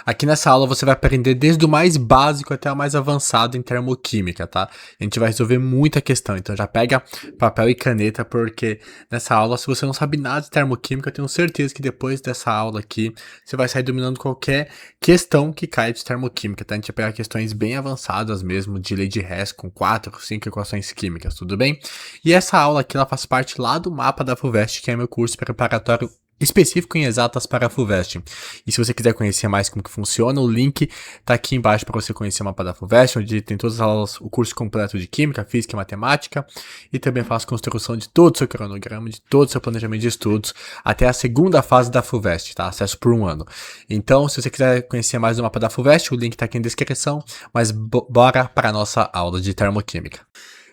Aqui nessa aula você vai aprender desde o mais básico até o mais avançado em termoquímica, tá? A gente vai resolver muita questão, então já pega papel e caneta, porque nessa aula, se você não sabe nada de termoquímica, eu tenho certeza que depois dessa aula aqui, você vai sair dominando qualquer questão que caia de termoquímica, tá? A gente vai pegar questões bem avançadas mesmo, de lei de Hess, com 4, 5 equações químicas, tudo bem? E essa aula aqui, ela faz parte lá do mapa da FUVEST, que é meu curso preparatório específico em exatas para a FUVEST. E se você quiser conhecer mais como que funciona, o link tá aqui embaixo para você conhecer o mapa da FUVEST, onde tem todas as aulas, o curso completo de Química, Física e Matemática, e também faço construção de todo o seu cronograma, de todo o seu planejamento de estudos, até a segunda fase da FUVEST, tá? Acesso por 1 ano. Então, se você quiser conhecer mais do mapa da FUVEST, o link tá aqui na descrição, mas bora para a nossa aula de termoquímica.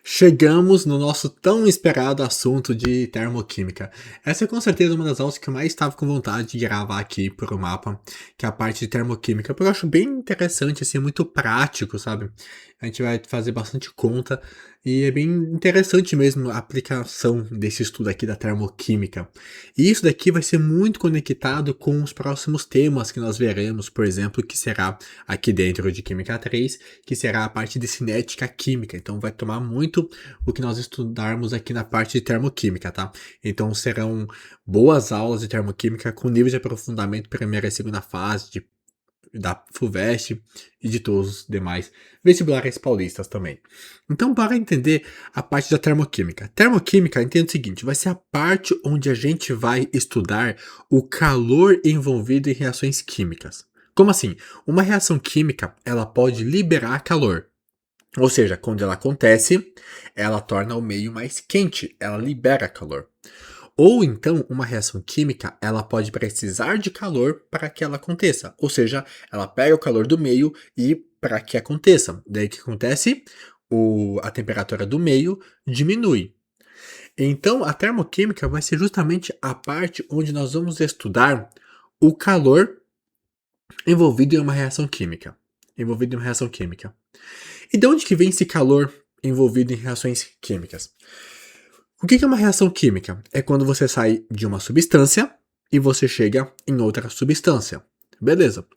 Chegamos no nosso tão esperado assunto de termoquímica. Essa é com certeza uma das aulas que eu mais estava com vontade de gravar aqui por o mapa, que é a parte de termoquímica, porque eu acho bem interessante, assim, muito prático, sabe? A gente vai fazer bastante conta e é bem interessante mesmo a aplicação desse estudo aqui da termoquímica. E isso daqui vai ser muito conectado com os próximos temas que nós veremos, por exemplo, que será aqui dentro de Química 3, que será a parte de cinética química. Então vai tomar muito o que nós estudarmos aqui na parte de termoquímica, tá? Então serão boas aulas de termoquímica com nível de aprofundamento primeira e segunda fase da FUVEST e de todos os demais vestibulares paulistas também. Então, para entender a parte da termoquímica. Termoquímica, entenda o seguinte, vai ser a parte onde a gente vai estudar o calor envolvido em reações químicas. Como assim? Uma reação química, ela pode liberar calor. Ou seja, quando ela acontece, ela torna o meio mais quente, ela libera calor. Ou então, uma reação química, ela pode precisar de calor para que ela aconteça. Ou seja, ela pega o calor do meio e para que aconteça. Daí o que acontece? A temperatura do meio diminui. Então, a termoquímica vai ser justamente a parte onde nós vamos estudar o calor envolvido em uma reação química. Envolvido em uma reação química. E de onde que vem esse calor envolvido em reações químicas? O que é uma reação química? É quando você sai de uma substância e você chega em outra substância. Beleza.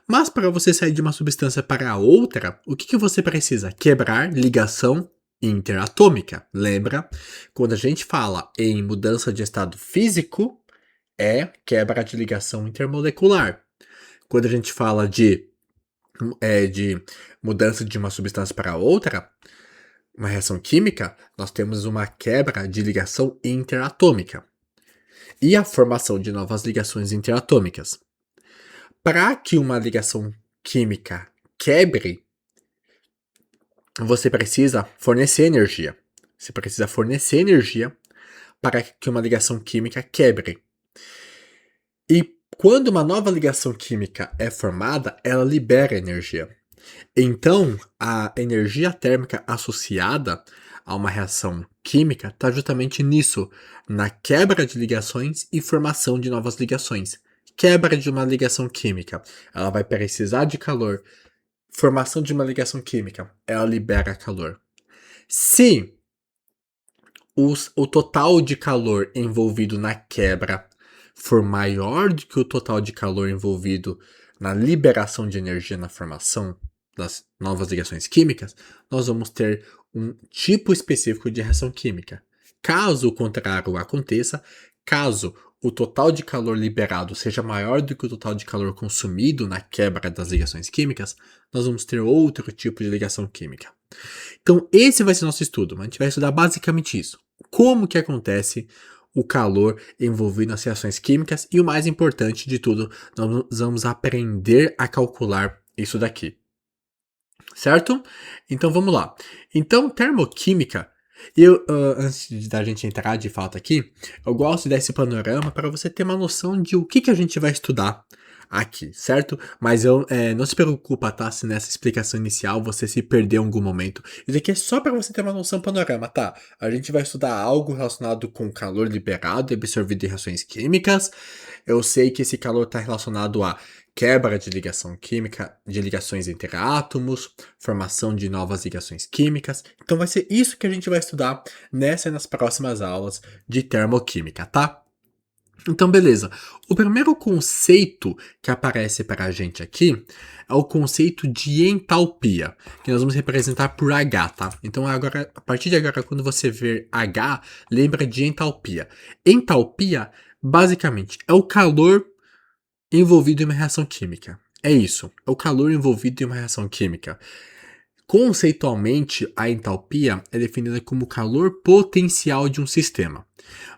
Mas para você sair de uma substância para outra, o que você precisa? Quebrar ligação interatômica. Lembra? Quando a gente fala em mudança de estado físico, é quebra de ligação intermolecular. Quando a gente fala de mudança de uma substância para outra, uma reação química, nós temos uma quebra de ligação interatômica e a formação de novas ligações interatômicas. Para que uma ligação química quebre, você precisa fornecer energia. Você precisa fornecer energia para que uma ligação química quebre. E quando uma nova ligação química é formada, ela libera energia. Então, a energia térmica associada a uma reação química está justamente nisso, na quebra de ligações e formação de novas ligações. Quebra de uma ligação química, ela vai precisar de calor. Formação de uma ligação química, ela libera calor. Se o total de calor envolvido na quebra for maior do que o total de calor envolvido na liberação de energia na formação das novas ligações químicas, nós vamos ter um tipo específico de reação química. Caso o contrário aconteça, caso o total de calor liberado seja maior do que o total de calor consumido na quebra das ligações químicas, nós vamos ter outro tipo de ligação química. Então, esse vai ser nosso estudo. A gente vai estudar basicamente isso. Como que acontece o calor envolvido nas reações químicas e o mais importante de tudo, nós vamos aprender a calcular isso daqui. Certo? Então vamos lá. Então, termoquímica, antes da gente entrar de fato aqui, eu gosto desse panorama para você ter uma noção de o que a gente vai estudar aqui, certo? Mas não se preocupa, tá? Se nessa explicação inicial você se perder em algum momento. Isso aqui é só para você ter uma noção panorama, tá? A gente vai estudar algo relacionado com calor liberado e absorvido em reações químicas. Eu sei que esse calor está relacionado a quebra de ligação química, de ligações entre átomos, formação de novas ligações químicas. Então vai ser isso que a gente vai estudar nessa e nas próximas aulas de termoquímica, tá? Então, beleza. O primeiro conceito que aparece para a gente aqui é o conceito de entalpia, que nós vamos representar por H, tá? Então, agora, a partir de agora, quando você ver H, lembra de entalpia. Entalpia, basicamente, é o calor envolvido em uma reação química. É isso, é o calor envolvido em uma reação química. Conceitualmente, a entalpia é definida como o calor potencial de um sistema.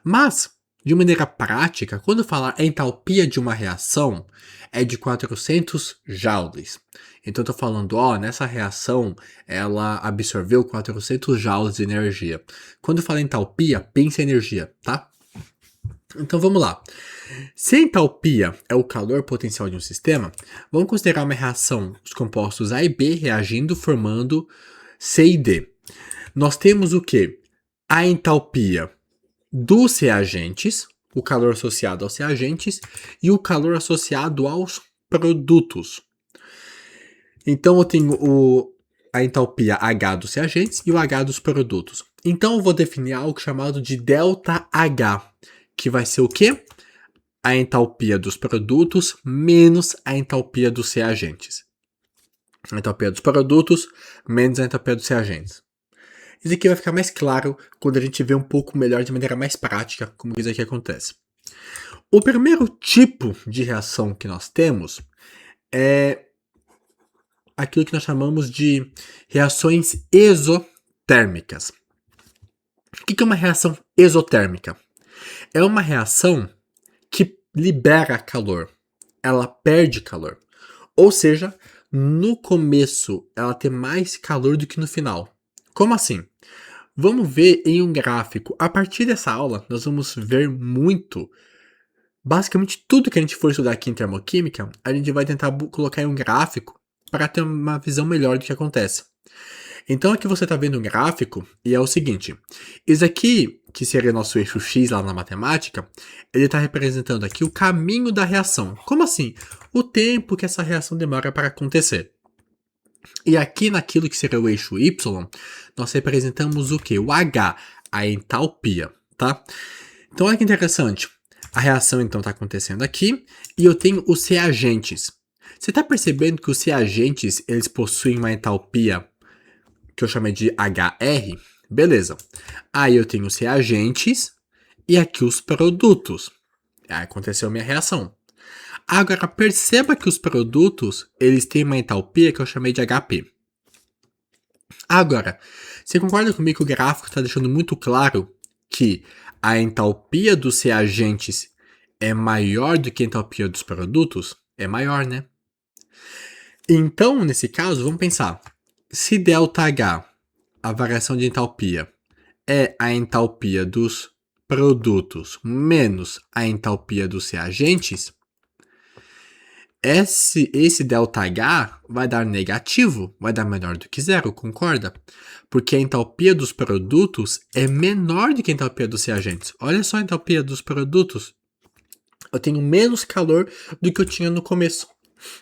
Mas, de maneira prática, quando falar entalpia de uma reação, é de 400 joules. Então, estou falando, nessa reação, ela absorveu 400 joules de energia. Quando fala entalpia, pense em energia, tá? Então, vamos lá. Se a entalpia é o calor potencial de um sistema, vamos considerar uma reação dos compostos A e B reagindo, formando C e D. Nós temos o quê? A entalpia dos reagentes, o calor associado aos reagentes e o calor associado aos produtos. Então eu tenho a entalpia H dos reagentes e o H dos produtos. Então eu vou definir algo chamado de ΔH, que vai ser o quê? A entalpia dos produtos menos a entalpia dos reagentes. A entalpia dos produtos menos a entalpia dos reagentes. Isso aqui vai ficar mais claro quando a gente vê um pouco melhor de maneira mais prática como isso aqui acontece. O primeiro tipo de reação que nós temos é aquilo que nós chamamos de reações exotérmicas. O que é uma reação exotérmica? É uma reação que libera calor, ela perde calor. Ou seja, no começo ela tem mais calor do que no final. Como assim? Vamos ver em um gráfico. A partir dessa aula, nós vamos ver muito. Basicamente, tudo que a gente for estudar aqui em termoquímica, a gente vai tentar colocar em um gráfico para ter uma visão melhor do que acontece. Então aqui você está vendo um gráfico e é o seguinte. Isso aqui, que seria nosso eixo X lá na matemática, ele está representando aqui o caminho da reação. Como assim? O tempo que essa reação demora para acontecer. E aqui naquilo que seria o eixo Y, nós representamos o que? O H, a entalpia, tá? Então olha que interessante. A reação então está acontecendo aqui e eu tenho os reagentes. Você está percebendo que os reagentes eles possuem uma entalpia que eu chamei de HR? Beleza. Aí eu tenho os reagentes e aqui os produtos. Aí aconteceu a minha reação. Agora perceba que os produtos eles têm uma entalpia que eu chamei de HP. Agora, você concorda comigo que o gráfico está deixando muito claro que a entalpia dos reagentes é maior do que a entalpia dos produtos? É maior, né? Então, nesse caso, vamos pensar. Se ΔH, a variação de entalpia, é a entalpia dos produtos menos a entalpia dos reagentes, esse ΔH vai dar negativo, vai dar menor do que zero, concorda? Porque a entalpia dos produtos é menor do que a entalpia dos reagentes. Olha só a entalpia dos produtos. Eu tenho menos calor do que eu tinha no começo.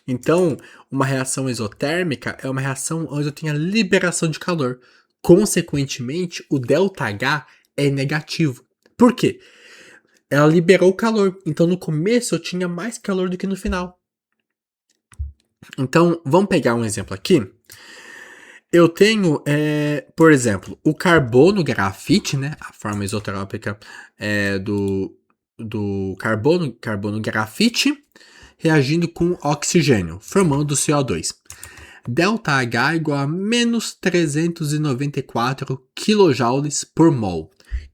Então, uma reação exotérmica é uma reação onde eu tenho a liberação de calor. Consequentemente, o ΔH é negativo. Por quê? Ela liberou o calor. Então, no começo eu tinha mais calor do que no final. Então, vamos pegar um exemplo aqui. Eu tenho, por exemplo, o carbono grafite, né? A forma isotrópica do carbono grafite, reagindo com oxigênio, formando CO2. ΔH igual a menos 394 kJ por mol. O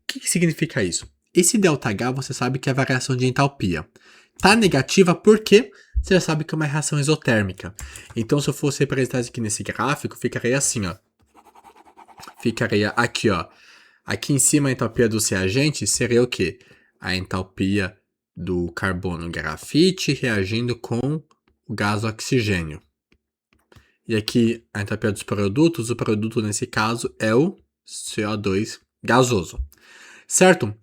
que significa isso? Esse ΔH você sabe que é a variação de entalpia. Tá negativa porque você já sabe que é uma reação exotérmica. Então, se eu fosse representar isso aqui nesse gráfico, ficaria assim, ó. Ficaria aqui, ó. Aqui em cima a entalpia dos reagentes seria o quê? A entalpia do carbono grafite reagindo com o gás oxigênio. E aqui a entalpia dos produtos, o produto nesse caso é o CO2 gasoso. Certo?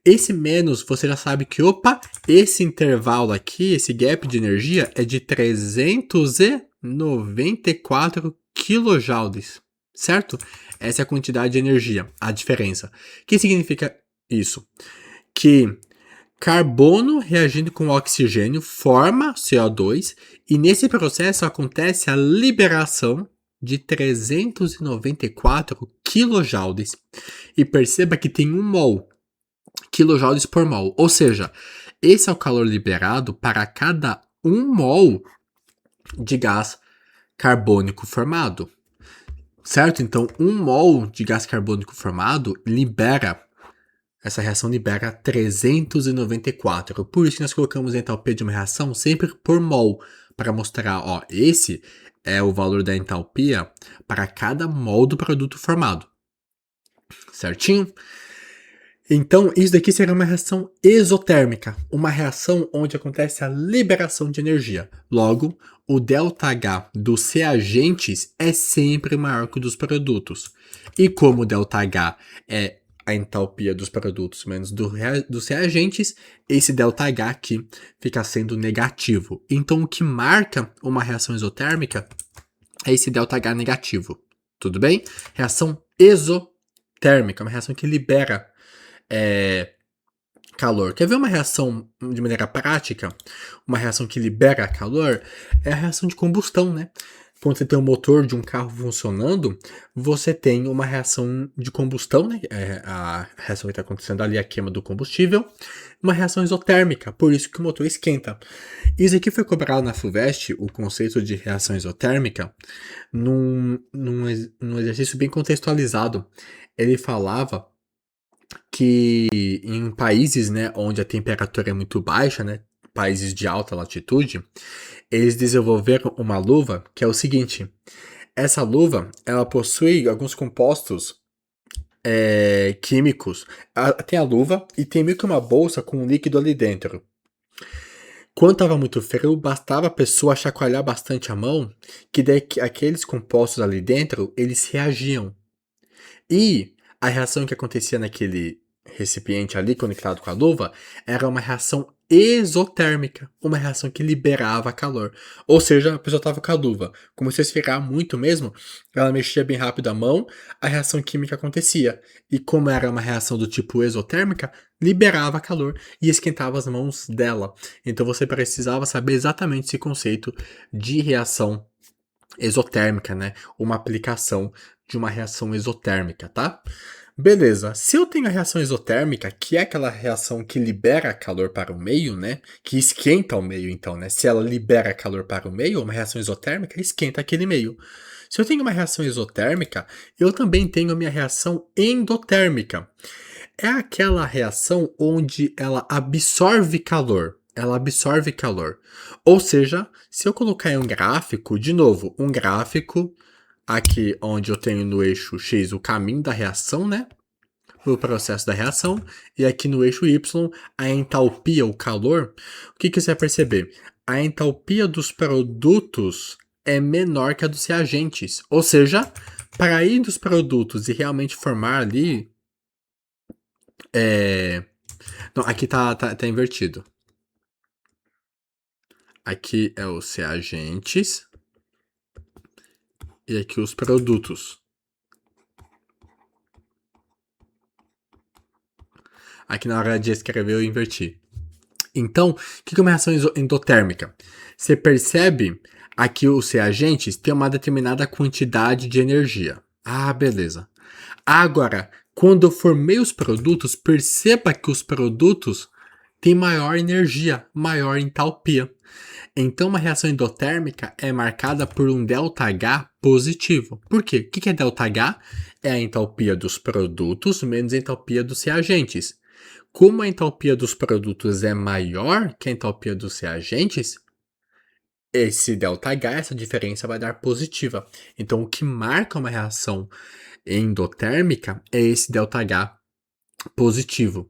Esse menos, você já sabe que, esse intervalo aqui, esse gap de energia é de 394 kJ, certo? Essa é a quantidade de energia, a diferença. O que significa isso? Que Carbono reagindo com oxigênio forma CO2 e nesse processo acontece a liberação de 394 kJ. E perceba que tem 1 mol, kJ por mol. Ou seja, esse é o calor liberado para cada 1 mol de gás carbônico formado. Certo? Então, 1 mol de gás carbônico formado essa reação libera 394. Por isso que nós colocamos a entalpia de uma reação sempre por mol, para mostrar, ó, esse é o valor da entalpia para cada mol do produto formado. Certinho? Então, isso daqui seria uma reação exotérmica, uma reação onde acontece a liberação de energia. Logo, o ΔH dos reagentes é sempre maior que o dos produtos. E como o ΔH é a entalpia dos produtos menos dos reagentes, esse ΔH aqui fica sendo negativo. Então, o que marca uma reação exotérmica é esse ΔH negativo. Tudo bem? Reação exotérmica, uma reação que libera calor. Quer ver uma reação de maneira prática? Uma reação que libera calor é a reação de combustão, né? Quando você tem o motor de um carro funcionando, você tem uma reação de combustão, né? A reação que está acontecendo ali é a queima do combustível. Uma reação exotérmica, por isso que o motor esquenta. Isso aqui foi cobrado na FUVEST, o conceito de reação exotérmica, num exercício bem contextualizado. Ele falava que em países, né, onde a temperatura é muito baixa, né, países de alta latitude, eles desenvolveram uma luva que é o seguinte: essa luva ela possui alguns compostos químicos. Tem a luva e tem meio que uma bolsa com um líquido ali dentro. Quando estava muito frio, bastava a pessoa chacoalhar bastante a mão, que daí aqueles compostos ali dentro, eles reagiam. E a reação que acontecia naquele recipiente ali conectado com a luva era uma reação exotérmica, uma reação que liberava calor. Ou seja, a pessoa estava com a luva, começou a esfriar muito mesmo, ela mexia bem rápido a mão, a reação química acontecia. E como era uma reação do tipo exotérmica, liberava calor e esquentava as mãos dela. Então você precisava saber exatamente esse conceito de reação exotérmica, né? Uma aplicação de uma reação exotérmica, tá? Beleza, se eu tenho a reação exotérmica, que é aquela reação que libera calor para o meio, né? Que esquenta o meio, então, né? Se ela libera calor para o meio, uma reação exotérmica esquenta aquele meio. Se eu tenho uma reação exotérmica, eu também tenho a minha reação endotérmica. É aquela reação onde ela absorve calor. Ela absorve calor. Ou seja, se eu colocar em um gráfico, de novo, um gráfico aqui onde eu tenho no eixo X o caminho da reação, né? O processo da reação. E aqui no eixo Y, a entalpia, o calor. O que você vai perceber? A entalpia dos produtos é menor que a dos reagentes. Ou seja, para ir dos produtos e realmente formar ali... Não, aqui tá invertido. Aqui é os reagentes. E aqui os produtos. Aqui na hora de escrever eu inverti. Então, o que é uma reação endotérmica? Você percebe aqui os reagentes têm uma determinada quantidade de energia. Ah, beleza. Agora, quando eu formei os produtos, perceba que os produtos têm maior energia, maior entalpia. Então, uma reação endotérmica é marcada por um ΔH positivo. Por quê? O que é ΔH? É a entalpia dos produtos menos a entalpia dos reagentes. Como a entalpia dos produtos é maior que a entalpia dos reagentes, esse ΔH, essa diferença vai dar positiva. Então, o que marca uma reação endotérmica é esse ΔH positivo.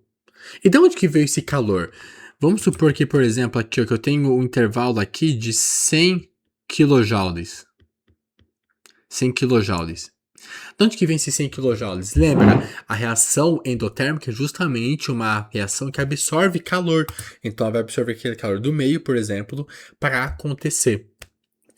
E de onde que veio esse calor? Vamos supor que, por exemplo, aqui ó, que eu tenho um intervalo aqui de 100 kJ. 100 kJ. De onde que vem esses 100 kJ? Lembra, a reação endotérmica é justamente uma reação que absorve calor. Então ela vai absorver aquele calor do meio, por exemplo, para acontecer.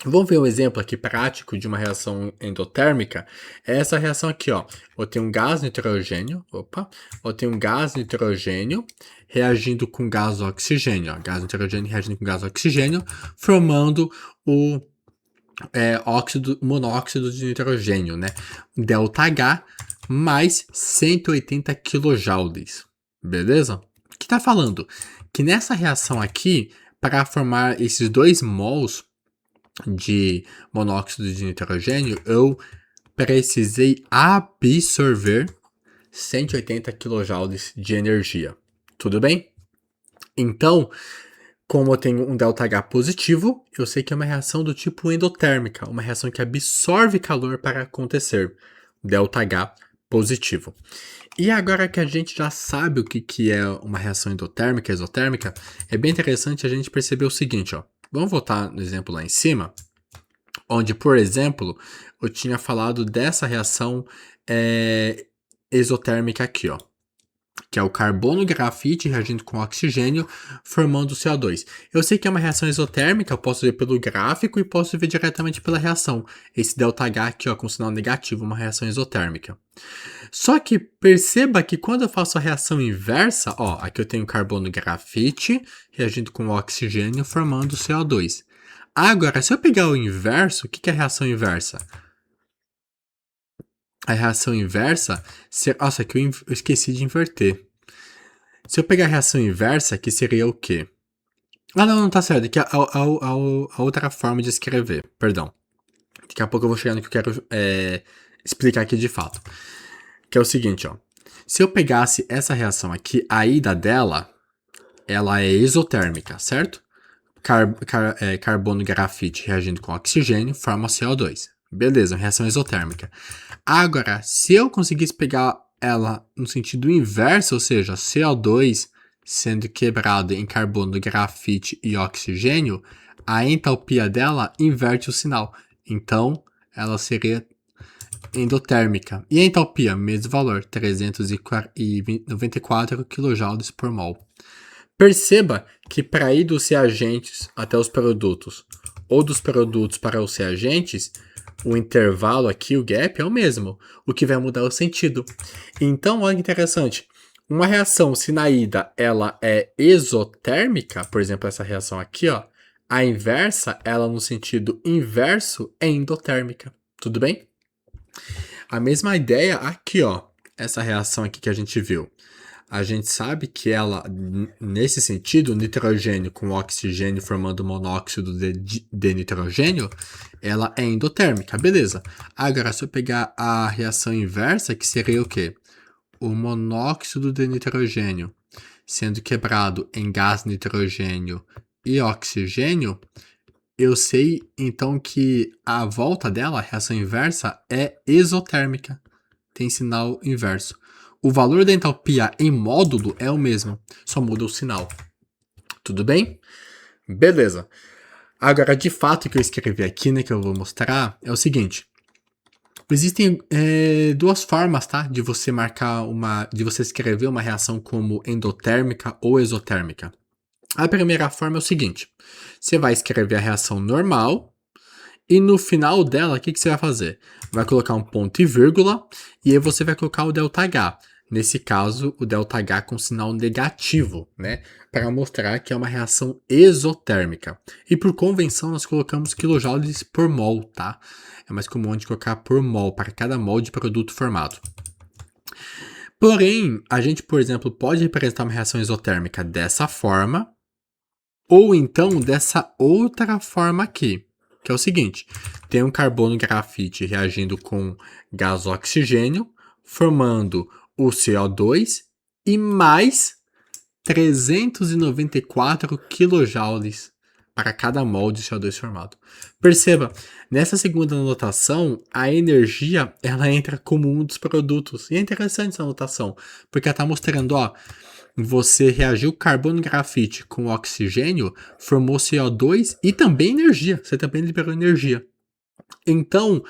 Vamos ver um exemplo aqui prático de uma reação endotérmica. É essa reação aqui, ó. Eu tenho um gás nitrogênio, eu tenho um gás nitrogênio reagindo com gás oxigênio, ó. Gás nitrogênio reagindo com gás oxigênio, formando o monóxido de nitrogênio, né? ΔH mais 180 kJ. Beleza? O que tá falando? Que nessa reação aqui, para formar esses 2 mols de monóxido de nitrogênio, eu precisei absorver 180 kJ de energia. Tudo bem? Então, como eu tenho um ΔH positivo, eu sei que é uma reação do tipo endotérmica, uma reação que absorve calor para acontecer. ΔH positivo. E agora que a gente já sabe o que é uma reação endotérmica, exotérmica, é bem interessante a gente perceber o seguinte, ó. Vamos voltar no exemplo lá em cima, onde, por exemplo, eu tinha falado dessa reação exotérmica aqui, ó, que é o carbono grafite reagindo com oxigênio, formando CO2. Eu sei que é uma reação exotérmica, eu posso ver pelo gráfico e posso ver diretamente pela reação. Esse ΔH aqui, ó, com sinal negativo, uma reação exotérmica. Só que perceba que quando eu faço a reação inversa, ó, aqui eu tenho carbono grafite reagindo com oxigênio, formando CO2. Agora, se eu pegar o inverso, o que é a reação inversa? A reação inversa... Nossa, aqui eu esqueci de inverter. Se eu pegar a reação inversa, que seria o quê? Ah, não, tá certo. Aqui é a outra forma de escrever. Perdão. Daqui a pouco eu vou chegar no que eu quero explicar aqui de fato. Que é o seguinte, ó. Se eu pegasse essa reação aqui, a ida dela, ela é exotérmica, certo? Carbono grafite reagindo com oxigênio forma CO2. Beleza, reação exotérmica. Agora, se eu conseguisse pegar ela no sentido inverso, ou seja, CO2 sendo quebrado em carbono, grafite e oxigênio, a entalpia dela inverte o sinal. Então, ela seria endotérmica. E a entalpia, mesmo valor, 394 kJ por mol. Perceba que para ir dos reagentes até os produtos, ou dos produtos para os reagentes, o intervalo aqui, o gap, é o mesmo, o que vai mudar o sentido. Então, olha que interessante. Uma reação, se na ida ela é exotérmica, por exemplo, essa reação aqui, ó, a inversa, ela no sentido inverso, é endotérmica. Tudo bem? A mesma ideia aqui, ó, essa reação aqui que a gente viu. A gente sabe que ela, nesse sentido, nitrogênio com oxigênio formando monóxido de nitrogênio, ela é endotérmica, beleza. Agora, se eu pegar a reação inversa, que seria o quê? O monóxido de nitrogênio sendo quebrado em gás nitrogênio e oxigênio, eu sei então que a volta dela, a reação inversa, é exotérmica. Tem sinal inverso. O valor da entalpia em módulo é o mesmo, só muda o sinal. Tudo bem? Beleza. Agora, de fato, o que eu escrevi aqui, né, que eu vou mostrar, é o seguinte. Existem duas formas, tá, de você de você escrever uma reação como endotérmica ou exotérmica. A primeira forma é o seguinte. Você vai escrever a reação normal e no final dela, o que você vai fazer? Vai colocar um ponto e vírgula e aí você vai colocar o ΔH. Nesse caso, o ΔH com sinal negativo, né? Para mostrar que é uma reação exotérmica. E por convenção, nós colocamos quilojoules por mol, tá? É mais comum a gente colocar por mol, para cada mol de produto formado. Porém, a gente, por exemplo, pode representar uma reação exotérmica dessa forma, ou então dessa outra forma aqui, que é o seguinte. Tem um carbono grafite reagindo com gás oxigênio, formando o CO2 e mais 394 kJ para cada mol de CO2 formado. Perceba, nessa segunda anotação, a energia ela entra como um dos produtos. E é interessante essa anotação, porque ela está mostrando, ó, você reagiu carbono grafite com oxigênio, formou CO2 e também energia. Você também liberou energia. Então,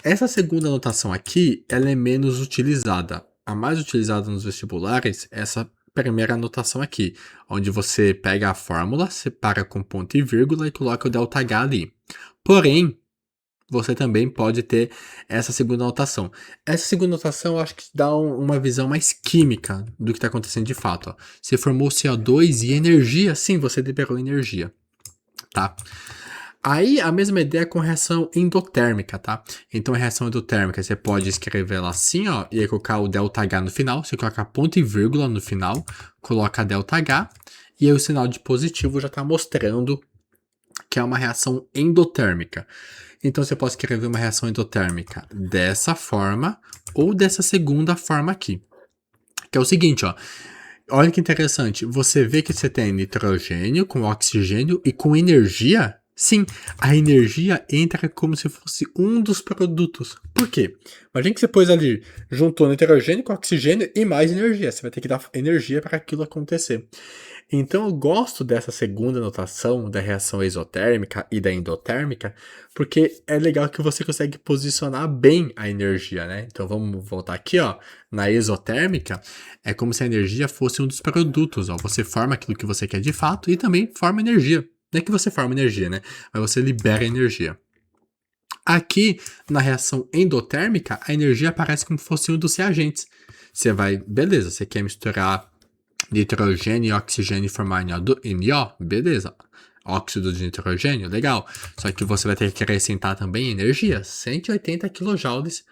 essa segunda anotação aqui, ela é menos utilizada. A mais utilizada nos vestibulares é essa primeira anotação aqui, onde você pega a fórmula, separa com ponto e vírgula e coloca o ΔH ali. Porém, você também pode ter essa segunda notação. Essa segunda notação eu acho que dá uma visão mais química do que está acontecendo de fato. Ó. Você formou CO2 e energia, sim, você liberou energia, tá? Aí a mesma ideia com reação endotérmica, tá? Então a reação endotérmica você pode escrever ela assim, ó, e aí colocar o ΔH no final, você coloca ponto e vírgula no final, coloca ΔH, e aí o sinal de positivo já está mostrando que é uma reação endotérmica. Então você pode escrever uma reação endotérmica dessa forma ou dessa segunda forma aqui. Que é o seguinte, ó. Olha que interessante. Você vê que você tem nitrogênio com oxigênio e com energia. Sim, a energia entra como se fosse um dos produtos. Por quê? Imagina que você pôs ali, juntou nitrogênio com oxigênio e mais energia. Você vai ter que dar energia para aquilo acontecer. Então eu gosto dessa segunda notação da reação exotérmica e da endotérmica, porque é legal que você consegue posicionar bem a energia, né? Então vamos voltar aqui, ó. Na exotérmica, é como se a energia fosse um dos produtos, ó. Você forma aquilo que você quer de fato e também forma energia. Não é que você forma energia, né? Mas você libera energia. Aqui, na reação endotérmica, a energia aparece como se fosse um dos reagentes. Você vai, beleza, você quer misturar nitrogênio e oxigênio e formar NO, beleza. Óxido de nitrogênio, legal. Só que você vai ter que acrescentar também energia, 180 kJ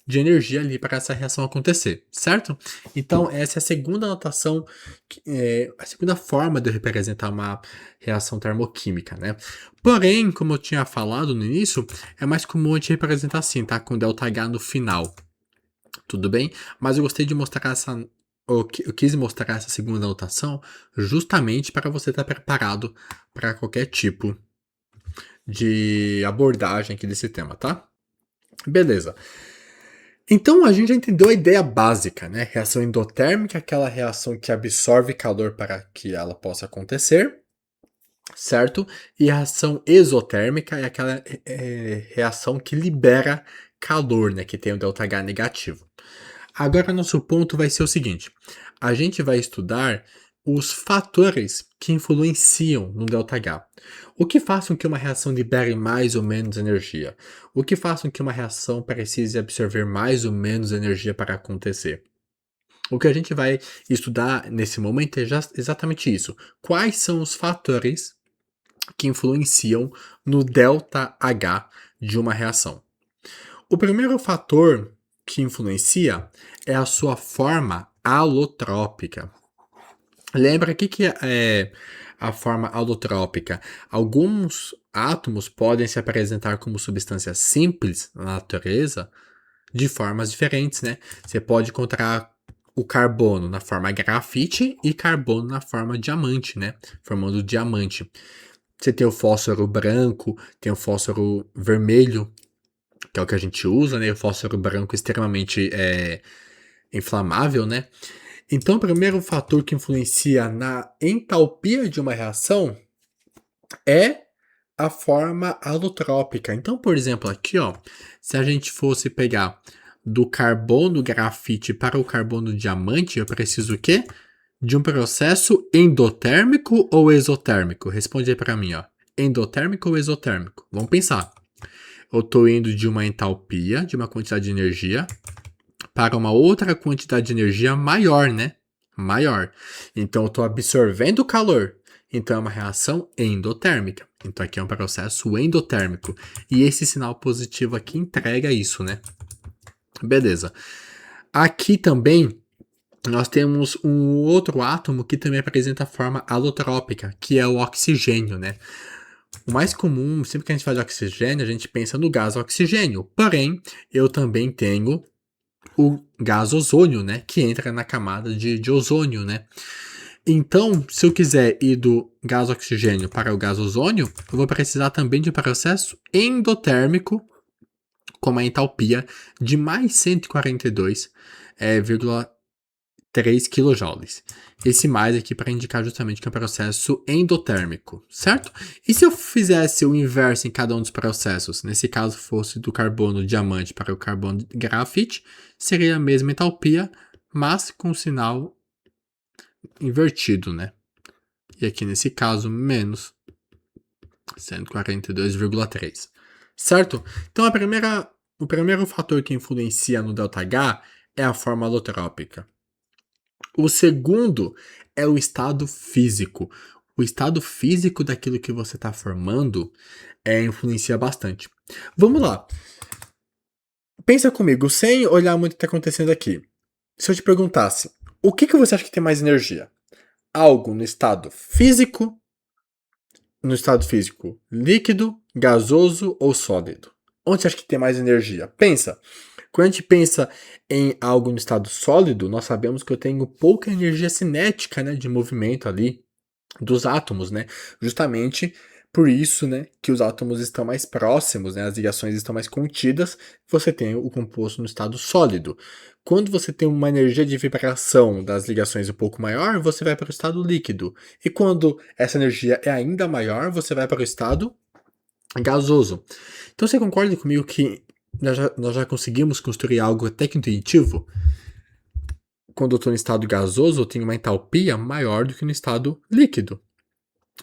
de energia ali para essa reação acontecer, certo? Então, essa é a segunda notação, a segunda forma de representar uma reação termoquímica, né? Porém, como eu tinha falado no início, é mais comum a gente representar assim, tá? Com ΔH no final. Tudo bem? Mas eu gostei de mostrar eu quis mostrar essa segunda notação justamente para você estar preparado para qualquer tipo de abordagem aqui desse tema, tá? Beleza. Então a gente já entendeu a ideia básica, né? Reação endotérmica, aquela reação que absorve calor para que ela possa acontecer, certo? E a reação exotérmica é aquela reação que libera calor, né? Que tem o ΔH negativo. Agora, nosso ponto vai ser o seguinte: a gente vai estudar os fatores que influenciam no ΔH. O que faz com que uma reação libere mais ou menos energia? O que faz com que uma reação precise absorver mais ou menos energia para acontecer? O que a gente vai estudar nesse momento é exatamente isso. Quais são os fatores que influenciam no ΔH de uma reação? O primeiro fator que influencia é a sua forma alotrópica. Lembra o que é a forma alotrópica? Alguns átomos podem se apresentar como substâncias simples na natureza de formas diferentes, né? Você pode encontrar o carbono na forma grafite e carbono na forma diamante, né? Formando diamante. Você tem o fósforo branco, tem o fósforo vermelho, que é o que a gente usa, né? O fósforo branco extremamente inflamável, né? Então, o primeiro fator que influencia na entalpia de uma reação é a forma alotrópica. Então, por exemplo, aqui, ó, se a gente fosse pegar do carbono grafite para o carbono diamante, eu preciso o quê? De um processo endotérmico ou exotérmico? Responde aí para mim, ó. Endotérmico ou exotérmico? Vamos pensar. Eu estou indo de uma entalpia, de uma quantidade de energia, para uma outra quantidade de energia maior, né? Maior. Então eu estou absorvendo calor. Então é uma reação endotérmica. Então aqui é um processo endotérmico. E esse sinal positivo aqui entrega isso, né? Beleza. Aqui também nós temos um outro átomo que também apresenta a forma alotrópica, que é o oxigênio, né? O mais comum, sempre que a gente fala de oxigênio, a gente pensa no gás oxigênio. Porém, eu também tenho o gás ozônio, né? Que entra na camada de ozônio, né? Então, se eu quiser ir do gás oxigênio para o gás ozônio, eu vou precisar também de um processo endotérmico com uma entalpia de mais 142,3 kJ. Esse mais aqui para indicar justamente que é um processo endotérmico, certo? E se eu fizesse o inverso em cada um dos processos, nesse caso fosse do carbono diamante para o carbono grafite, seria a mesma entalpia, mas com sinal invertido, né? E aqui nesse caso, menos 142,3. certo? Então o primeiro fator que influencia no ΔH é a forma alotrópica. O segundo é o estado físico. O estado físico daquilo que você está formando influencia bastante. Vamos lá. Pensa comigo, sem olhar muito o que está acontecendo aqui. Se eu te perguntasse, o que você acha que tem mais energia? Algo no estado físico líquido, gasoso ou sólido? Onde você acha que tem mais energia? Pensa. Quando a gente pensa em algo no estado sólido, nós sabemos que eu tenho pouca energia cinética, né, de movimento ali dos átomos, né? Justamente por isso, né, que os átomos estão mais próximos, né, as ligações estão mais contidas, você tem o composto no estado sólido. Quando você tem uma energia de vibração das ligações um pouco maior, você vai para o estado líquido. E quando essa energia é ainda maior, você vai para o estado gasoso. Então você concorda comigo que nós já conseguimos construir algo até que intuitivo? Quando eu estou no estado gasoso, eu tenho uma entalpia maior do que no estado líquido.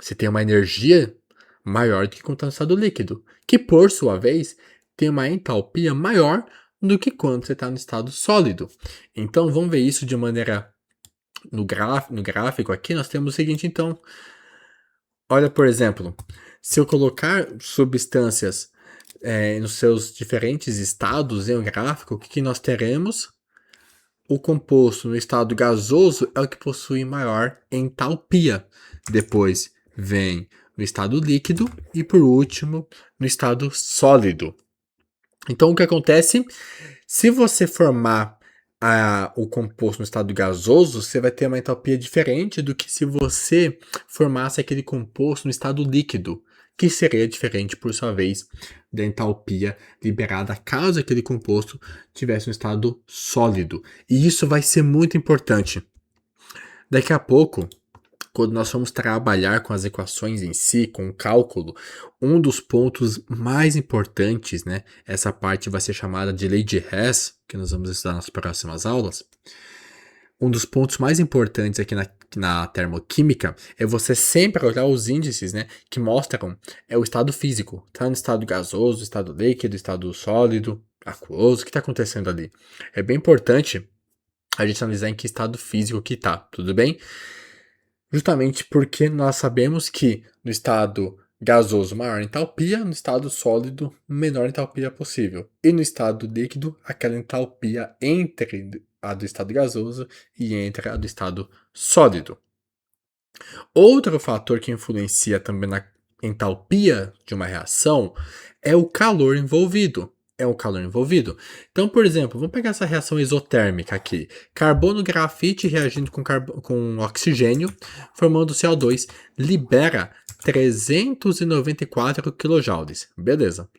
Você tem uma energia maior do que quando está no estado líquido, que por sua vez tem uma entalpia maior do que quando você está no estado sólido. Então vamos ver isso de maneira no gráfico aqui, nós temos o seguinte, então, olha, por exemplo, se eu colocar substâncias nos seus diferentes estados em um gráfico, o que nós teremos? O composto no estado gasoso é o que possui maior entalpia. Depois vem no estado líquido e, por último, no estado sólido. Então, o que acontece? Se você formar o composto no estado gasoso, você vai ter uma entalpia diferente do que se você formasse aquele composto no estado líquido, que seria diferente, por sua vez, da entalpia liberada caso aquele composto tivesse um estado sólido. E isso vai ser muito importante. Daqui a pouco, quando nós vamos trabalhar com as equações em si, com o cálculo, um dos pontos mais importantes, né? Essa parte vai ser chamada de lei de Hess, que nós vamos estudar nas próximas aulas. Um dos pontos mais importantes aqui na termoquímica é você sempre olhar os índices, né, que mostram o estado físico. Tá no estado gasoso, estado líquido, estado sólido, aquoso, o que está acontecendo ali? É bem importante a gente analisar em que estado físico que tá, tudo bem? Justamente porque nós sabemos que no estado gasoso, maior entalpia, no estado sólido, menor entalpia possível. E no estado líquido, aquela entalpia entre a do estado gasoso e entre a do estado sólido. Outro fator que influencia também na entalpia de uma reação é o calor envolvido. Então, por exemplo, vamos pegar essa reação exotérmica aqui. Carbono grafite reagindo com oxigênio, formando CO2, libera 394 kJ. Beleza.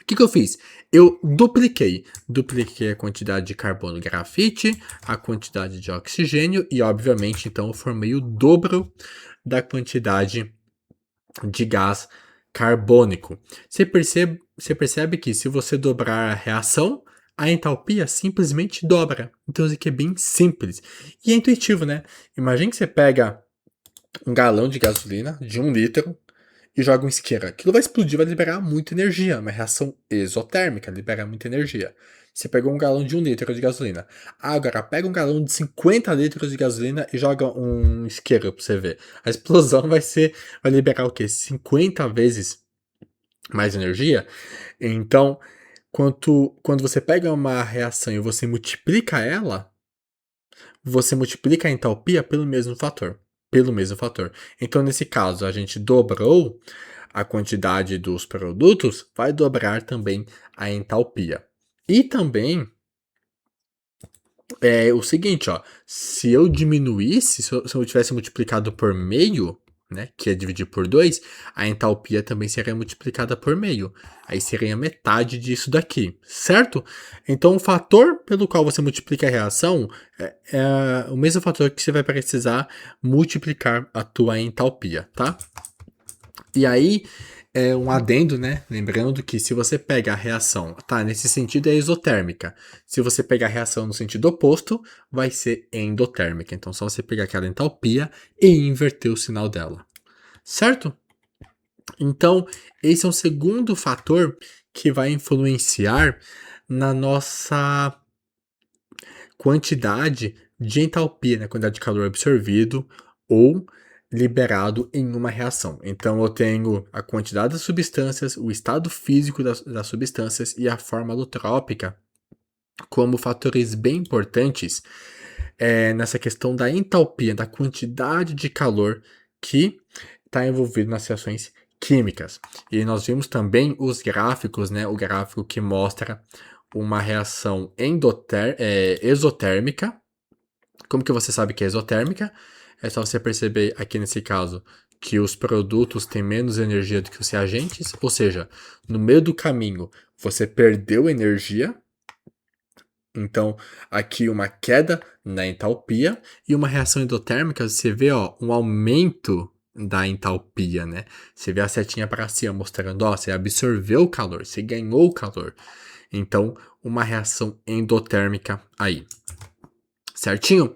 O que eu fiz? Eu dupliquei a quantidade de carbono grafite, a quantidade de oxigênio e, obviamente, então eu formei o dobro da quantidade de gás carbônico. Você percebe que se você dobrar a reação, a entalpia simplesmente dobra. Então isso aqui é bem simples. E é intuitivo, né? Imagine que você pega um galão de gasolina de 1 litro e joga um isqueiro. Aquilo vai explodir, vai liberar muita energia. Uma reação exotérmica, libera muita energia. Você pegou um galão de 1 litro de gasolina. Agora, pega um galão de 50 litros de gasolina e joga um isqueiro pra você ver. A explosão vai liberar o quê? 50 vezes mais energia? Então, quando você pega uma reação e você multiplica ela, você multiplica a entalpia pelo mesmo fator. Então, nesse caso, a gente dobrou a quantidade dos produtos, vai dobrar também a entalpia. E também o seguinte, ó, se eu diminuísse, se eu tivesse multiplicado por meio, né, que é dividir por 2, a entalpia também seria multiplicada por meio. Aí seria metade disso daqui, certo? Então o fator pelo qual você multiplica a reação é o mesmo fator que você vai precisar multiplicar a tua entalpia, tá? E aí, um adendo, né? Lembrando que se você pega a reação, tá? Nesse sentido é exotérmica. Se você pegar a reação no sentido oposto, vai ser endotérmica. Então, só você pegar aquela entalpia e inverter o sinal dela. Certo? Então, esse é um segundo fator que vai influenciar na nossa quantidade de entalpia, né? Quantidade de calor absorvido ou liberado em uma reação. Então, eu tenho a quantidade das substâncias, o estado físico das substâncias e a forma alotrópica como fatores bem importantes nessa questão da entalpia, da quantidade de calor que está envolvido nas reações químicas. E nós vimos também os gráficos, né? O gráfico que mostra uma reação exotérmica. Como que você sabe que é exotérmica? É só você perceber aqui nesse caso que os produtos têm menos energia do que os reagentes, ou seja, no meio do caminho você perdeu energia. Então, aqui uma queda na entalpia e uma reação endotérmica, você vê, ó, um aumento da entalpia, né? Você vê a setinha para cima mostrando, ó, você absorveu o calor, você ganhou o calor. Então, uma reação endotérmica aí. Certinho?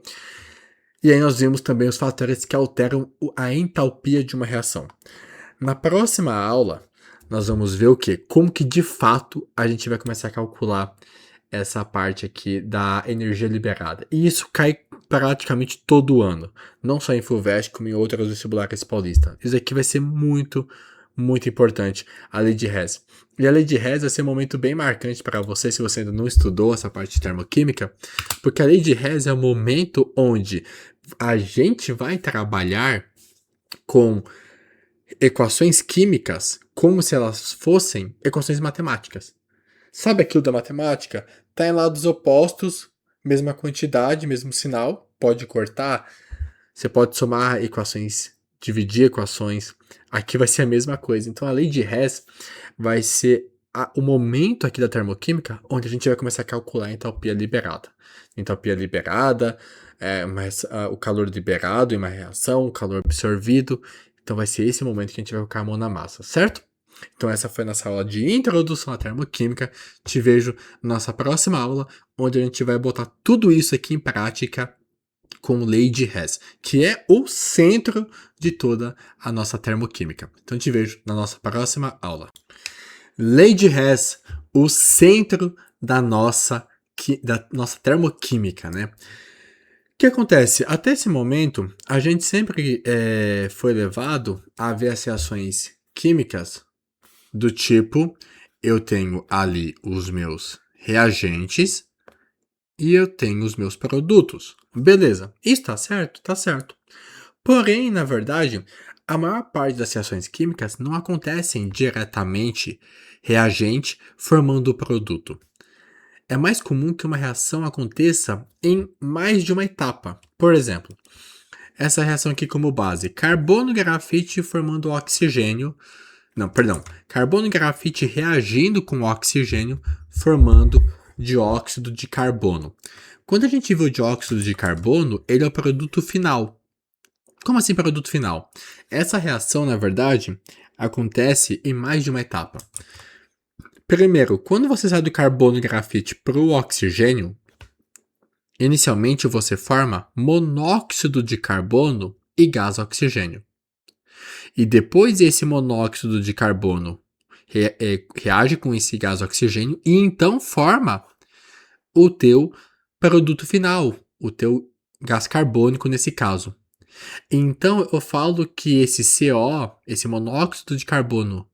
E aí nós vimos também os fatores que alteram a entalpia de uma reação. Na próxima aula, nós vamos ver o quê? Como que de fato a gente vai começar a calcular essa parte aqui da energia liberada. E isso cai praticamente todo ano, não só em FUVEST, como em outros vestibulares paulistas. Isso aqui vai ser muito, muito importante, a lei de Hess. E a lei de Hess vai ser um momento bem marcante para você, se você ainda não estudou essa parte de termoquímica, porque a lei de Hess é o momento onde a gente vai trabalhar com equações químicas como se elas fossem equações matemáticas. Sabe aquilo da matemática? Tá em lados opostos, mesma quantidade, mesmo sinal, pode cortar. Você pode somar equações, dividir equações. Aqui vai ser a mesma coisa. Então a lei de Hess vai ser o momento aqui da termoquímica onde a gente vai começar a calcular a entalpia liberada. Entalpia liberada, o calor liberado em uma reação, o calor absorvido. Então vai ser esse momento que a gente vai colocar a mão na massa, certo? Então essa foi a nossa aula de introdução à termoquímica. Te vejo na nossa próxima aula, onde a gente vai botar tudo isso aqui em prática com lei de Hess, que é o centro de toda a nossa termoquímica. Então te vejo na nossa próxima aula. Lei de Hess, o centro da nossa termoquímica, né? O que acontece? Até esse momento, a gente sempre foi levado a ver as reações químicas do tipo, eu tenho ali os meus reagentes e eu tenho os meus produtos. Beleza. Isso tá certo? Tá certo. Porém, na verdade, a maior parte das reações químicas não acontecem diretamente reagente formando o produto. É mais comum que uma reação aconteça em mais de uma etapa. Por exemplo, essa reação aqui como base, carbono e grafite formando oxigênio. Não, perdão. Carbono e grafite reagindo com oxigênio, formando dióxido de carbono. Quando a gente vê o dióxido de carbono, ele é o produto final. Como assim produto final? Essa reação, na verdade, acontece em mais de uma etapa. Primeiro, quando você sai do carbono e grafite para o oxigênio, inicialmente você forma monóxido de carbono e gás oxigênio. E depois esse monóxido de carbono reage com esse gás oxigênio e então forma o teu produto final, o teu gás carbônico nesse caso. Então eu falo que esse CO, esse monóxido de carbono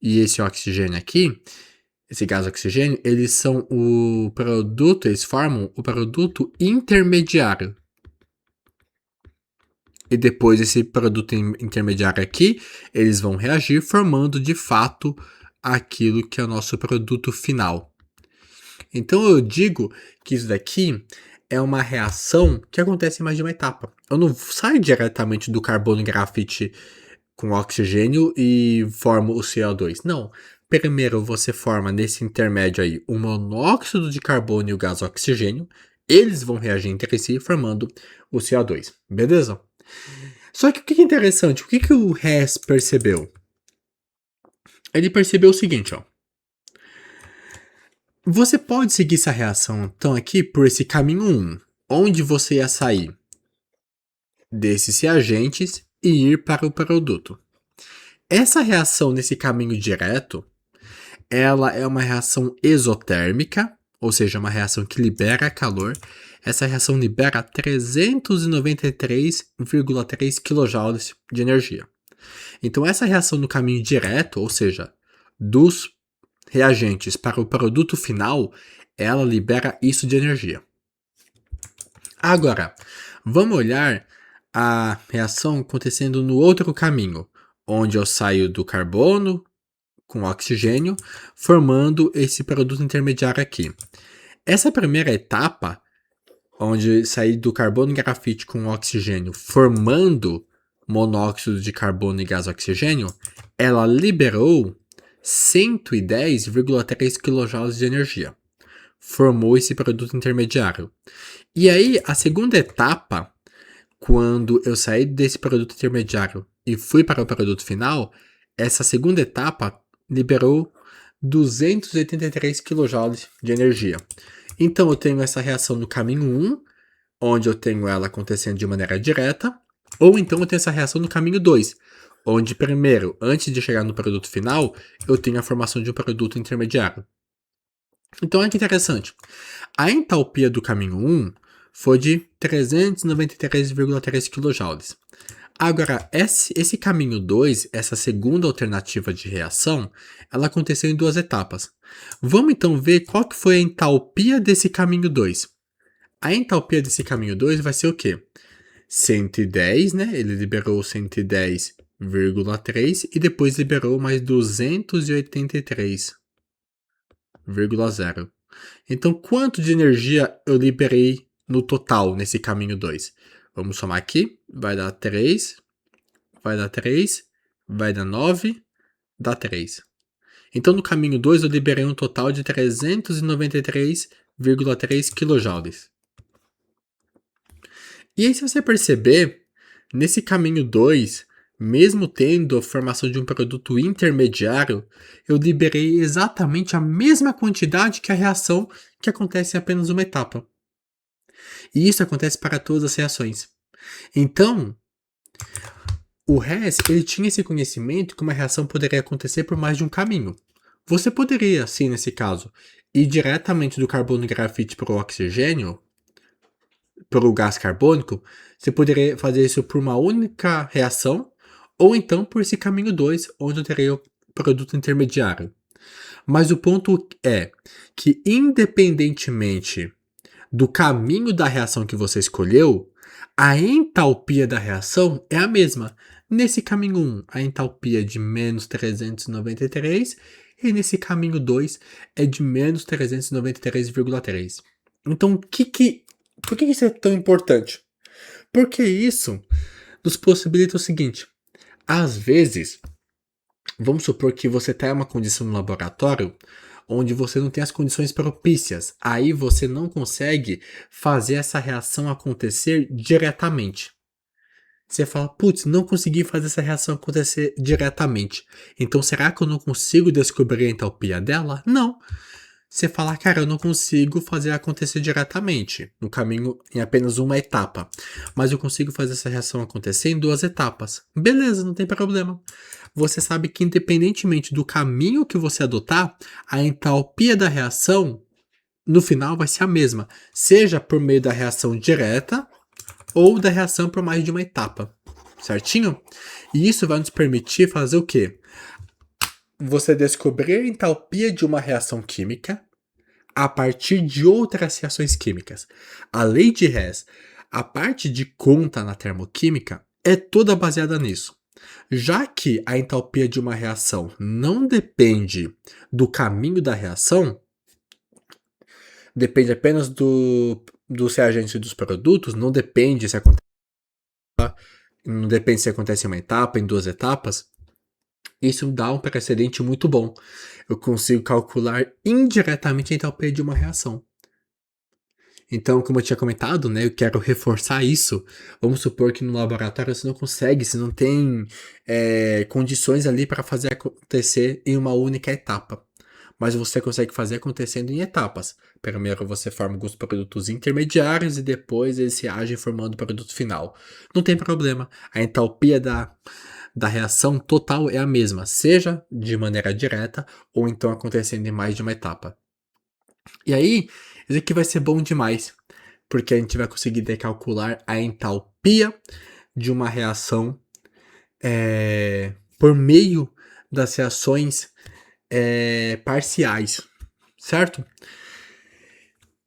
e esse oxigênio aqui, esse gás oxigênio, eles são o produto, eles formam o produto intermediário. E depois esse produto intermediário aqui, eles vão reagir formando de fato aquilo que é o nosso produto final. Então eu digo que isso daqui é uma reação que acontece em mais de uma etapa. Eu não saio diretamente do carbono e grafite com oxigênio e formo o CO2. Não. Primeiro você forma nesse intermédio aí o monóxido de carbono e o gás oxigênio. Eles vão reagir entre si formando o CO2. Beleza? Só que o que é interessante? O que o Hess percebeu? Ele percebeu o seguinte, ó. Você pode seguir essa reação, então, aqui por esse caminho 1, onde você ia sair desses reagentes e ir para o produto. Essa reação nesse caminho direto, ela é uma reação exotérmica, ou seja, uma reação que libera calor. Essa reação libera 393,3 kJ de energia. Então, essa reação no caminho direto, ou seja, dos reagentes para o produto final, ela libera isso de energia. Agora, vamos olhar a reação acontecendo no outro caminho, onde eu saio do carbono com oxigênio, formando esse produto intermediário aqui. Essa primeira etapa, onde saí do carbono e grafite com oxigênio, formando monóxido de carbono e gás oxigênio, ela liberou 110,3 kJ de energia. Formou esse produto intermediário. E aí, a segunda etapa, quando eu saí desse produto intermediário e fui para o produto final, essa segunda etapa liberou 283 kJ de energia. Então, eu tenho essa reação no caminho 1, onde eu tenho ela acontecendo de maneira direta, ou então eu tenho essa reação no caminho 2, onde primeiro, antes de chegar no produto final, eu tenho a formação de um produto intermediário. Então, olha que interessante. A entalpia do caminho 1 foi de 393,3 kJ. Agora, esse caminho 2, essa segunda alternativa de reação, ela aconteceu em duas etapas. Vamos então ver qual que foi a entalpia desse caminho 2. A entalpia desse caminho 2 vai ser o quê? 110, né? Ele liberou 110,3 e depois liberou mais 283,0. Então, quanto de energia eu liberei no total nesse caminho 2? Vamos somar aqui. Vai dar 3, vai dar 3, vai dar 9, dá 3. Então, no caminho 2, eu liberei um total de 393,3 kJ. E aí, se você perceber, nesse caminho 2, mesmo tendo a formação de um produto intermediário, eu liberei exatamente a mesma quantidade que a reação que acontece em apenas uma etapa. E isso acontece para todas as reações. Então, o Hess, ele tinha esse conhecimento que uma reação poderia acontecer por mais de um caminho. Você poderia, sim, nesse caso, ir diretamente do carbono e grafite para o oxigênio, para o gás carbônico. Você poderia fazer isso por uma única reação, ou então por esse caminho 2, onde eu teria o produto intermediário. Mas o ponto é que, independentemente do caminho da reação que você escolheu, a entalpia da reação é a mesma. Nesse caminho 1, a entalpia é de menos 393, e nesse caminho 2 é de menos 393,3. Então, por que isso é tão importante? Porque isso nos possibilita o seguinte: às vezes, vamos supor que você está em uma condição no laboratório onde você não tem as condições propícias. Aí você não consegue fazer essa reação acontecer diretamente. Você fala, putz, não consegui fazer essa reação acontecer diretamente. Então será que eu não consigo descobrir a entalpia dela? Não. Você fala, cara, eu não consigo fazer acontecer diretamente, no caminho, em apenas uma etapa. Mas eu consigo fazer essa reação acontecer em duas etapas. Beleza, não tem problema. Você sabe que, independentemente do caminho que você adotar, a entalpia da reação, no final, vai ser a mesma. Seja por meio da reação direta ou da reação por mais de uma etapa. Certinho? E isso vai nos permitir fazer o quê? Você descobrir a entalpia de uma reação química a partir de outras reações químicas. A lei de Hess, a parte de conta na termoquímica, é toda baseada nisso. Já que a entalpia de uma reação não depende do caminho da reação, depende apenas dos reagentes e dos produtos, não depende se acontece em uma etapa, em duas etapas. Isso dá um precedente muito bom. Eu consigo calcular indiretamente a entalpia de uma reação. Então, como eu tinha comentado, né, eu quero reforçar isso. Vamos supor que no laboratório você não consegue, você não tem condições ali para fazer acontecer em uma única etapa. Mas você consegue fazer acontecendo em etapas. Primeiro você forma alguns produtos intermediários e depois eles se agem formando o produto final. Não tem problema. A entalpia da reação total é a mesma, seja de maneira direta ou então acontecendo em mais de uma etapa. E aí, isso aqui vai ser bom demais, porque a gente vai conseguir calcular a entalpia de uma reação por meio das reações parciais, certo?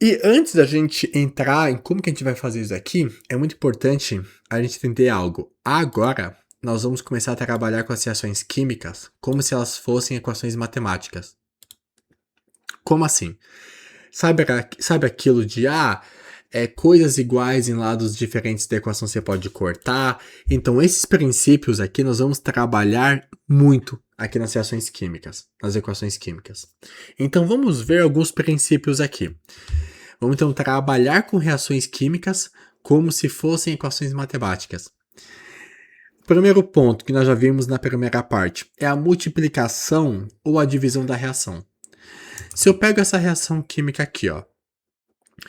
E antes da gente entrar em como que a gente vai fazer isso aqui, é muito importante a gente entender algo. Agora, nós vamos começar a trabalhar com as reações químicas como se elas fossem equações matemáticas. Como assim? Sabe aquilo de, coisas iguais em lados diferentes da equação você pode cortar? Então, esses princípios aqui nós vamos trabalhar muito aqui nas reações químicas, nas equações químicas. Então, vamos ver alguns princípios aqui. Vamos então trabalhar com reações químicas como se fossem equações matemáticas. O primeiro ponto que nós já vimos na primeira parte é a multiplicação ou a divisão da reação. Se eu pego essa reação química aqui, o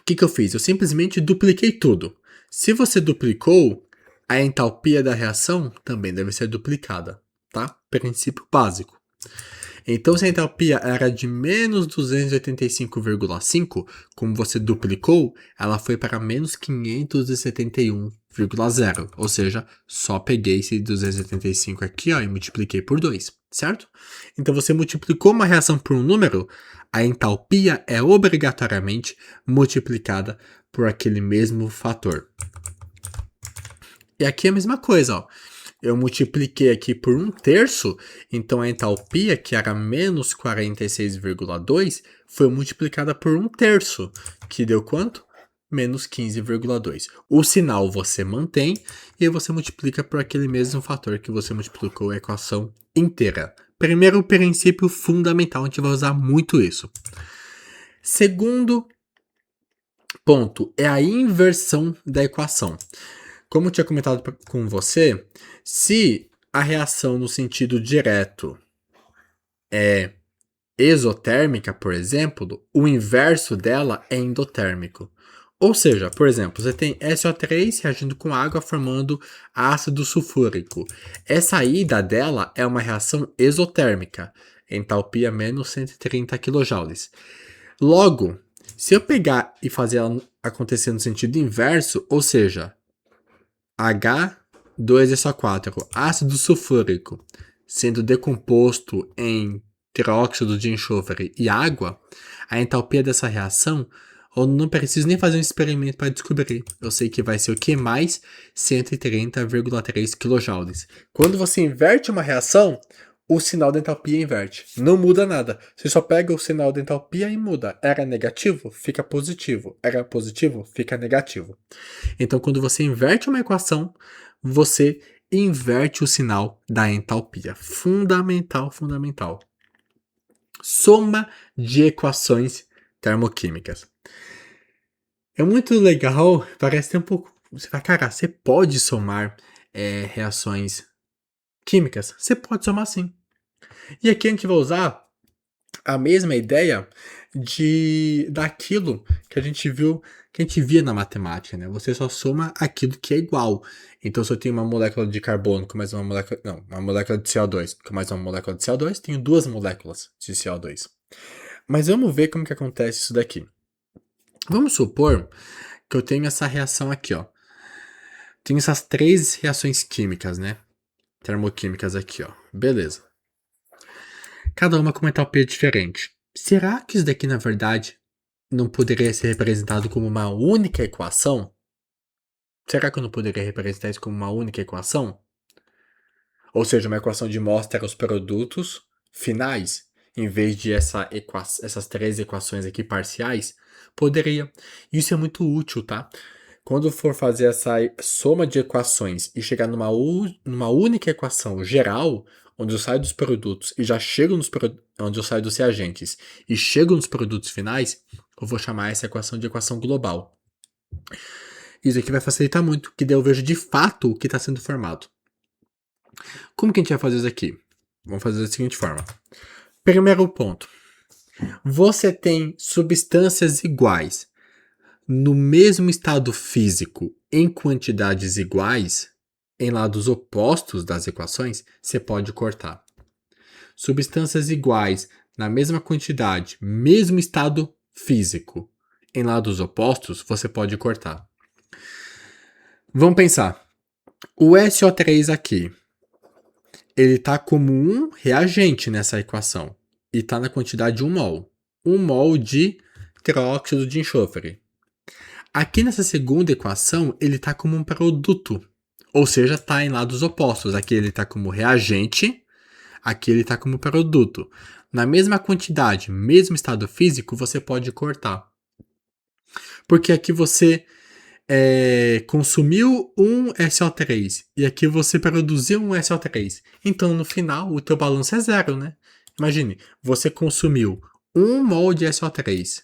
que eu fiz? Eu simplesmente dupliquei tudo. Se você duplicou, a entalpia da reação também deve ser duplicada, tá? Princípio básico. Então, se a entalpia era de menos 285,5, como você duplicou, ela foi para menos 571,0. Ou seja, só peguei esse 285 aqui e multipliquei por 2, certo? Então, você multiplicou uma reação por um número, a entalpia é obrigatoriamente multiplicada por aquele mesmo fator. E aqui é a mesma coisa, eu multipliquei aqui por 1/3, então a entalpia, que era menos 46,2, foi multiplicada por 1/3, que deu quanto? Menos 15,2. O sinal você mantém e aí você multiplica por aquele mesmo fator que você multiplicou a equação inteira. Primeiro princípio fundamental, a gente vai usar muito isso. Segundo ponto é a inversão da equação. Como eu tinha comentado com você, se a reação no sentido direto é exotérmica, por exemplo, o inverso dela é endotérmico. Ou seja, por exemplo, você tem SO3 reagindo com água formando ácido sulfúrico. Essa ida dela é uma reação exotérmica, entalpia menos 130 kJ. Logo, se eu pegar e fazer ela acontecer no sentido inverso, ou seja, H2SO4, ácido sulfúrico, sendo decomposto em trióxido de enxofre e água, a entalpia dessa reação, eu não preciso nem fazer um experimento para descobrir. Eu sei que vai ser o que mais 130,3 kJ. Quando você inverte uma reação, o sinal da entalpia inverte. Não muda nada. Você só pega o sinal da entalpia e muda. Era negativo, fica positivo. Era positivo, fica negativo. Então, quando você inverte uma equação, você inverte o sinal da entalpia. Fundamental, fundamental. Soma de equações termoquímicas. É muito legal, parece ter um pouco... Você fala, cara, você pode somar reações químicas? Você pode somar sim. E aqui a gente vai usar a mesma ideia daquilo que a gente viu, que a gente via na matemática, né? Você só soma aquilo que é igual. Então, se eu tenho uma molécula de carbono com mais uma molécula... Não, uma molécula de CO2 com mais uma molécula de CO2, tenho duas moléculas de CO2. Mas vamos ver como que acontece isso daqui. Vamos supor que eu tenho essa reação aqui, ó. Tenho essas três reações químicas, né? Termoquímicas aqui, ó. Beleza. Cada uma com uma entalpia diferente. Será que isso daqui, na verdade, não poderia ser representado como uma única equação? Será que eu não poderia representar isso como uma única equação? Ou seja, uma equação de mostra os produtos finais, em vez de essas três equações aqui parciais? Poderia. Isso é muito útil, tá? Quando for fazer essa soma de equações e chegar numa única equação geral, onde eu saio dos produtos e já chego onde eu saio dos reagentes e chego nos produtos finais, eu vou chamar essa equação de equação global. Isso aqui vai facilitar muito, que daí eu vejo de fato o que está sendo formado. Como que a gente vai fazer isso aqui? Vamos fazer da seguinte forma. Primeiro ponto. Você tem substâncias iguais no mesmo estado físico em quantidades iguais, em lados opostos das equações, você pode cortar. Substâncias iguais, na mesma quantidade, mesmo estado físico, em lados opostos, você pode cortar. Vamos pensar. O SO3 aqui, ele está como um reagente nessa equação e está na quantidade de 1 mol. 1 mol de teróxido de enxofre. Aqui nessa segunda equação, ele está como um produto, ou seja, está em lados opostos. Aqui ele está como reagente, aqui ele está como produto. Na mesma quantidade, mesmo estado físico, você pode cortar. Porque aqui você consumiu um SO3 e aqui você produziu um SO3. Então, no final, o teu balanço é zero, né? Imagine, você consumiu 1 mol de SO3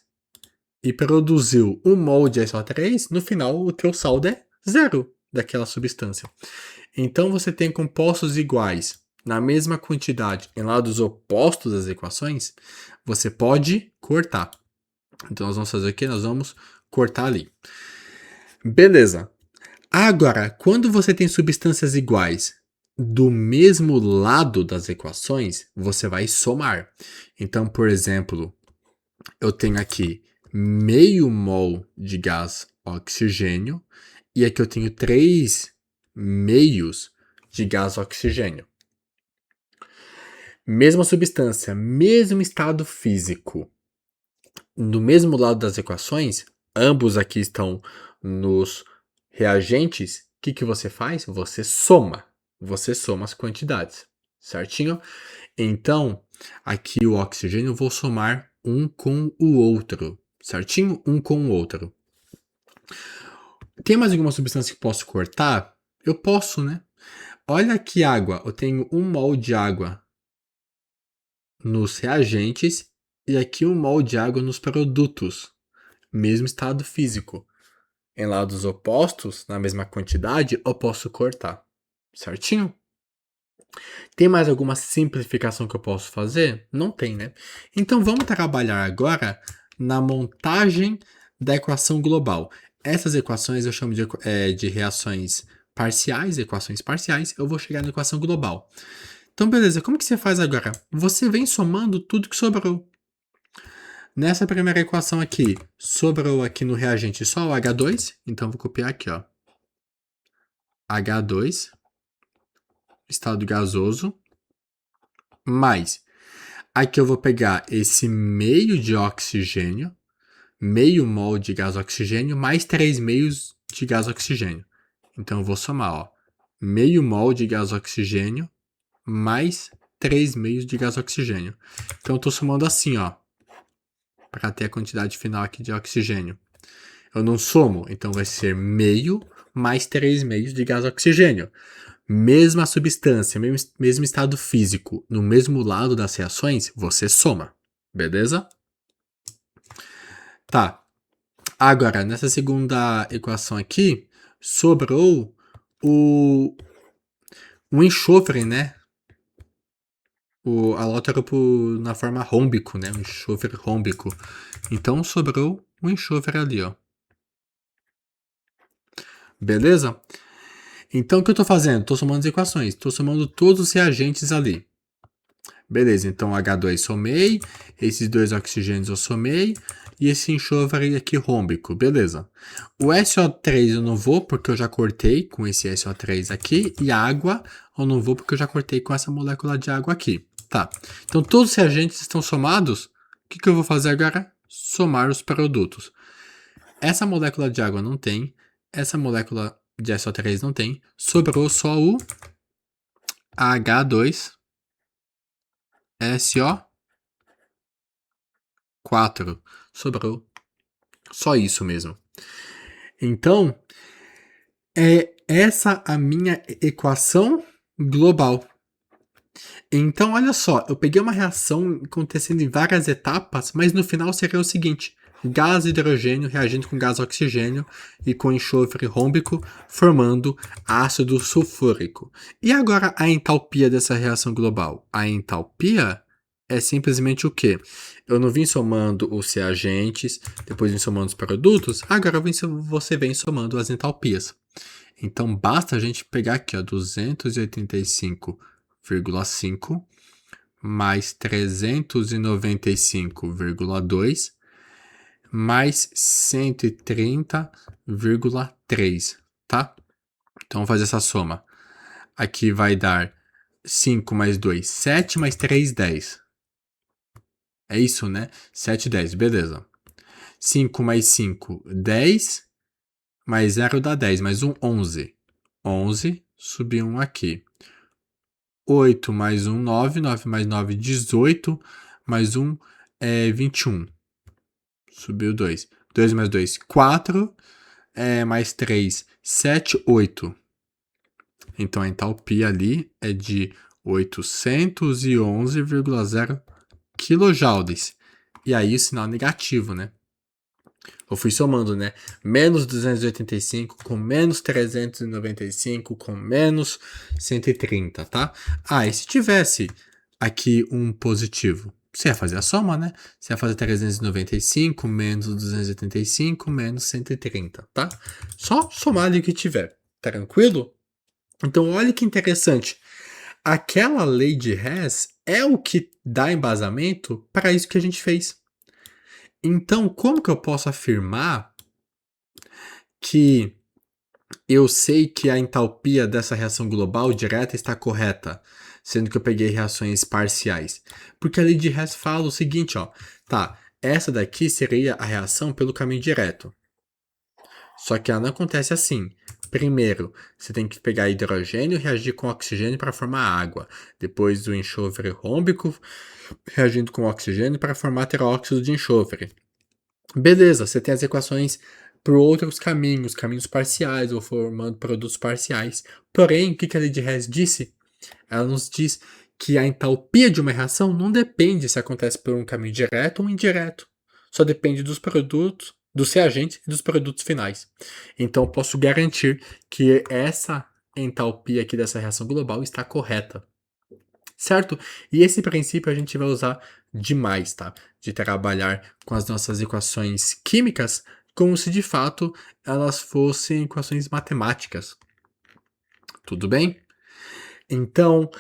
e produziu 1 mol de SO3, no final, o teu saldo é zero daquela substância. Então, você tem compostos iguais na mesma quantidade em lados opostos das equações, você pode cortar. Então, nós vamos fazer o quê? Nós vamos cortar ali. Beleza. Agora, quando você tem substâncias iguais do mesmo lado das equações, você vai somar. Então, por exemplo, eu tenho aqui meio mol de gás oxigênio e aqui eu tenho 3 meios de gás oxigênio. Mesma substância, mesmo estado físico. No mesmo lado das equações, ambos aqui estão nos reagentes. O que você faz? Você soma. Você soma as quantidades, certinho? Então, aqui o oxigênio eu vou somar um com o outro, certinho? Um com o outro. Tem mais alguma substância que posso cortar? Eu posso, né? Olha aqui água. Eu tenho 1 mol de água nos reagentes e aqui 1 mol de água nos produtos. Mesmo estado físico. Em lados opostos, na mesma quantidade, eu posso cortar. Certinho? Tem mais alguma simplificação que eu posso fazer? Não tem, né? Então vamos trabalhar agora na montagem da equação global. Essas equações eu chamo de reações parciais, equações parciais. Eu vou chegar na equação global. Então, beleza, como que você faz agora? Você vem somando tudo que sobrou. Nessa primeira equação aqui, sobrou aqui no reagente só o H2. Então, vou copiar aqui, ó. H2, estado gasoso, mais. Aqui eu vou pegar esse meio de oxigênio, meio mol de gás oxigênio, mais 3 meios de gás oxigênio. Então, eu vou somar, ó. Meio mol de gás oxigênio, mais 3 meios de gás oxigênio. Então, eu estou somando assim, ó. Para ter a quantidade final aqui de oxigênio. Eu não somo, então vai ser meio mais 3 meios de gás oxigênio. Mesma substância, mesmo estado físico, no mesmo lado das reações, você soma. Beleza? Tá. Agora, nessa segunda equação aqui, sobrou o enxofre, né? O alótropo na forma rômbico, né? O enxofre rômbico. Então, sobrou o enxofre ali, ó. Beleza? Então, o que eu estou fazendo? Estou somando as equações. Estou somando todos os reagentes ali. Beleza, então H2 somei, esses dois oxigênios eu somei, e esse enxofre aqui rômbico, beleza. O SO3 eu não vou, porque eu já cortei com esse SO3 aqui, e a água eu não vou, porque eu já cortei com essa molécula de água aqui. Tá, então todos os reagentes estão somados, o que eu vou fazer agora? Somar os produtos. Essa molécula de água não tem, essa molécula de SO3 não tem, sobrou só o H2 SO4. Sobrou só isso mesmo. Então, é essa a minha equação global. Então, olha só, eu peguei uma reação acontecendo em várias etapas, mas no final seria o seguinte: gás hidrogênio reagindo com gás oxigênio e com enxofre rômbico, formando ácido sulfúrico. E agora a entalpia dessa reação global? A entalpia é simplesmente o quê? Eu não vim somando os reagentes, depois vim somando os produtos, agora você vem somando as entalpias. Então, basta a gente pegar aqui, ó, 285,5 mais 395,2 mais 130,3, tá? Então, vamos fazer essa soma. Aqui vai dar 5 mais 2, 7 mais 3, 10. É isso, né? 7, 10, beleza. 5 mais 5, 10. Mais 0 dá 10, mais 1, 11. 11, subi 1 aqui. 8 mais 1, 9. 9 mais 9, 18. Mais 1 é 21. Subiu 2. 2 mais 2, 4. Mais 3, 7, 8. Então a entalpia ali é de 811,0 kJ. E aí o sinal negativo, né? Eu fui somando, né? Menos 285 com menos 395 com menos 130, tá? Ah, e se tivesse aqui um positivo? Você ia fazer a soma, né? Você ia fazer 395 menos 285 menos 130, tá? Só somar ali o que tiver, tranquilo? Então, olha que interessante. Aquela lei de Hess é o que dá embasamento para isso que a gente fez. Então, como que eu posso afirmar que eu sei que a entalpia dessa reação global direta está correta, sendo que eu peguei reações parciais? Porque a lei de Hess fala o seguinte, ó, tá, essa daqui seria a reação pelo caminho direto. Só que ela não acontece assim. Primeiro, você tem que pegar hidrogênio e reagir com oxigênio para formar água. Depois, o enxofre rômbico reagindo com oxigênio para formar teróxido de enxofre. Beleza, você tem as equações por outros caminhos, caminhos parciais, ou formando produtos parciais. Porém, o que a lei de Hess disse? Ela nos diz que a entalpia de uma reação não depende se acontece por um caminho direto ou indireto. Só depende dos produtos, dos reagentes e dos produtos finais. Então, eu posso garantir que essa entalpia aqui dessa reação global está correta. Certo? E esse princípio a gente vai usar demais, tá? De trabalhar com as nossas equações químicas como se de fato elas fossem equações matemáticas. Tudo bem? Então,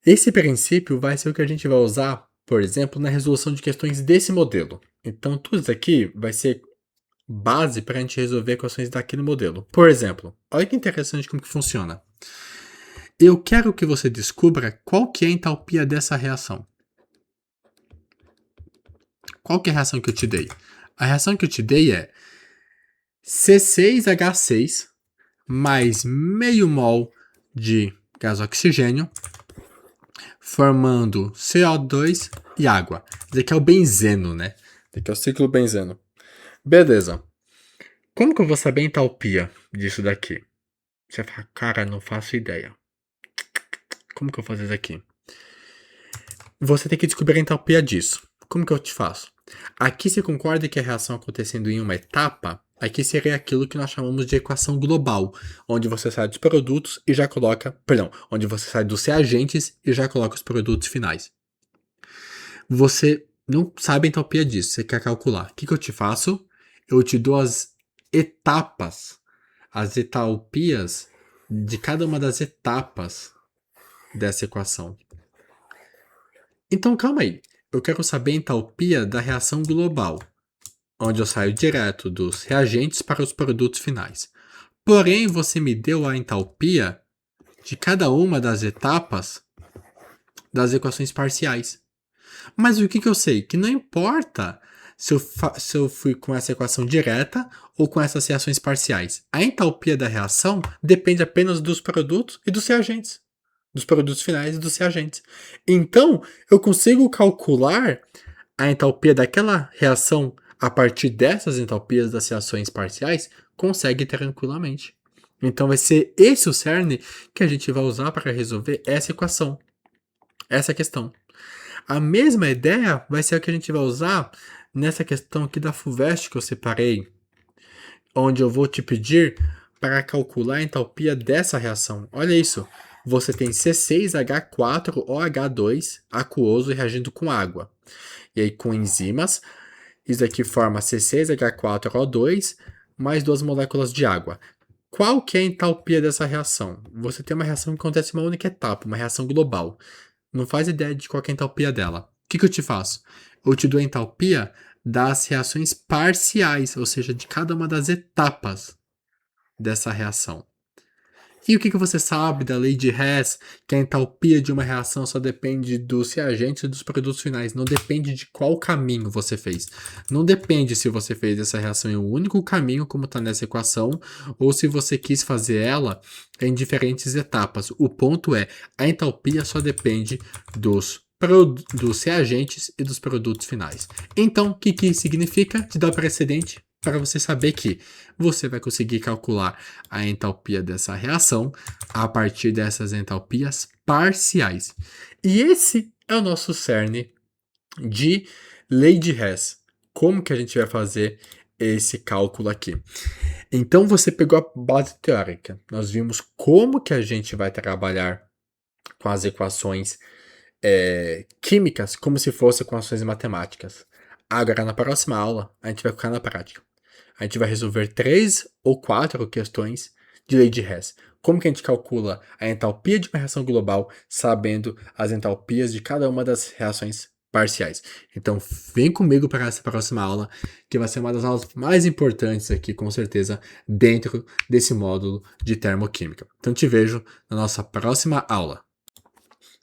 esse princípio vai ser o que a gente vai usar, por exemplo, na resolução de questões desse modelo. Então, tudo isso aqui vai ser base para a gente resolver equações daquele modelo. Por exemplo, olha que interessante como que funciona. Eu quero que você descubra qual que é a entalpia dessa reação. Qual que é a reação que eu te dei? A reação que eu te dei é C6H6 mais meio mol de gás oxigênio formando CO2 e água. Esse aqui é o benzeno, né? Esse aqui é o ciclo benzeno. Beleza. Como que eu vou saber a entalpia disso daqui? Você fala, cara, não faço ideia. Como que eu vou fazer isso aqui? Você tem que descobrir a entalpia disso. Como que eu te faço? Aqui você concorda que a reação acontecendo em uma etapa, aqui seria aquilo que nós chamamos de equação global, onde você sai dos produtos e já coloca, perdão, onde você sai dos reagentes e já coloca os produtos finais. Você não sabe a entalpia disso, você quer calcular. O que eu te faço? Eu te dou as etapas, as entalpias de cada uma das etapas dessa equação. Então, calma aí. Eu quero saber a entalpia da reação global, onde eu saio direto dos reagentes para os produtos finais. Porém, você me deu a entalpia de cada uma das etapas das equações parciais. Mas o que eu sei? Que não importa se eu fui com essa equação direta ou com essas reações parciais. A entalpia da reação depende apenas dos produtos e dos reagentes. Dos produtos finais e dos reagentes. Então, eu consigo calcular a entalpia daquela reação a partir dessas entalpias das reações parciais, consegue tranquilamente. Então, vai ser esse o cerne que a gente vai usar para resolver essa equação, essa questão. A mesma ideia vai ser a que a gente vai usar nessa questão aqui da FUVEST que eu separei, onde eu vou te pedir para calcular a entalpia dessa reação. Olha isso. Você tem C6H4OH2 aquoso reagindo com água. E aí, com enzimas, isso aqui forma C6H4O2 mais duas moléculas de água. Qual que é a entalpia dessa reação? Você tem uma reação que acontece em uma única etapa, uma reação global. Não faz ideia de qual que é a entalpia dela. O que eu te faço? Eu te dou a entalpia das reações parciais, ou seja, de cada uma das etapas dessa reação. E o que você sabe da lei de Hess, que a entalpia de uma reação só depende dos reagentes e dos produtos finais, não depende de qual caminho você fez. Não depende se você fez essa reação em um único caminho, como está nessa equação, ou se você quis fazer ela em diferentes etapas. O ponto é, a entalpia só depende dos reagentes e dos produtos finais. Então, o que significa? Te dá precedente para você saber que você vai conseguir calcular a entalpia dessa reação a partir dessas entalpias parciais. E esse é o nosso cerne de lei de Hess. Como que a gente vai fazer esse cálculo aqui? Então você pegou a base teórica. Nós vimos como que a gente vai trabalhar com as equações químicas como se fossem equações matemáticas. Agora, na próxima aula, a gente vai ficar na prática. A gente vai resolver 3 ou 4 questões de lei de Hess. Como que a gente calcula a entalpia de uma reação global, sabendo as entalpias de cada uma das reações parciais. Então, vem comigo para essa próxima aula, que vai ser uma das aulas mais importantes aqui, com certeza, dentro desse módulo de termoquímica. Então, te vejo na nossa próxima aula.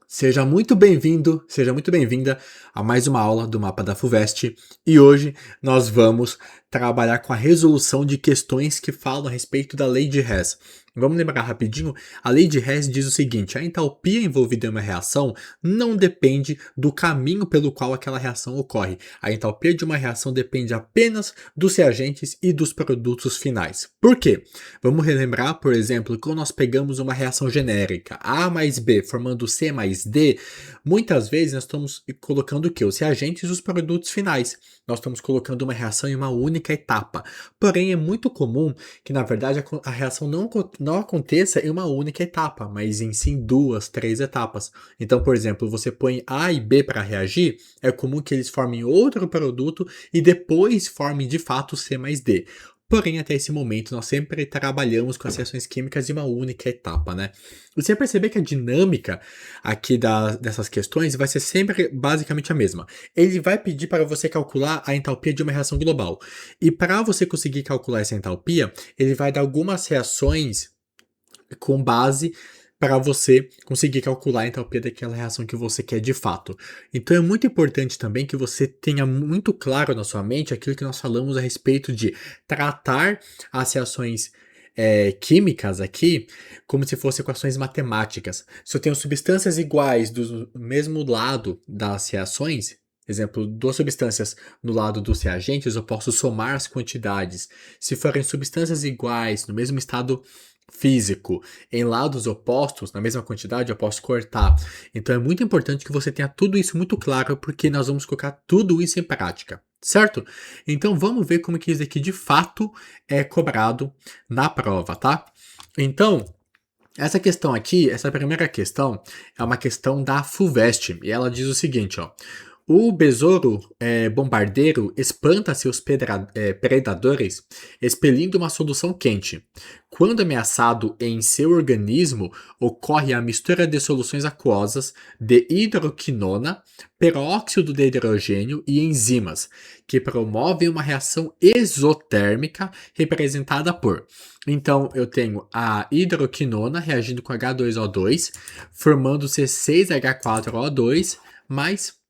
Seja muito bem-vindo, seja muito bem-vinda a mais uma aula do Mapa da FUVEST, e hoje nós vamos trabalhar com a resolução de questões que falam a respeito da lei de Hess. Vamos lembrar rapidinho? A lei de Hess diz o seguinte: a entalpia envolvida em uma reação não depende do caminho pelo qual aquela reação ocorre. A entalpia de uma reação depende apenas dos reagentes e dos produtos finais. Por quê? Vamos relembrar, por exemplo, quando nós pegamos uma reação genérica, A mais B formando C mais D, muitas vezes nós estamos colocando o quê? Os reagentes e os produtos finais. Nós estamos colocando uma reação em uma única etapa. Porém, é muito comum que, na verdade, a reação não aconteça em uma única etapa, mas em sim 2, 3 etapas. Então, por exemplo, você põe A e B para reagir, é comum que eles formem outro produto e depois formem de fato C mais D. Porém, até esse momento, nós sempre trabalhamos com as reações químicas em uma única etapa, né? E você perceber que a dinâmica aqui dessas questões vai ser sempre basicamente a mesma. Ele vai pedir para você calcular a entalpia de uma reação global. E para você conseguir calcular essa entalpia, ele vai dar algumas reações com base para você conseguir calcular a entalpia daquela reação que você quer de fato. Então é muito importante também que você tenha muito claro na sua mente aquilo que nós falamos a respeito de tratar as reações químicas aqui como se fossem equações matemáticas. Se eu tenho substâncias iguais do mesmo lado das reações, exemplo, duas substâncias no lado dos reagentes, eu posso somar as quantidades. Se forem substâncias iguais, no mesmo estado físico, em lados opostos, na mesma quantidade, eu posso cortar. Então é muito importante que você tenha tudo isso muito claro, porque nós vamos colocar tudo isso em prática, certo? Então vamos ver como que isso aqui de fato é cobrado na prova, tá? Então, essa questão aqui, essa primeira questão, é uma questão da FUVEST, e ela diz o seguinte, ó. O besouro bombardeiro espanta seus predadores expelindo uma solução quente. Quando ameaçado em seu organismo, ocorre a mistura de soluções aquosas de hidroquinona, peróxido de hidrogênio e enzimas, que promovem uma reação exotérmica representada por. Então, eu tenho a hidroquinona reagindo com H2O2, formando C6H4O2 mais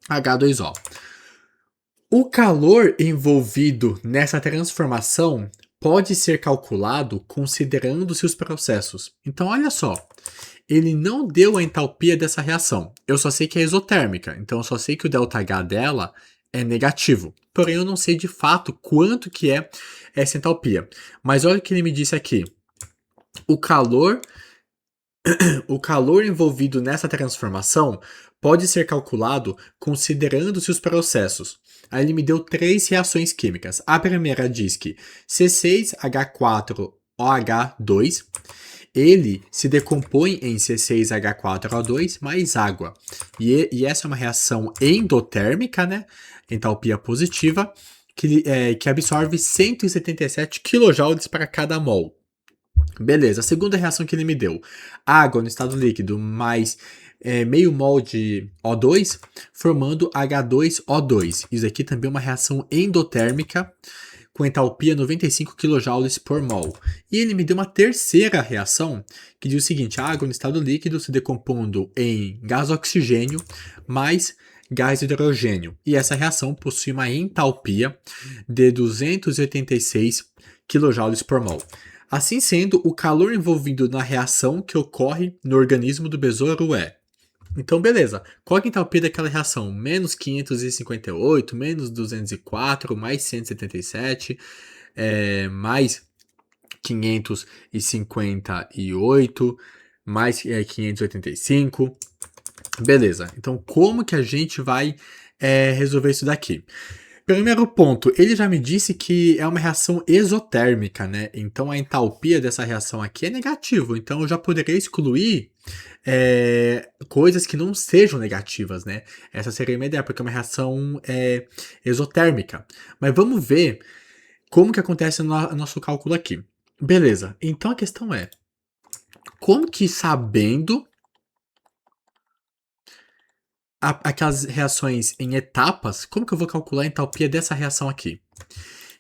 H2O. O calor envolvido nessa transformação pode ser calculado considerando-se os processos. Então, olha só, ele não deu a entalpia dessa reação. Eu só sei que é exotérmica, então eu só sei que o ΔH dela é negativo. Porém, eu não sei de fato quanto que é essa entalpia. Mas olha o que ele me disse aqui. O calor envolvido nessa transformação pode ser calculado considerando-se os processos. Aí ele me deu 3 reações químicas. A primeira diz que C6H4OH2 ele se decompõe em C6H4O2 mais água. E essa é uma reação endotérmica, né? Entalpia positiva, que absorve 177 kJ para cada mol. Beleza, a segunda reação que ele me deu, água no estado líquido mais meio mol de O2, formando H2O2. Isso aqui também é uma reação endotérmica, com entalpia 95 kJ por mol. E ele me deu uma terceira reação, que diz o seguinte, água no estado líquido se decompondo em gás oxigênio mais gás hidrogênio. E essa reação possui uma entalpia de 286 kJ por mol. Assim sendo, o calor envolvido na reação que ocorre no organismo do besouro é... Então, beleza. Qual é a entalpia daquela reação? Menos 558, menos 204, mais 177, mais 558, mais 585. Beleza. Então, como que a gente vai resolver isso daqui? Primeiro ponto, ele já me disse que é uma reação exotérmica, né? Então a entalpia dessa reação aqui é negativo. Então eu já poderia excluir coisas que não sejam negativas, né? Essa seria a minha ideia, porque é uma reação exotérmica. Mas vamos ver como que acontece no nosso cálculo aqui. Beleza, então a questão é, como que sabendo aquelas reações em etapas, como que eu vou calcular a entalpia dessa reação aqui?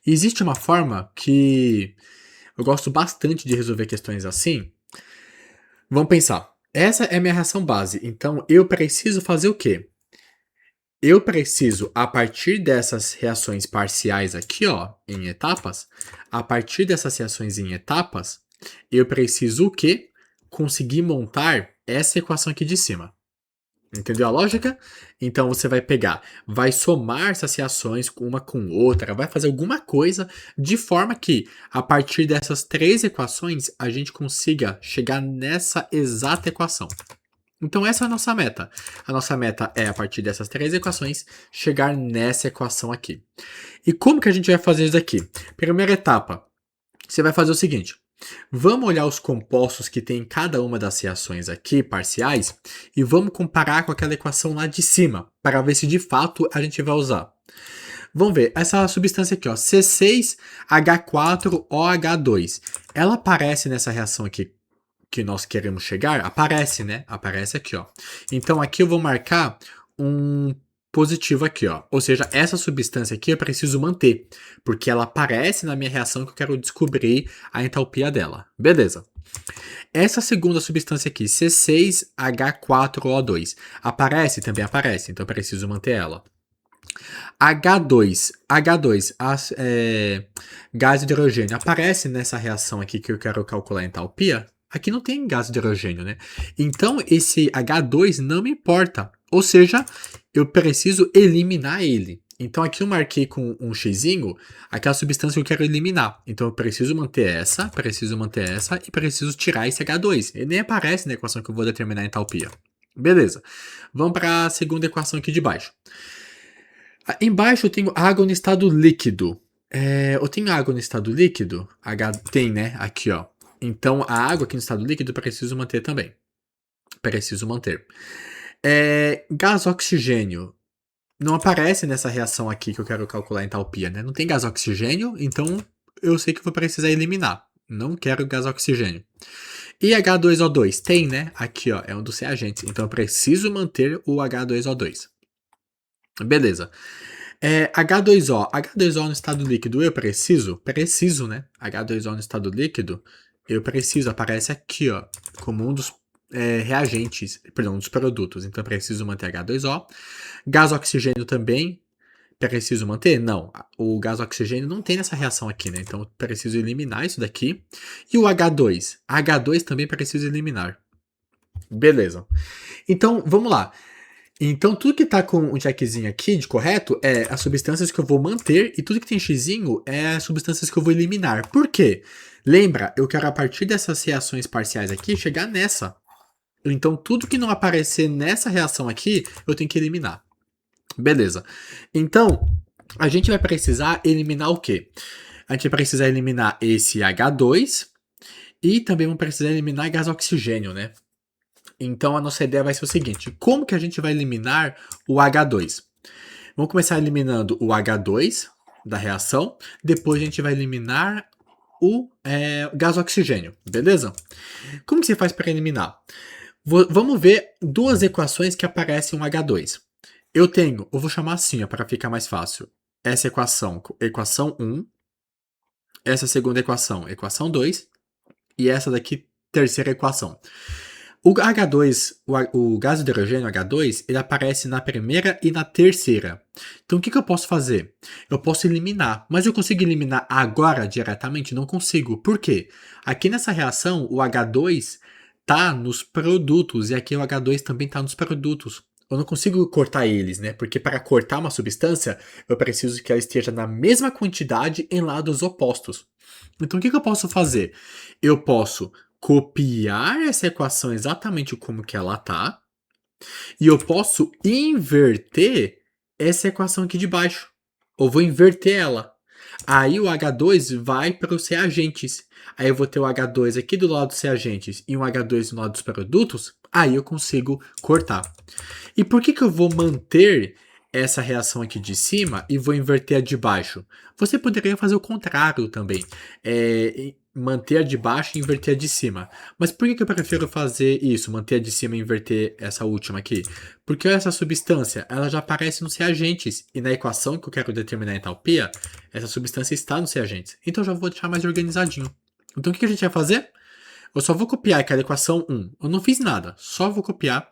E existe uma forma que eu gosto bastante de resolver questões assim. Vamos pensar. Essa é a minha reação base. Então, eu preciso fazer o quê? Eu preciso, a partir dessas reações parciais aqui, ó, em etapas, a partir dessas reações em etapas, eu preciso o quê? Conseguir montar essa equação aqui de cima. Entendeu a lógica? Então você vai pegar, vai somar essas reações uma com outra, vai fazer alguma coisa de forma que, a partir dessas três equações, a gente consiga chegar nessa exata equação. Então essa é a nossa meta. A nossa meta é, a partir dessas três equações, chegar nessa equação aqui. E como que a gente vai fazer isso aqui? Primeira etapa, você vai fazer o seguinte. Vamos olhar os compostos que tem em cada uma das reações aqui, parciais, e vamos comparar com aquela equação lá de cima, para ver se de fato a gente vai usar. Vamos ver, essa substância aqui, ó, C6H4OH2, ela aparece nessa reação aqui que nós queremos chegar? Aparece, né? Aparece aqui, ó. Então aqui eu vou marcar um positivo aqui, ó. Ou seja, essa substância aqui eu preciso manter, porque ela aparece na minha reação que eu quero descobrir a entalpia dela. Beleza. Essa segunda substância aqui, C6H4O2, aparece? Também aparece, então eu preciso manter ela. H2, gás de hidrogênio, aparece nessa reação aqui que eu quero calcular a entalpia? Aqui não tem gás de hidrogênio, né? Então esse H2 não me importa, ou seja, eu preciso eliminar ele. Então aqui eu marquei com um xizinho aquela substância que eu quero eliminar. Então eu preciso manter essa e preciso tirar esse H2. Ele nem aparece na equação que eu vou determinar a entalpia. Beleza. Vamos para a segunda equação aqui de baixo. Embaixo eu tenho água no estado líquido. Eu tenho água no estado líquido? Tem, né? Aqui, ó. Então a água aqui no estado líquido eu preciso manter também. Preciso manter. Gás oxigênio. Não aparece nessa reação aqui que eu quero calcular a entalpia, né? Não tem gás oxigênio, então eu sei que eu vou precisar eliminar. Não quero gás oxigênio. E H2O2? Tem, né? Aqui, ó, é um dos reagentes. Então eu preciso manter o H2O2. Beleza. H2O. H2O no estado líquido eu preciso? Preciso, né? H2O no estado líquido eu preciso. Aparece aqui, ó, como um dos reagentes, perdão, um dos produtos. Então eu preciso manter H2O. Gás oxigênio também preciso manter? Não. O gás oxigênio não tem nessa reação aqui, né? Então eu preciso eliminar isso daqui. E o H2? H2 também preciso eliminar. Beleza. Então, vamos lá. Então, tudo que tá com um checkzinho aqui de correto é as substâncias que eu vou manter e tudo que tem xizinho é as substâncias que eu vou eliminar. Por quê? Lembra, eu quero a partir dessas reações parciais aqui chegar nessa. Então, tudo que não aparecer nessa reação aqui, eu tenho que eliminar. Beleza. Então, a gente vai precisar eliminar o quê? A gente vai precisar eliminar esse H2 e também vamos precisar eliminar gás oxigênio, né? Então a nossa ideia vai ser o seguinte, como que a gente vai eliminar o H2? Vamos começar eliminando o H2 da reação, depois a gente vai eliminar o gás oxigênio, beleza? Como que você faz para eliminar? Vamos ver duas equações que aparecem um H2. Eu vou chamar assim para ficar mais fácil. Essa equação, equação 1, essa segunda equação, equação 2, e essa daqui, terceira equação. O H2, o gás hidrogênio H2, ele aparece na primeira e na terceira. Então o que eu posso fazer? Eu posso eliminar, mas eu consigo eliminar agora diretamente? Não consigo. Por quê? Aqui nessa reação, o H2 tá nos produtos e aqui o H2 também tá nos produtos. Eu não consigo cortar eles, né? Porque para cortar uma substância, eu preciso que ela esteja na mesma quantidade em lados opostos. Então o que eu posso fazer? Eu posso copiar essa equação exatamente como que ela tá, e eu posso inverter essa equação aqui de baixo. Eu vou inverter ela. Aí o H2 vai para os reagentes. Aí eu vou ter o H2 aqui do lado dos reagentes e um H2 do lado dos produtos. Aí eu consigo cortar. E por que eu vou manter essa reação aqui de cima e vou inverter a de baixo? Você poderia fazer o contrário também. Manter a de baixo e inverter a de cima. Mas por que eu prefiro fazer isso? Manter a de cima e inverter essa última aqui? Porque essa substância, ela já aparece nos reagentes. E na equação que eu quero determinar a entalpia, essa substância está nos reagentes. Então eu já vou deixar mais organizadinho. Então o que a gente vai fazer? Eu só vou copiar aquela equação 1. Eu não fiz nada, só vou copiar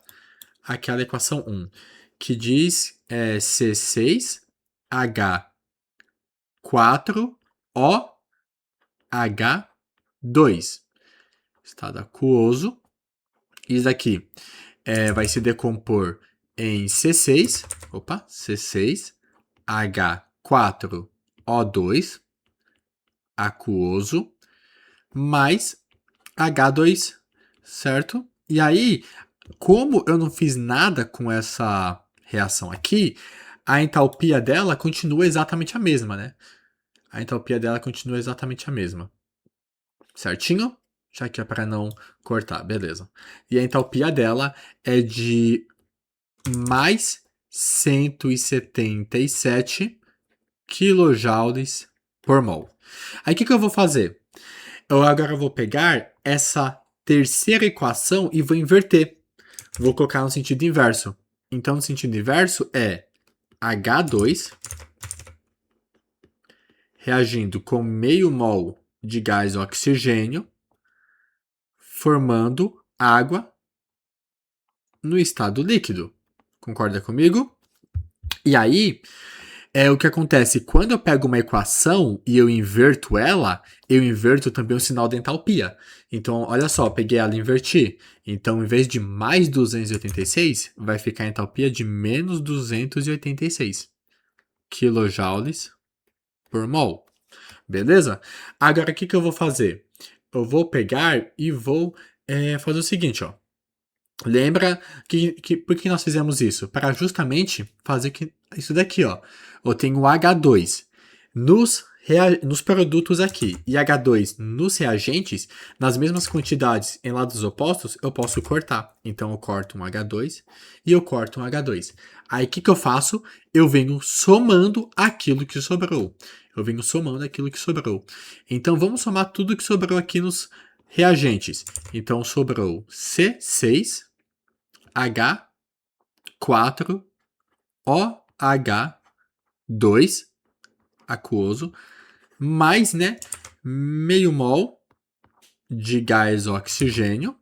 aquela equação 1, que diz C6H4OH2, estado aquoso. Isso aqui vai se decompor em C6H4O2, aquoso, mais H2, certo? E aí, como eu não fiz nada com essa reação aqui, a entalpia dela continua exatamente a mesma, né? A entalpia dela continua exatamente a mesma. Certinho? Já que é para não cortar, beleza. E a entalpia dela é de mais 177 kJ por mol. Aí o que eu vou fazer? Eu agora vou pegar essa terceira equação e vou inverter. Vou colocar no sentido inverso. Então, no sentido inverso é H2 reagindo com meio mol de gás oxigênio, formando água no estado líquido. Concorda comigo? E aí, o que acontece? Quando eu pego uma equação e eu inverto ela, eu inverto também o sinal da entalpia. Então, olha só, peguei ela e inverti. Então, em vez de mais 286, vai ficar a entalpia de menos 286 kJ por mol. Beleza? Agora, o que eu vou fazer? Eu vou pegar e vou fazer o seguinte, ó. Lembra por que nós fizemos isso? Para justamente fazer isso daqui, ó. Eu tenho H2 nos produtos aqui e H2 nos reagentes, nas mesmas quantidades em lados opostos, eu posso cortar. Então eu corto um H2 e eu corto um H2. Aí o que eu faço? Eu venho somando aquilo que sobrou. Eu venho somando aquilo que sobrou. Então vamos somar tudo que sobrou aqui nos reagentes. Então sobrou C6H4OH2 aquoso, mais, né, meio mol de gás oxigênio.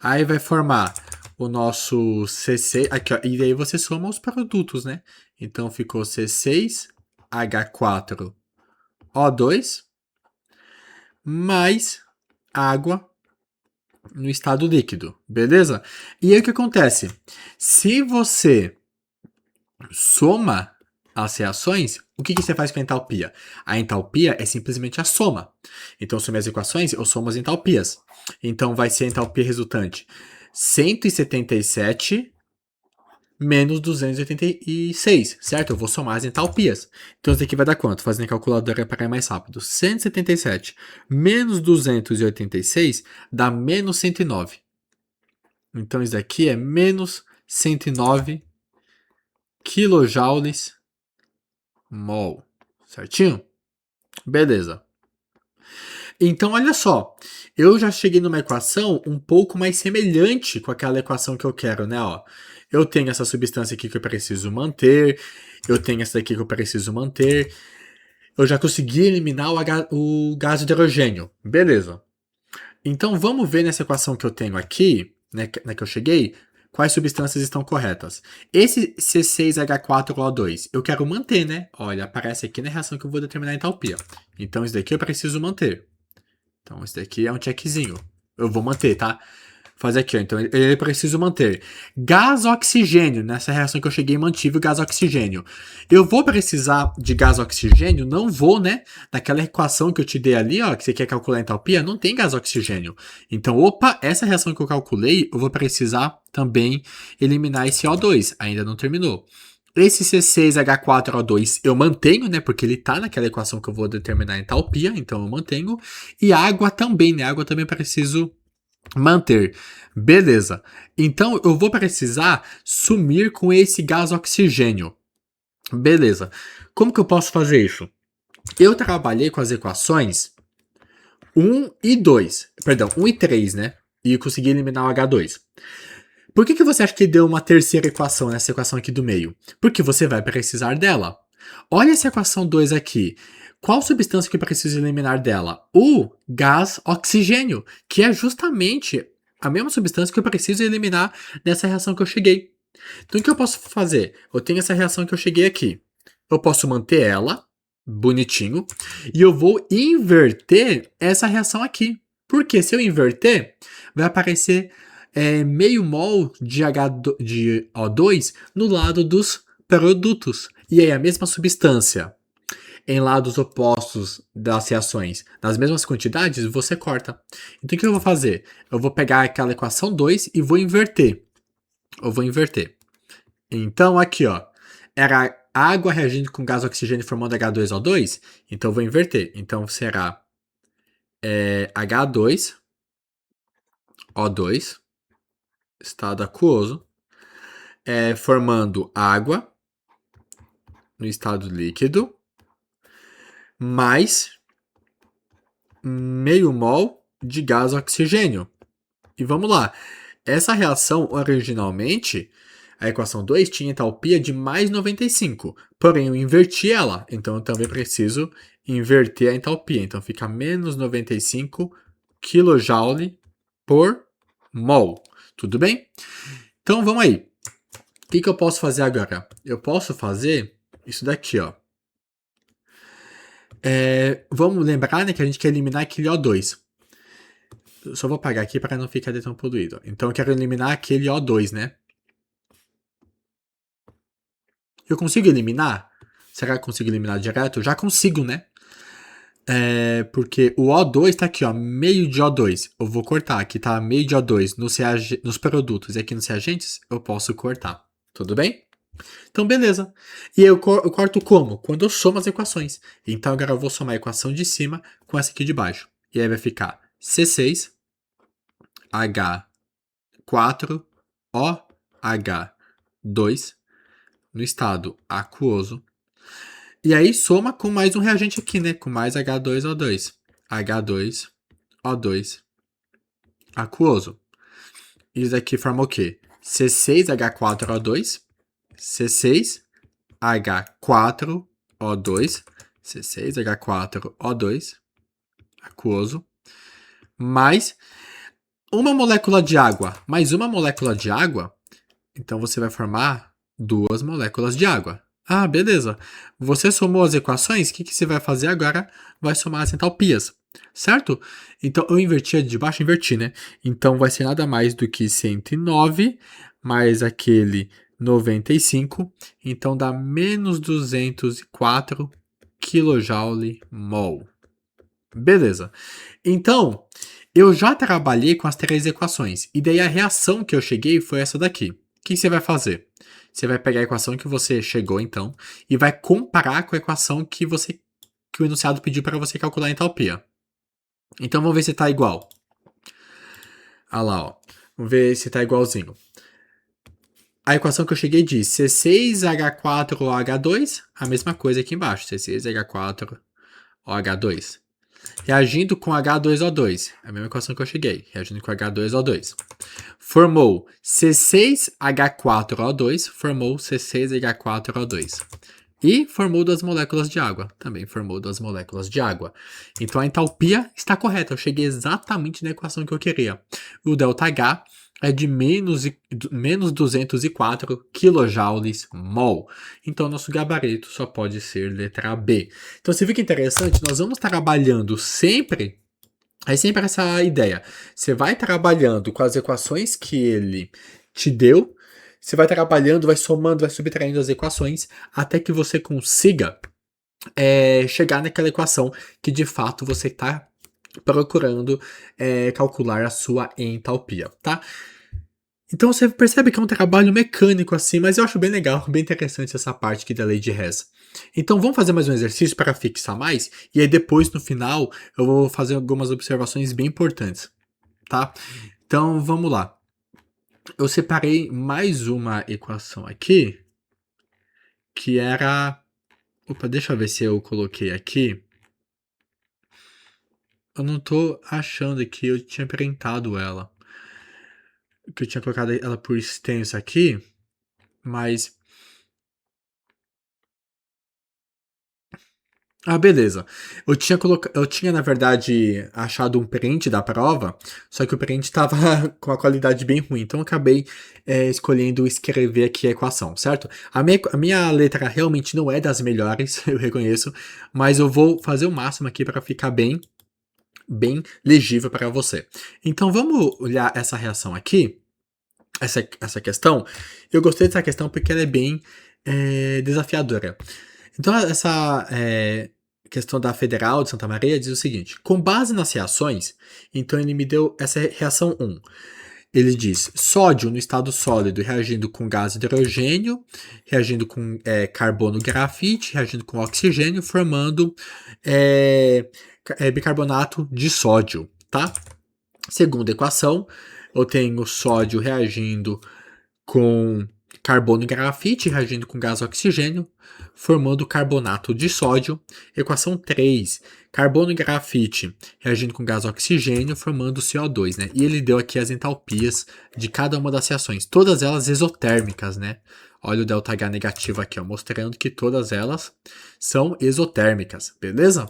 Aí vai formar o nosso C6, aqui, ó, e aí você soma os produtos, né? Então ficou C6H4O2 mais água no estado líquido, beleza? E aí o que acontece? Se você soma as reações, o que você faz com a entalpia? A entalpia é simplesmente a soma. Então, eu somo as equações, eu somo as entalpias. Então, vai ser a entalpia resultante 177 menos 286, certo? Eu vou somar as entalpias. Então, isso daqui vai dar quanto? Fazendo a calculadora para ir mais rápido. 177 menos 286 dá menos 109. Então, isso daqui é menos 109 kilojoules mol. Certinho? Beleza. Então, olha só, eu já cheguei numa equação um pouco mais semelhante com aquela equação que eu quero, né? Ó, eu tenho essa substância aqui que eu preciso manter, eu tenho essa daqui que eu preciso manter, eu já consegui eliminar o gás hidrogênio. Beleza. Então, vamos ver nessa equação que eu tenho aqui, né, que eu cheguei, quais substâncias estão corretas. Esse C6H4O2, eu quero manter, né? Olha, aparece aqui na reação que eu vou determinar a entalpia. Então, isso daqui eu preciso manter. Então, esse daqui é um checkzinho. Eu vou manter, tá? Fazer aqui, ó. Então, eu preciso manter gás oxigênio. Nessa reação que eu cheguei, mantive o gás oxigênio. Eu vou precisar de gás oxigênio? Não vou, né? Naquela equação que eu te dei ali, ó, que você quer calcular a entalpia, não tem gás oxigênio. Então, opa, essa reação que eu calculei, eu vou precisar também eliminar esse O2. Ainda não terminou. Esse C6H4O2 eu mantenho, né? Porque ele tá naquela equação que eu vou determinar a entalpia, então eu mantenho. E água também, né? Água também preciso manter. Beleza. Então eu vou precisar sumir com esse gás oxigênio. Beleza. Como que eu posso fazer isso? Eu trabalhei com as equações 1 e 2. Perdão, 1 e 3, né? E eu consegui eliminar o H2. Por que você acha que deu uma terceira equação nessa equação aqui do meio? Porque você vai precisar dela. Olha essa equação 2 aqui. Qual substância que eu preciso eliminar dela? O gás oxigênio, que é justamente a mesma substância que eu preciso eliminar nessa reação que eu cheguei. Então, o que eu posso fazer? Eu tenho essa reação que eu cheguei aqui. Eu posso manter ela, bonitinho, e eu vou inverter essa reação aqui. Porque se eu inverter, vai aparecer meio mol de O2 no lado dos produtos. E aí a mesma substância em lados opostos das reações, nas mesmas quantidades, você corta. Então o que eu vou fazer? Eu vou pegar aquela equação 2 e vou inverter. Eu vou inverter. Então aqui, ó, era água reagindo com gás oxigênio formando H2O2, então eu vou inverter. Então será H2O2, estado aquoso, formando água no estado líquido, mais meio mol de gás oxigênio. E vamos lá. Essa reação, originalmente, a equação 2 tinha entalpia de mais 95. Porém, eu inverti ela. Então, eu também preciso inverter a entalpia. Então, fica menos 95 kJ por mol. Tudo bem? Então, vamos aí. O que eu posso fazer agora? Eu posso fazer isso daqui, ó. Vamos lembrar, né, que a gente quer eliminar aquele O2. Eu só vou apagar aqui para não ficar tão poluído. Então eu quero eliminar aquele O2, né? Eu consigo eliminar? Será que eu consigo eliminar direto? Já consigo, né? Porque o O2 tá aqui, ó, meio de O2. Eu vou cortar. Aqui tá meio de O2 nos produtos e aqui nos reagentes eu posso cortar. Tudo bem? Então, beleza. E eu corto como? Quando eu somo as equações. Então, agora eu vou somar a equação de cima com essa aqui de baixo. E aí vai ficar C6H4OH2 no estado aquoso. E aí soma com mais um reagente aqui, né? Com mais H2O2. H2O2 aquoso. Isso aqui forma o quê? C6H4O2. C6H4O2. C6H4O2 aquoso. Mais uma molécula de água. Mais uma molécula de água. Então você vai formar duas moléculas de água. Ah, beleza. Você somou as equações, o que você vai fazer agora? Vai somar as entalpias, certo? Então eu inverti a de baixo, inverti, né? Então vai ser nada mais do que 109 mais aquele 95. Então dá menos 204 kJ mol. Beleza. Então, eu já trabalhei com as três equações. E daí a reação que eu cheguei foi essa daqui. O que você vai fazer? Você vai pegar a equação que você chegou, então, e vai comparar com a equação que o enunciado pediu para você calcular a entalpia. Então, vamos ver se está igual. Ah lá, ó. Vamos ver se está igualzinho. A equação que eu cheguei diz C6H4OH2, a mesma coisa aqui embaixo. C6H4OH2 OH2. Reagindo com H2O2, é a mesma equação que eu cheguei, reagindo com H2O2. Formou C6H4O2, formou C6H4O2. E formou 2 moléculas de água, também formou 2 moléculas de água. Então a entalpia está correta, eu cheguei exatamente na equação que eu queria. O ΔH é de menos 204 kJ/mol. Então nosso gabarito só pode ser letra B. Então você viu que interessante? Nós vamos trabalhando sempre. É sempre essa ideia. Você vai trabalhando com as equações que ele te deu. Você vai trabalhando, vai somando, vai subtraindo as equações até que você consiga chegar naquela equação que de fato você está procurando calcular a sua entalpia, tá? Então você percebe que é um trabalho mecânico assim, mas eu acho bem legal, bem interessante essa parte aqui da lei de Hess. Então vamos fazer mais um exercício para fixar mais, e aí depois no final eu vou fazer algumas observações bem importantes, tá? Então vamos lá. Eu separei mais uma equação aqui, que era... Opa, deixa eu ver se eu coloquei aqui. Eu não tô achando aqui, eu tinha printado ela. Que eu tinha colocado ela por extenso aqui, mas... Ah, beleza. Eu tinha, na verdade, achado um print da prova, só que o print estava com a qualidade bem ruim, então eu acabei escolhendo escrever aqui a equação, certo? A minha letra realmente não é das melhores, eu reconheço, mas eu vou fazer o máximo aqui para ficar bem legível para você. Então vamos olhar essa reação aqui, essa questão. Eu gostei dessa questão porque ela é bem desafiadora. Então, essa questão da Federal de Santa Maria diz o seguinte: com base nas reações, então ele me deu essa reação 1. Ele diz sódio no estado sólido reagindo com gás hidrogênio, reagindo com carbono grafite, reagindo com oxigênio, formando bicarbonato de sódio, tá? Segunda equação, eu tenho sódio reagindo com carbono e grafite, reagindo com gás oxigênio, formando carbonato de sódio. Equação 3, carbono e grafite reagindo com gás oxigênio, formando CO2, né? E ele deu aqui as entalpias de cada uma das reações, todas elas exotérmicas, né? Olha o ΔH negativo aqui, ó, mostrando que todas elas são exotérmicas, beleza?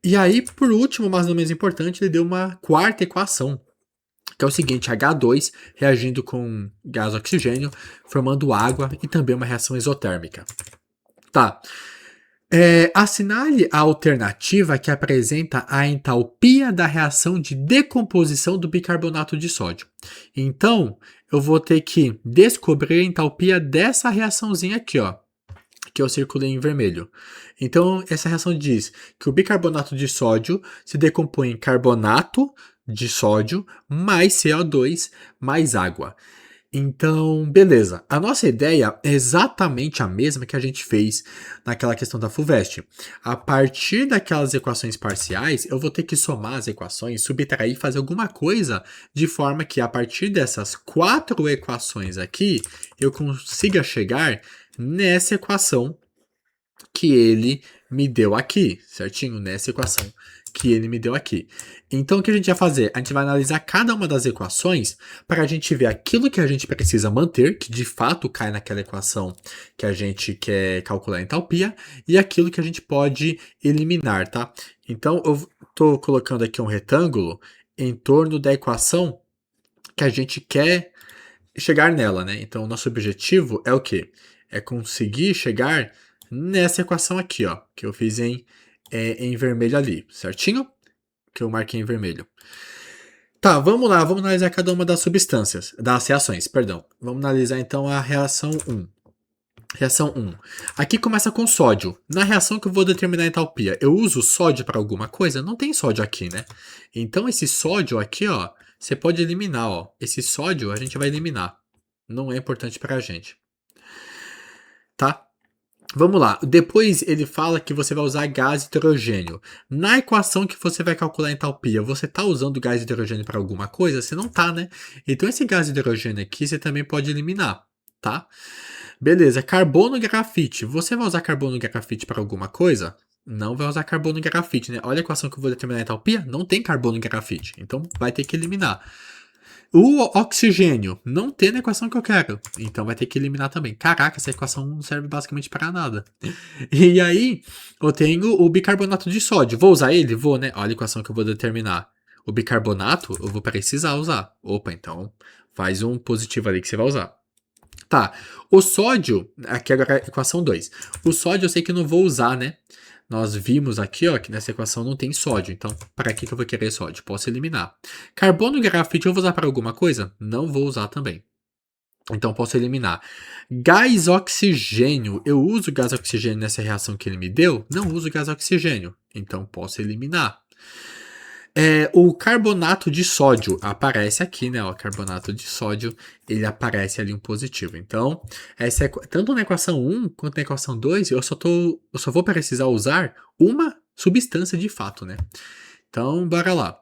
E aí, por último, mas não menos importante, ele deu uma quarta equação, que é o seguinte: H2 reagindo com gás oxigênio, formando água e também uma reação exotérmica. Tá. Assinale a alternativa que apresenta a entalpia da reação de decomposição do bicarbonato de sódio. Então, eu vou ter que descobrir a entalpia dessa reaçãozinha aqui, ó, que eu circulei em vermelho. Então, essa reação diz que o bicarbonato de sódio se decompõe em carbonato de sódio mais CO2 mais água. Então, beleza. A nossa ideia é exatamente a mesma que a gente fez naquela questão da FUVEST. A partir daquelas equações parciais, eu vou ter que somar as equações, subtrair, fazer alguma coisa de forma que a partir dessas 4 equações aqui, eu consiga chegar nessa equação que ele me deu aqui, certinho? Nessa equação que ele me deu aqui. Então, o que a gente vai fazer? A gente vai analisar cada uma das equações para a gente ver aquilo que a gente precisa manter, que de fato cai naquela equação que a gente quer calcular a entalpia, e aquilo que a gente pode eliminar, tá? Então, eu estou colocando aqui um retângulo em torno da equação que a gente quer chegar nela, né? Então, o nosso objetivo é o quê? É conseguir chegar nessa equação aqui, ó, que eu fiz em vermelho ali, certinho? Que eu marquei em vermelho. Tá, vamos lá, vamos analisar cada uma das substâncias, das reações, perdão. Vamos analisar então a reação 1. Reação 1. Aqui começa com sódio. Na reação que eu vou determinar a entalpia, eu uso sódio para alguma coisa? Não tem sódio aqui, né? Então esse sódio aqui, ó, você pode eliminar, ó. Esse sódio a gente vai eliminar. Não é importante para a gente. Tá? Vamos lá. Depois ele fala que você vai usar gás hidrogênio. Na equação que você vai calcular a entalpia, você está usando gás hidrogênio para alguma coisa? Você não tá, né? Então esse gás hidrogênio aqui você também pode eliminar, tá? Beleza. Carbono e grafite. Você vai usar carbono e grafite para alguma coisa? Não vai usar carbono e grafite, né? Olha a equação que eu vou determinar a entalpia. Não tem carbono e grafite. Então vai ter que eliminar. O oxigênio não tem na equação que eu quero. Então vai ter que eliminar também. Caraca, essa equação não serve basicamente para nada. E aí, eu tenho o bicarbonato de sódio. Vou usar ele? Vou, né? Olha a equação que eu vou determinar. O bicarbonato, eu vou precisar usar. Opa, então faz um positivo ali que você vai usar. Tá, o sódio, aqui agora é a equação 2. O sódio eu sei que eu não vou usar, né? Nós vimos aqui, ó, que nessa equação não tem sódio. Então, para que eu vou querer sódio? Posso eliminar. Carbono e grafite eu vou usar para alguma coisa? Não vou usar também. Então, posso eliminar. Gás oxigênio. Eu uso gás oxigênio nessa reação que ele me deu? Não uso gás oxigênio. Então, posso eliminar. O carbonato de sódio aparece aqui, né? O carbonato de sódio, ele aparece ali um positivo. Então, tanto na equação 1 quanto na equação 2, eu só vou precisar usar uma substância de fato, né? Então, bora lá.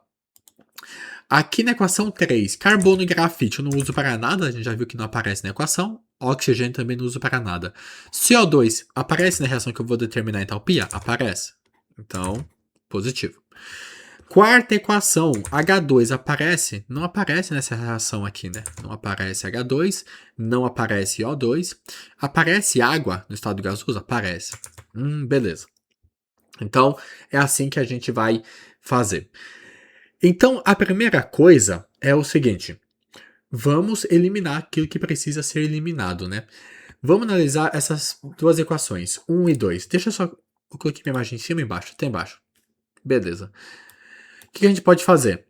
Aqui na equação 3, carbono e grafite eu não uso para nada, a gente já viu que não aparece na equação. Oxigênio também não uso para nada. CO2 aparece na reação que eu vou determinar a entalpia? Aparece. Então, positivo. Quarta equação, H2 aparece? Não aparece nessa reação aqui, né? Não aparece H2, não aparece O2. Aparece água no estado gasoso? Aparece. Beleza. Então, é assim que a gente vai fazer. Então, a primeira coisa é o seguinte. Vamos eliminar aquilo que precisa ser eliminado, né? Vamos analisar essas duas equações, 1 e 2. Deixa eu só... Eu coloquei minha imagem em cima e embaixo? Até embaixo. Beleza. O que a gente pode fazer?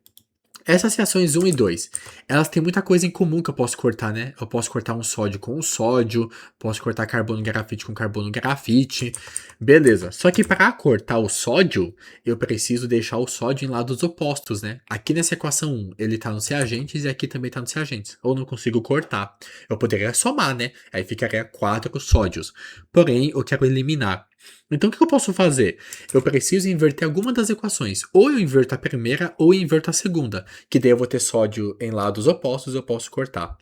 Essas reações 1 e 2, elas têm muita coisa em comum que eu posso cortar, né? Eu posso cortar um sódio com um sódio, posso cortar carbono grafite com carbono grafite, beleza. Só que para cortar o sódio, eu preciso deixar o sódio em lados opostos, né? Aqui nessa equação 1, ele tá nos reagentes e aqui também tá nos reagentes. Ou não consigo cortar. Eu poderia somar, né? Aí ficaria 4 sódios. Porém, eu quero eliminar. Então, o que eu posso fazer? Eu preciso inverter alguma das equações. Ou eu inverto a primeira, ou eu inverto a segunda. Que daí eu vou ter sódio em lados opostos, eu posso cortar. O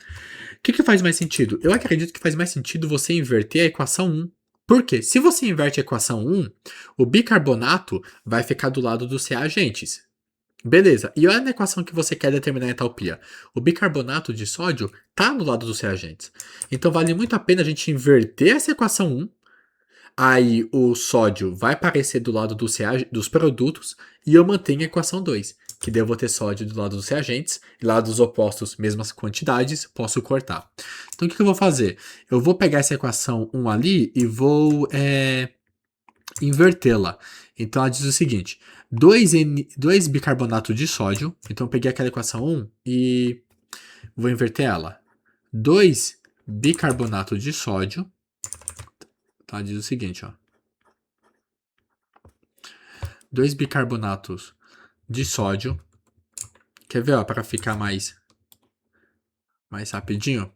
que faz mais sentido? Eu acredito que faz mais sentido você inverter a equação 1. Por quê? Se você inverte a equação 1, o bicarbonato vai ficar do lado dos reagentes. Beleza, e olha na equação que você quer determinar a entalpia. O bicarbonato de sódio está no lado dos reagentes. Então vale muito a pena a gente inverter essa equação 1. Aí o sódio vai aparecer do lado dos produtos e eu mantenho a equação 2, que daí eu vou ter sódio do lado dos reagentes e lados opostos, mesmas quantidades, posso cortar. Então o que eu vou fazer? Eu vou pegar essa equação 1 ali e vou invertê-la. Então ela diz o seguinte: 2 bicarbonato de sódio, então eu peguei aquela equação 1 e vou inverter ela. 2 bicarbonato de sódio, tá? Diz o seguinte, ó. 2 bicarbonatos de sódio. Quer ver, ó, para ficar mais rapidinho,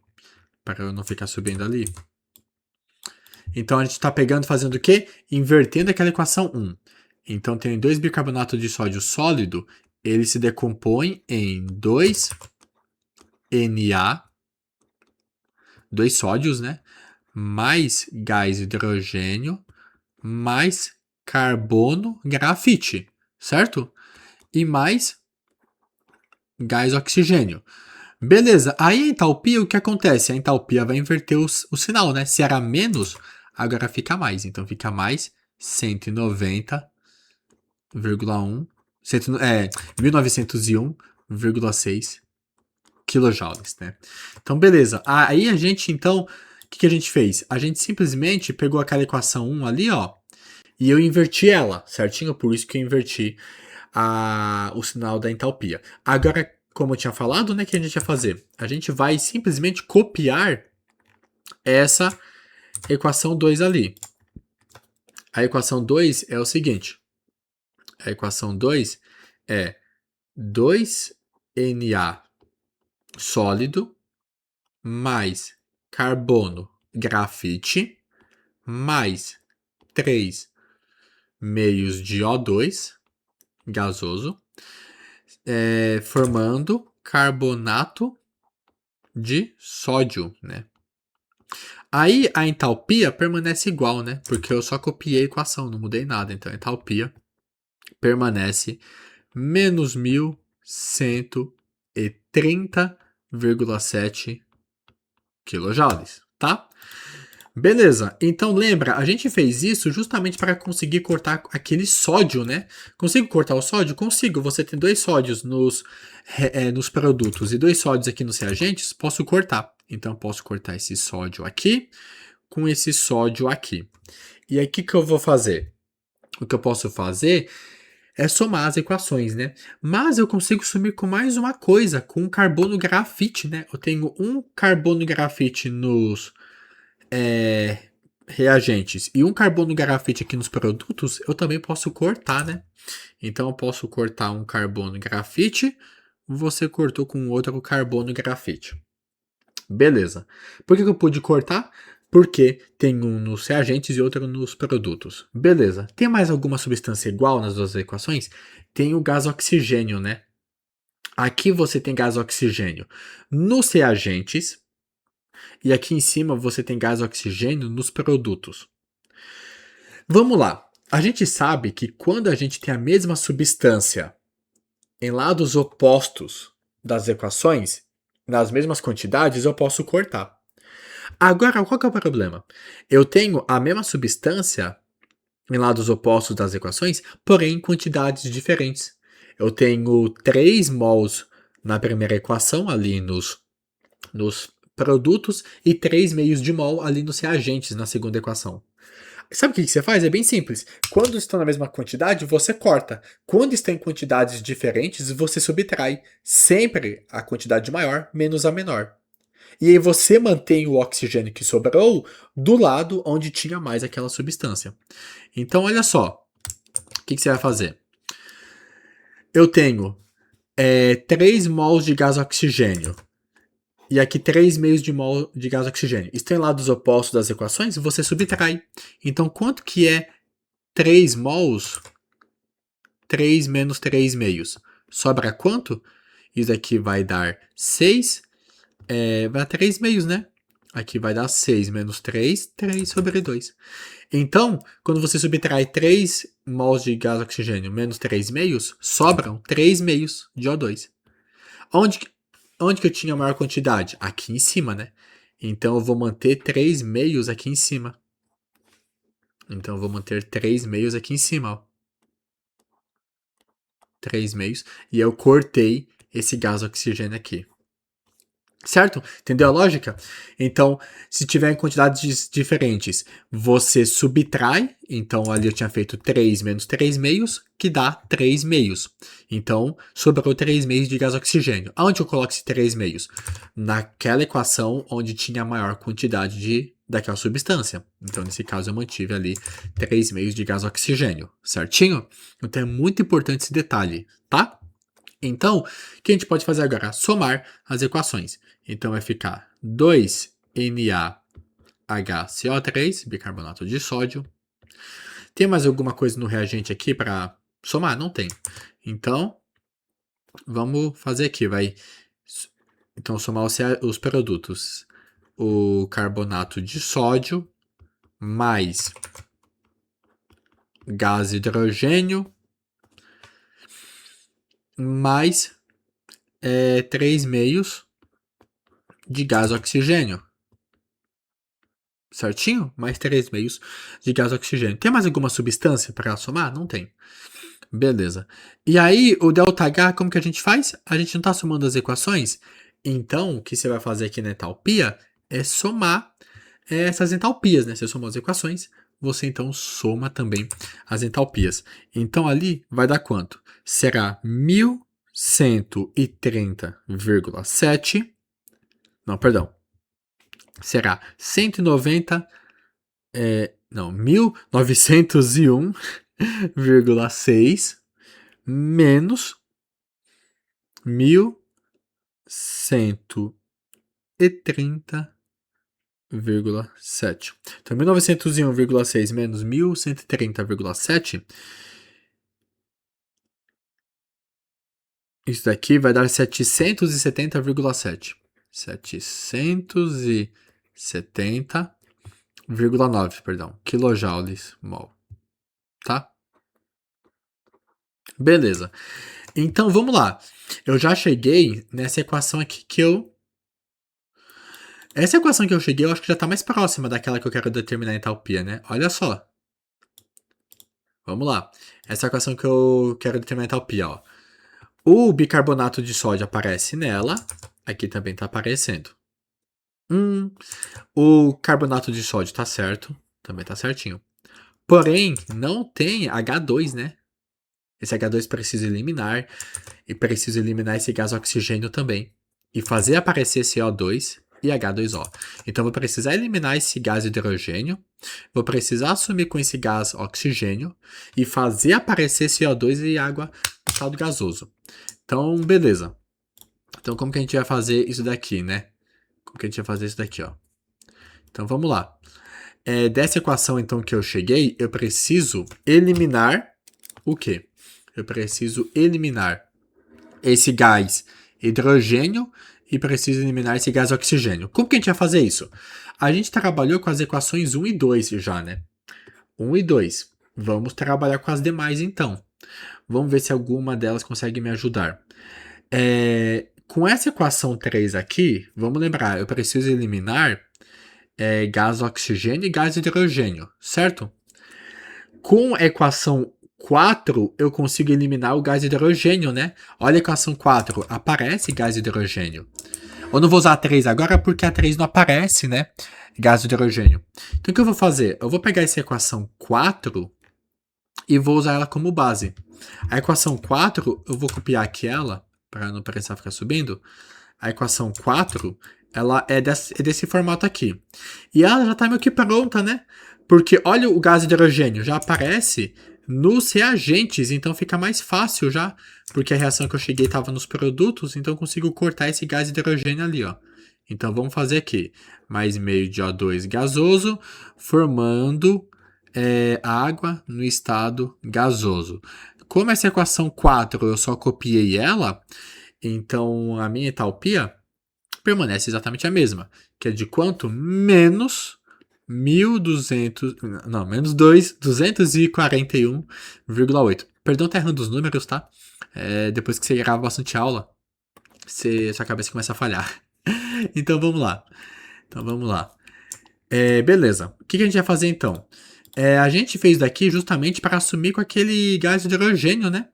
para eu não ficar subindo ali. Então a gente está pegando, fazendo o quê? Invertendo aquela equação 1. Então tem 2 bicarbonato de sódio sólido, ele se decompõe em 2 Na, 2 sódios, né? Mais gás hidrogênio, mais carbono grafite, certo? E mais gás oxigênio. Beleza, aí a entalpia, o que acontece? A entalpia vai inverter o sinal, né? Se era menos, agora fica mais. Então fica mais 190,1, 1901,6 kilojoules, né? Então, beleza. Aí a gente, então, o que a gente fez? A gente simplesmente pegou aquela equação 1 ali, ó, e eu inverti ela, certinho? Por isso que eu inverti o sinal da entalpia. Agora, como eu tinha falado, né, que a gente ia fazer? A gente vai simplesmente copiar essa equação 2 ali. A equação 2 é o seguinte. A equação 2 é 2Na sólido mais carbono grafite mais 3 meios de O2 gasoso, formando carbonato de sódio, né? Aí a entalpia permanece igual, né? Porque eu só copiei a equação, não mudei nada. Então a entalpia permanece menos 1.130,7 quilojoules, tá? Beleza, então lembra, a gente fez isso justamente para conseguir cortar aquele sódio, né? Consigo cortar o sódio? Consigo. Você tem 2 sódios nos produtos e 2 sódios aqui nos reagentes, posso cortar. Então eu posso cortar esse sódio aqui com esse sódio aqui. E aí o que eu vou fazer? O que eu posso fazer é somar as equações, né? Mas eu consigo sumir com mais uma coisa, com o carbono grafite, né? Eu tenho um carbono grafite nos reagentes e um carbono grafite aqui nos produtos, eu também posso cortar, né? Então eu posso cortar um carbono grafite, você cortou com outro carbono grafite. Beleza. Por que eu pude cortar? Porque tem um nos reagentes e outro nos produtos. Beleza. Tem mais alguma substância igual nas duas equações? Tem o gás oxigênio, né? Aqui você tem gás oxigênio nos reagentes e aqui em cima você tem gás oxigênio nos produtos. Vamos lá. A gente sabe que quando a gente tem a mesma substância em lados opostos das equações, nas mesmas quantidades, eu posso cortar. Agora, qual que é o problema? Eu tenho a mesma substância em lados opostos das equações, porém em quantidades diferentes. Eu tenho 3 mols na primeira equação, ali nos produtos, e 3 meios de mol ali nos reagentes, na segunda equação. Sabe o que você faz? É bem simples. Quando estão na mesma quantidade, você corta. Quando estão em quantidades diferentes, você subtrai. Sempre a quantidade maior menos a menor. E aí você mantém o oxigênio que sobrou do lado onde tinha mais aquela substância. Então, olha só. O que você vai fazer? Eu tenho 3 mols de gás oxigênio. E aqui 3 meios de mol de gás oxigênio. Estão em lados opostos das equações, você subtrai. Então, quanto que é 3 mols? 3 menos 3 meios. Sobra quanto? Isso aqui vai dar 6. Vai dar 3 meios, né? Aqui vai dar 6 menos 3, 3 sobre 2. Então, quando você subtrai 3 mols de gás oxigênio menos 3 meios, sobram 3 meios de O2. Onde, onde que eu tinha a maior quantidade? Aqui em cima, né? Então, eu vou manter 3 meios aqui em cima. Então, eu vou manter 3 meios aqui em cima, ó. 3 meios. E eu cortei esse gás oxigênio aqui. Certo? Entendeu a lógica? Então, se tiver em quantidades diferentes, você subtrai. Então, ali eu tinha feito 3 menos 3 meios, que dá 3 meios. Então, sobrou 3 meios de gás oxigênio. Aonde eu coloco esse 3 meios? Naquela equação onde tinha a maior quantidade daquela substância. Então, nesse caso, eu mantive ali 3 meios de gás oxigênio. Certinho? Então, é muito importante esse detalhe, tá? Então, o que a gente pode fazer agora? Somar as equações. Então, vai ficar 2NaHCO3, bicarbonato de sódio. Tem mais alguma coisa no reagente aqui para somar? Não tem. Então, vamos fazer aqui. Então, somar os produtos. O carbonato de sódio mais gás hidrogênio mais 3 meios de gás oxigênio. Certinho? Mais 3 meios de gás oxigênio. Tem mais alguma substância para somar? Não tem. Beleza. E aí, o ΔH, como que a gente faz? A gente não está somando as equações? Então, o que você vai fazer aqui na entalpia é somar essas entalpias, né? Você soma as equações, você então soma também as entalpias. Então, ali vai dar quanto? Será 1130,7. Não, perdão. Será 190, não, 1901,6 menos 1130,7. Então, 1901,6 menos 1130,7, isso daqui vai dar 770,7. 770,7 0,9, perdão, kilojoules mol, tá? Beleza. Então vamos lá. Eu já cheguei nessa equação aqui que eu. Essa equação que eu cheguei, eu acho que já está mais próxima daquela que eu quero determinar a entalpia, né? Olha só. Vamos lá. Essa equação que eu quero determinar a entalpia, ó. O bicarbonato de sódio aparece nela. Aqui também está aparecendo. O carbonato de sódio está certo. Também está certinho. Porém, não tem H2, né? Esse H2 precisa eliminar. E preciso eliminar esse gás oxigênio também. E fazer aparecer CO2 e H2O. Então, vou precisar eliminar esse gás hidrogênio. Vou precisar assumir com esse gás oxigênio. E fazer aparecer CO2 e água no estado gasoso. Então, beleza. Então, como que a gente vai fazer isso daqui, né? Como que a gente vai fazer isso daqui, ó? Então, vamos lá. Dessa equação, então, que eu cheguei, eu preciso eliminar o quê? Eu preciso eliminar esse gás hidrogênio e preciso eliminar esse gás oxigênio. Como que a gente vai fazer isso? A gente trabalhou com as equações 1 e 2 já, né? 1 e 2. Vamos trabalhar com as demais, então. Vamos ver se alguma delas consegue me ajudar. Com essa equação 3 aqui, vamos lembrar, eu preciso eliminar gás oxigênio e gás hidrogênio, certo? Com a equação 4, eu consigo eliminar o gás hidrogênio, né? Olha a equação 4, aparece gás hidrogênio. Eu não vou usar a 3 agora porque a 3 não aparece, né? Gás hidrogênio. Então o que eu vou fazer? Eu vou pegar essa equação 4 e vou usar ela como base. A equação 4, eu vou copiar aqui ela, para não precisar ficar subindo. A equação 4, ela é desse formato aqui. E ela já está meio que pronta, né? Porque olha o gás hidrogênio, já aparece nos reagentes, então fica mais fácil já, porque a reação que eu cheguei estava nos produtos, então eu consigo cortar esse gás hidrogênio ali, ó. Então vamos fazer aqui, mais meio de O2 gasoso, formando água no estado gasoso. Como essa equação 4 eu só copiei ela, então a minha entalpia permanece exatamente a mesma, que é de quanto? Menos 1.200, não, menos 241,8. Perdão, tá errando os números, tá? Depois que você grava bastante aula, sua cabeça começa a falhar. Então vamos lá. Beleza. O que a gente vai fazer então? A gente fez daqui justamente para assumir com aquele gás hidrogênio, né?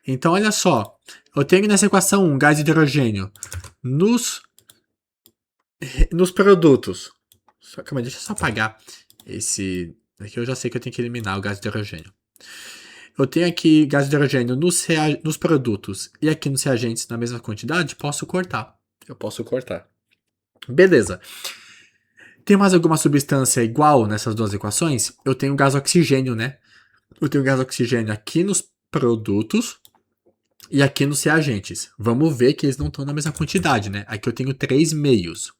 Então olha só. Eu tenho nessa equação um gás hidrogênio nos produtos. Calma, deixa eu só apagar esse. Aqui eu já sei que eu tenho que eliminar o gás hidrogênio. Eu tenho aqui gás hidrogênio nos produtos e aqui nos reagentes na mesma quantidade, posso cortar. Eu posso cortar. Beleza. Tem mais alguma substância igual nessas duas equações? Eu tenho gás oxigênio, né? Eu tenho gás oxigênio aqui nos produtos e aqui nos reagentes. Vamos ver que eles não estão na mesma quantidade, né? Aqui eu tenho 3 meios.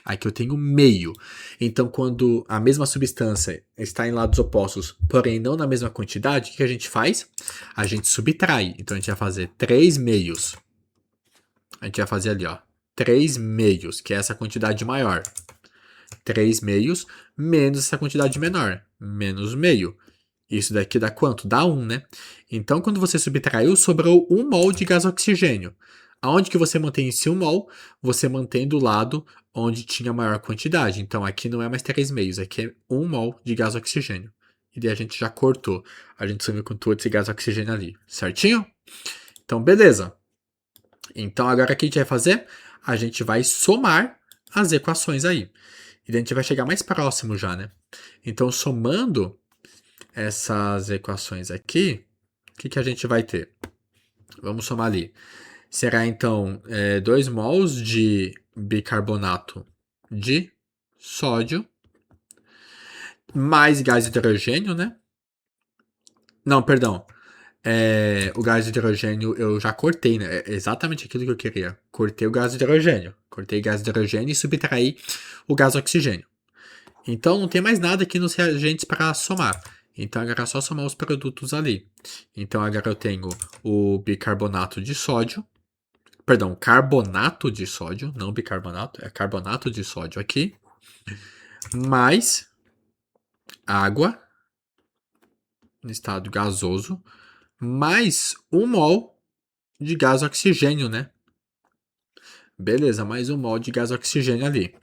Aqui eu tenho meio. Então, quando a mesma substância está em lados opostos, porém não na mesma quantidade, o que a gente faz? A gente subtrai. Então, a gente vai fazer 3 meios. A gente vai fazer ali, ó. 3 meios, que é essa quantidade maior. 3 meios menos essa quantidade menor. Menos meio. Isso daqui dá quanto? Dá 1, né? Então, quando você subtraiu, sobrou 1 mol de gás oxigênio. Aonde que você mantém esse 1 mol? Você mantém do lado onde tinha maior quantidade. Então, aqui não é mais 3 meios, aqui é 1 mol de gás oxigênio. E daí a gente já cortou. A gente sumiu com todo esse gás oxigênio ali. Certinho? Então, beleza. Então, agora o que a gente vai fazer? A gente vai somar as equações aí. E daí a gente vai chegar mais próximo já, né? Então, somando essas equações aqui, o que a gente vai ter? Vamos somar ali. Será então 2 mols de bicarbonato de sódio mais gás hidrogênio, né? Não, perdão. O gás hidrogênio eu já cortei, né? É exatamente aquilo que eu queria. Cortei o gás hidrogênio. Cortei o gás hidrogênio e subtraí o gás oxigênio. Então não tem mais nada aqui nos reagentes para somar. Então agora é só somar os produtos ali. Então agora eu tenho o bicarbonato de sódio. Perdão, carbonato de sódio, não bicarbonato, é carbonato de sódio aqui. mais água no estado gasoso mais 1 mol de gás oxigênio, né? Beleza, mais 1 mol de gás oxigênio ali.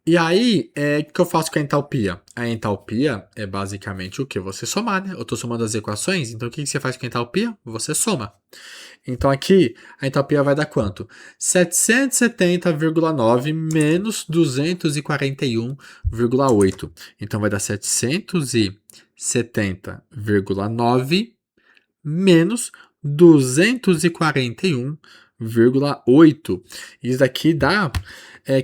E aí, o que eu faço com a entalpia? A entalpia é basicamente o que? Você somar, né? Eu estou somando as equações, então o que você faz com a entalpia? Você soma. Então aqui, a entalpia vai dar quanto? 770,9 menos 241,8. Então vai dar 770,9 menos 241,8. Isso daqui dá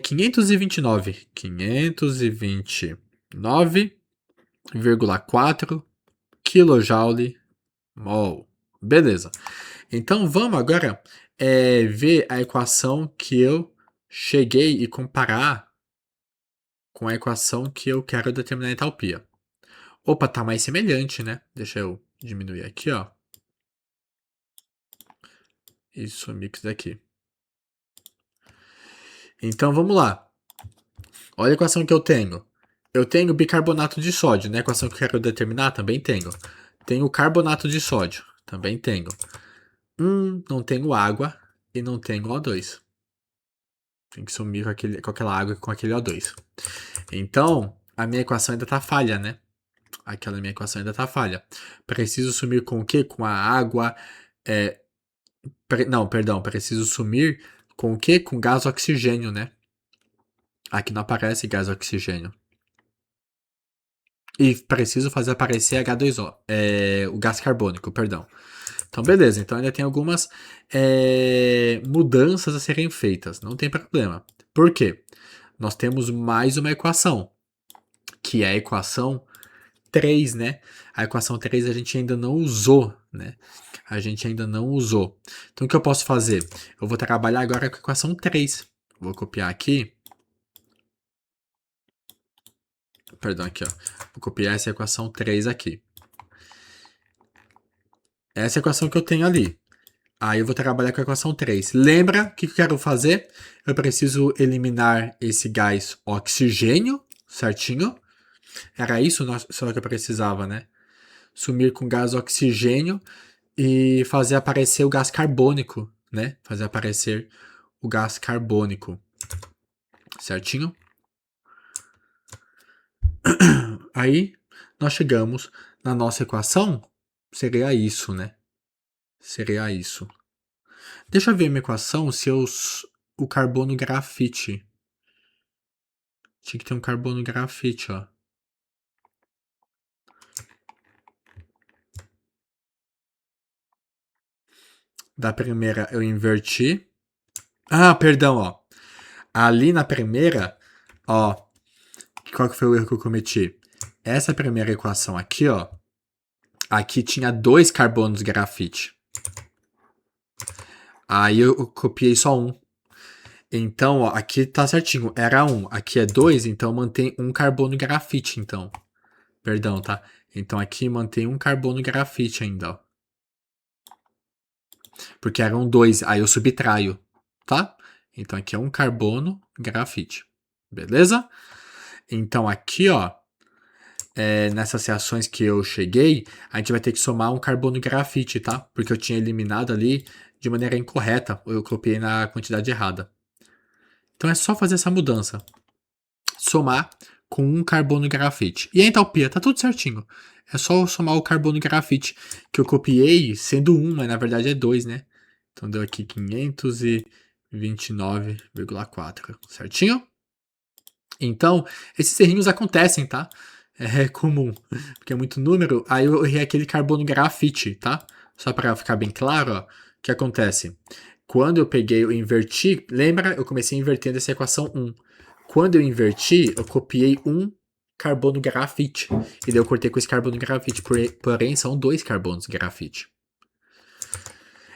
529. 529,4 kJ mol. Beleza. Então vamos agora ver a equação que eu cheguei e comparar com a equação que eu quero determinar a entalpia. Opa, tá mais semelhante, né? Deixa eu diminuir aqui, ó. E sumir isso daqui. Então vamos lá. Olha a equação que eu tenho. Eu tenho bicarbonato de sódio, né? A equação que eu quero determinar também tenho. Tenho carbonato de sódio, também tenho. Não tenho água e não tenho O2. Tem que sumir com aquela água e com aquele O2. Então, a minha equação ainda tá falha, né? Aquela minha equação ainda tá falha. Preciso sumir com o quê? Com a água. Não, perdão. Preciso sumir com o quê? Com gás oxigênio, né? Aqui não aparece gás oxigênio. E preciso fazer aparecer H2O. O gás carbônico, perdão. Então, beleza. Então, ainda tem algumas mudanças a serem feitas. Não tem problema. Por quê? Nós temos mais uma equação, que é a equação 3, né? A equação 3 a gente ainda não usou, né? A gente ainda não usou. Então, o que eu posso fazer? Eu vou trabalhar agora com a equação 3. Vou copiar aqui. Perdão, aqui, ó. Vou copiar essa equação 3 aqui. Essa é a equação que eu tenho ali. Aí eu vou trabalhar com a equação 3. Lembra o que eu quero fazer? Eu preciso eliminar esse gás oxigênio, certinho? Era isso só que eu precisava, né? Sumir com gás oxigênio e fazer aparecer o gás carbônico, né? Fazer aparecer o gás carbônico, certinho? Aí nós chegamos na nossa equação, seria isso, né? Seria isso. Deixa eu ver minha equação se o carbono grafite. Tinha que ter um carbono grafite, ó. Da primeira eu inverti. Ah, perdão, ó. Ali na primeira, ó. Qual que foi o erro que eu cometi? Essa primeira equação aqui, ó. Aqui tinha 2 carbonos grafite. Aí eu copiei só um. Então, ó, aqui tá certinho. Era 1. Aqui é 2, então mantém um carbono grafite, então. Perdão, tá? Então aqui mantém um carbono grafite ainda, ó. Porque eram 2, aí eu subtraio, tá? Então aqui é um carbono grafite. Beleza? Então aqui, ó, nessas reações que eu cheguei, a gente vai ter que somar um carbono grafite, tá? Porque eu tinha eliminado ali de maneira incorreta, ou eu copiei na quantidade errada. Então é só fazer essa mudança. Somar com um carbono grafite. E a entalpia, tá tudo certinho. É só somar o carbono grafite, que eu copiei sendo 1, mas na verdade é 2, né? Então deu aqui 529,4, certinho? Então, esses errinhos acontecem, tá? É comum, porque é muito número. Aí eu errei aquele carbono grafite, tá? Só para ficar bem claro, ó, o que acontece? Quando eu peguei, eu inverti, lembra? Eu comecei invertendo essa equação 1. Quando eu inverti, eu copiei um carbono grafite. E daí eu cortei com esse carbono grafite, porém são 2 carbonos grafite.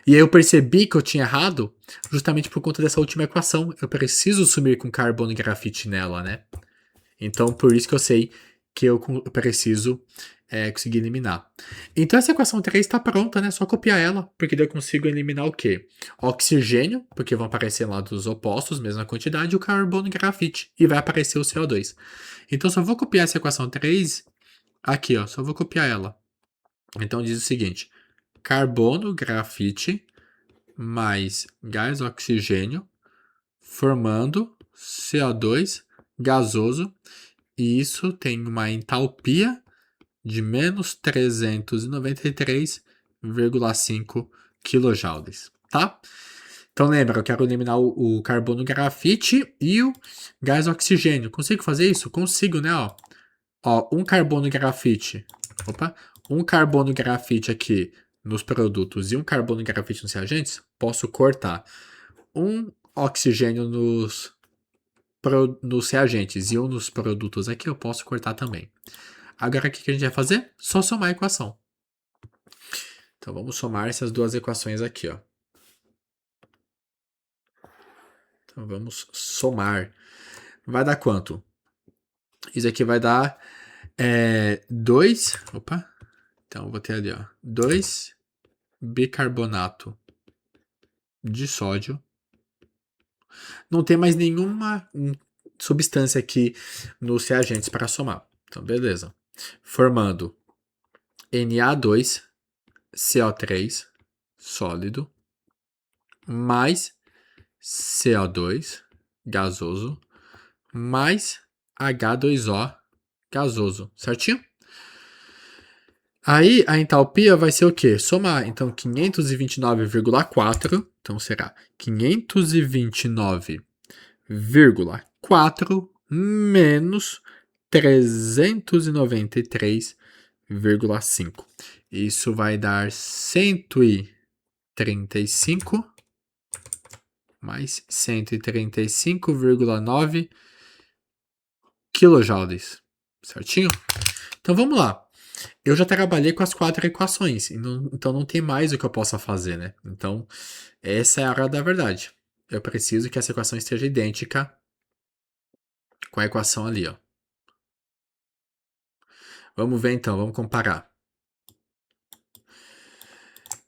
E aí eu percebi que eu tinha errado justamente por conta dessa última equação. Eu preciso sumir com carbono e grafite nela, né? Então, por isso que eu sei que eu preciso conseguir eliminar. Então essa equação 3 está pronta, né? Só copiar ela, porque daí eu consigo eliminar o quê? Oxigênio, porque vão aparecer lá dos opostos, mesma quantidade, e o carbono e grafite, e vai aparecer o CO2. Então só vou copiar essa equação 3 aqui, ó, só vou copiar ela. Então diz o seguinte: carbono, grafite, mais gás oxigênio, formando CO2 gasoso, e isso tem uma entalpia de menos 393,5 kJ, tá? Então lembra, eu quero eliminar o carbono grafite e o gás oxigênio. Consigo fazer isso? Consigo, né? Ó, um carbono grafite aqui nos produtos e um carbono grafite nos reagentes, posso cortar. Um oxigênio nos reagentes e um nos produtos aqui eu posso cortar também. Agora o que a gente vai fazer? Só somar a equação. Então vamos somar essas duas equações aqui, ó. Então vamos somar. Vai dar quanto? Isso aqui vai dar 2. Opa. Então eu vou ter ali, ó. 2 bicarbonato de sódio. Não tem mais nenhuma substância aqui nos reagentes para somar. Então, beleza. Formando Na2CO3 sólido mais CO2 gasoso mais H2O gasoso, certinho? Aí a entalpia vai ser o quê? Somar. Então 529,4, então será 529,4 menos 393,5. Isso vai dar 135 mais 135,9 kJ, certinho? Então vamos lá. Eu já trabalhei com as 4 equações, então não tem mais o que eu possa fazer, né? Então essa é a hora da verdade. Eu preciso que essa equação esteja idêntica com a equação ali, ó. Vamos ver então, vamos comparar.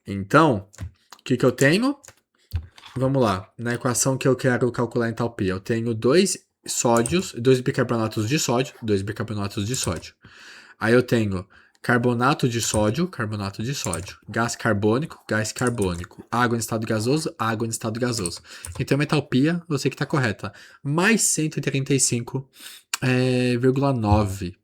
Então, o que eu tenho? Vamos lá, na equação que eu quero calcular a entalpia, eu tenho 2 bicarbonatos de sódio, Aí eu tenho carbonato de sódio, gás carbônico, água em estado gasoso, água em estado gasoso. Então a entalpia, eu sei que está correta, mais 135,9.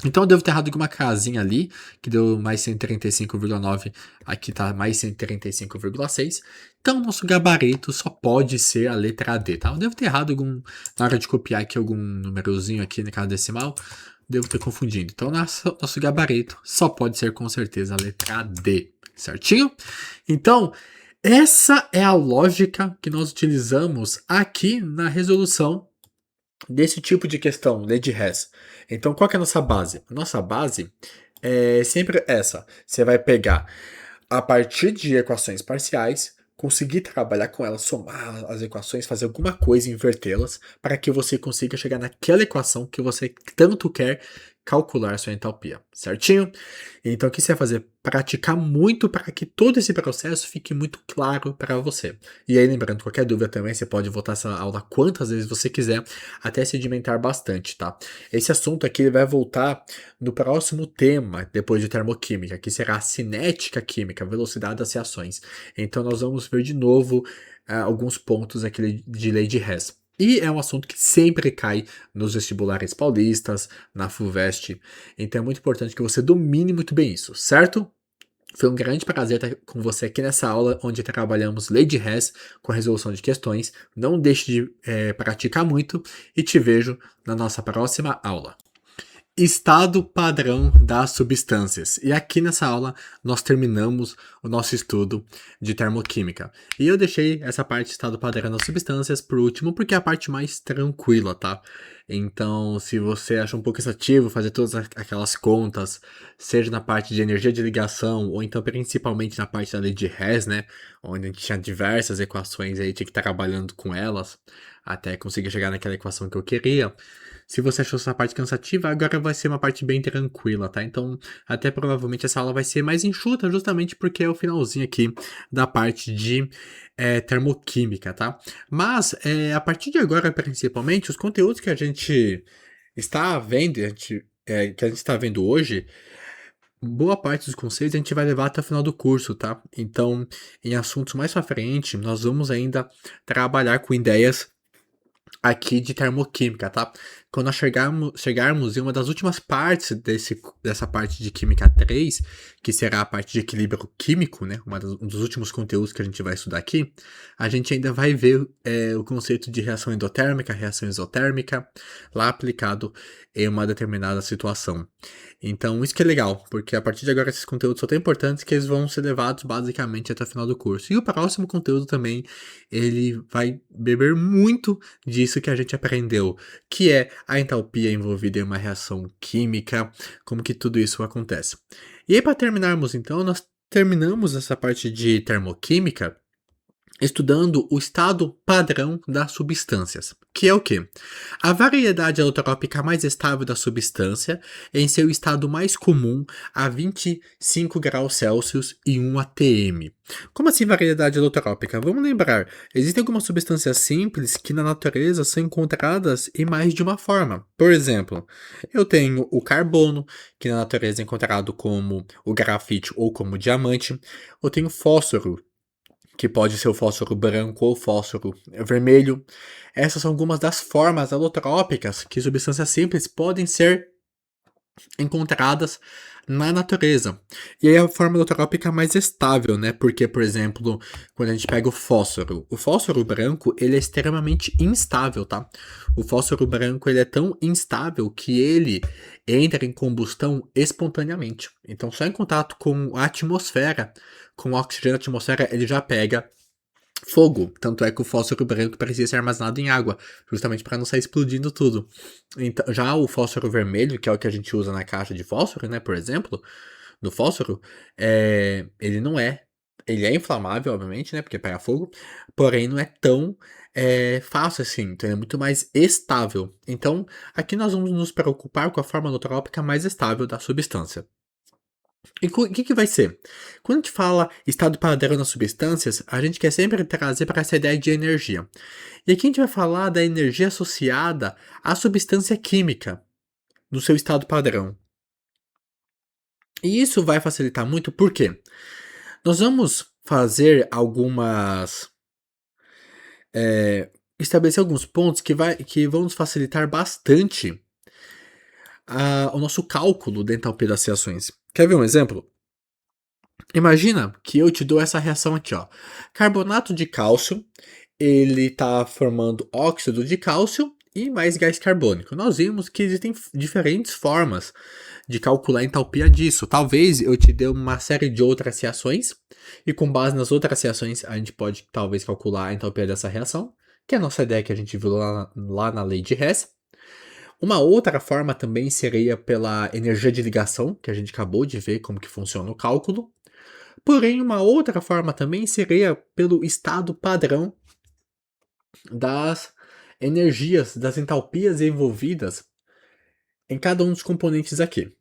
Então eu devo ter errado alguma casinha ali, que deu mais 135,9, aqui tá mais 135,6. Então nosso gabarito só pode ser a letra D, tá? Eu devo ter errado na hora de copiar aqui algum númerozinho aqui na casa decimal, devo ter confundido. Então nosso gabarito só pode ser com certeza a letra D, certinho? Então essa é a lógica que nós utilizamos aqui na resolução desse tipo de questão, lei de Hess. Então, qual que é a nossa base? A nossa base é sempre essa. Você vai pegar, a partir de equações parciais, conseguir trabalhar com elas, somar as equações, fazer alguma coisa, invertê-las, para que você consiga chegar naquela equação que você tanto quer calcular sua entalpia, certinho? Então, o que você vai fazer? Praticar muito para que todo esse processo fique muito claro para você. E aí, lembrando, qualquer dúvida também, você pode voltar essa aula quantas vezes você quiser, até sedimentar bastante, tá? Esse assunto aqui ele vai voltar no próximo tema, depois de termoquímica, que será a cinética química, velocidade das reações. Então, nós vamos ver de novo alguns pontos aqui de lei de Hess. E é um assunto que sempre cai nos vestibulares paulistas, na FUVEST. Então é muito importante que você domine muito bem isso, certo? Foi um grande prazer estar com você aqui nessa aula, onde trabalhamos lei de Hess com a resolução de questões. Não deixe de praticar muito e te vejo na nossa próxima aula. Estado padrão das substâncias. E aqui nessa aula nós terminamos o nosso estudo de termoquímica. E eu deixei essa parte de estado padrão das substâncias por último, porque é a parte mais tranquila, tá? Então, se você acha um pouco cansativo fazer todas aquelas contas, seja na parte de energia de ligação, ou então principalmente na parte da lei de Hess, né? Onde a gente tinha diversas equações aí, tinha que estar trabalhando com elas até conseguir chegar naquela equação que eu queria. Se você achou essa parte cansativa, agora vai ser uma parte bem tranquila, tá? Então, até provavelmente essa aula vai ser mais enxuta, justamente porque é o finalzinho aqui da parte de termoquímica, tá? Mas, a partir de agora, principalmente, os conteúdos que a gente está vendo, que a gente está vendo hoje, boa parte dos conceitos a gente vai levar até o final do curso, tá? Então, em assuntos mais pra frente, nós vamos ainda trabalhar com ideias aqui de termoquímica, tá? Quando nós chegarmos em uma das últimas partes dessa parte de Química 3, que será a parte de equilíbrio químico, né? Um dos últimos conteúdos que a gente vai estudar aqui, a gente ainda vai ver o conceito de reação endotérmica, reação isotérmica, lá aplicado em uma determinada situação. Então, isso que é legal, porque a partir de agora esses conteúdos são tão importantes que eles vão ser levados basicamente até o final do curso. E o próximo conteúdo também, ele vai beber muito disso que a gente aprendeu, que é a entalpia envolvida em uma reação química, como que tudo isso acontece. E aí, para terminarmos então, nós terminamos essa parte de termoquímica estudando o estado padrão das substâncias, que é o quê? A variedade alotrópica mais estável da substância em seu estado mais comum a 25 graus Celsius e 1 atm. Como assim variedade alotrópica? Vamos lembrar, existem algumas substâncias simples que na natureza são encontradas em mais de uma forma. Por exemplo, eu tenho o carbono, que na natureza é encontrado como o grafite ou como o diamante. Eu tenho fósforo, que pode ser o fósforo branco ou fósforo vermelho. Essas são algumas das formas alotrópicas que substâncias simples podem ser encontradas na natureza. E aí a forma alotrópica mais estável, né? Porque, por exemplo, quando a gente pega o fósforo branco, ele é extremamente instável, tá? O fósforo branco, ele é tão instável que ele entra em combustão espontaneamente. Então, só em contato com a atmosfera, com o oxigênio da atmosfera, ele já pega fogo. Tanto é que o fósforo branco precisa ser armazenado em água, justamente para não sair explodindo tudo. Então, já o fósforo vermelho, que é o que a gente usa na caixa de fósforo, né, por exemplo, no fósforo, ele não é. Ele é inflamável, obviamente, né, porque pega fogo, porém não é tão fácil assim, então é muito mais estável. Então, aqui nós vamos nos preocupar com a forma alotrópica mais estável da substância. E o que vai ser? Quando a gente fala estado padrão nas substâncias, a gente quer sempre trazer para essa ideia de energia. E aqui a gente vai falar da energia associada à substância química no seu estado padrão. E isso vai facilitar muito porque nós vamos fazer estabelecer alguns pontos que vão nos facilitar bastante o nosso cálculo da entalpia das reações. Quer ver um exemplo? Imagina que eu te dou essa reação aqui, ó. Carbonato de cálcio, ele está formando óxido de cálcio e mais gás carbônico. Nós vimos que existem diferentes formas de calcular a entalpia disso. Talvez eu te dê uma série de outras reações e com base nas outras reações a gente pode talvez calcular a entalpia dessa reação, que é a nossa ideia que a gente viu lá na lei de Hess. Uma outra forma também seria pela energia de ligação, que a gente acabou de ver como que funciona o cálculo. Porém, uma outra forma também seria pelo estado padrão das energias, das entalpias envolvidas em cada um dos componentes aqui.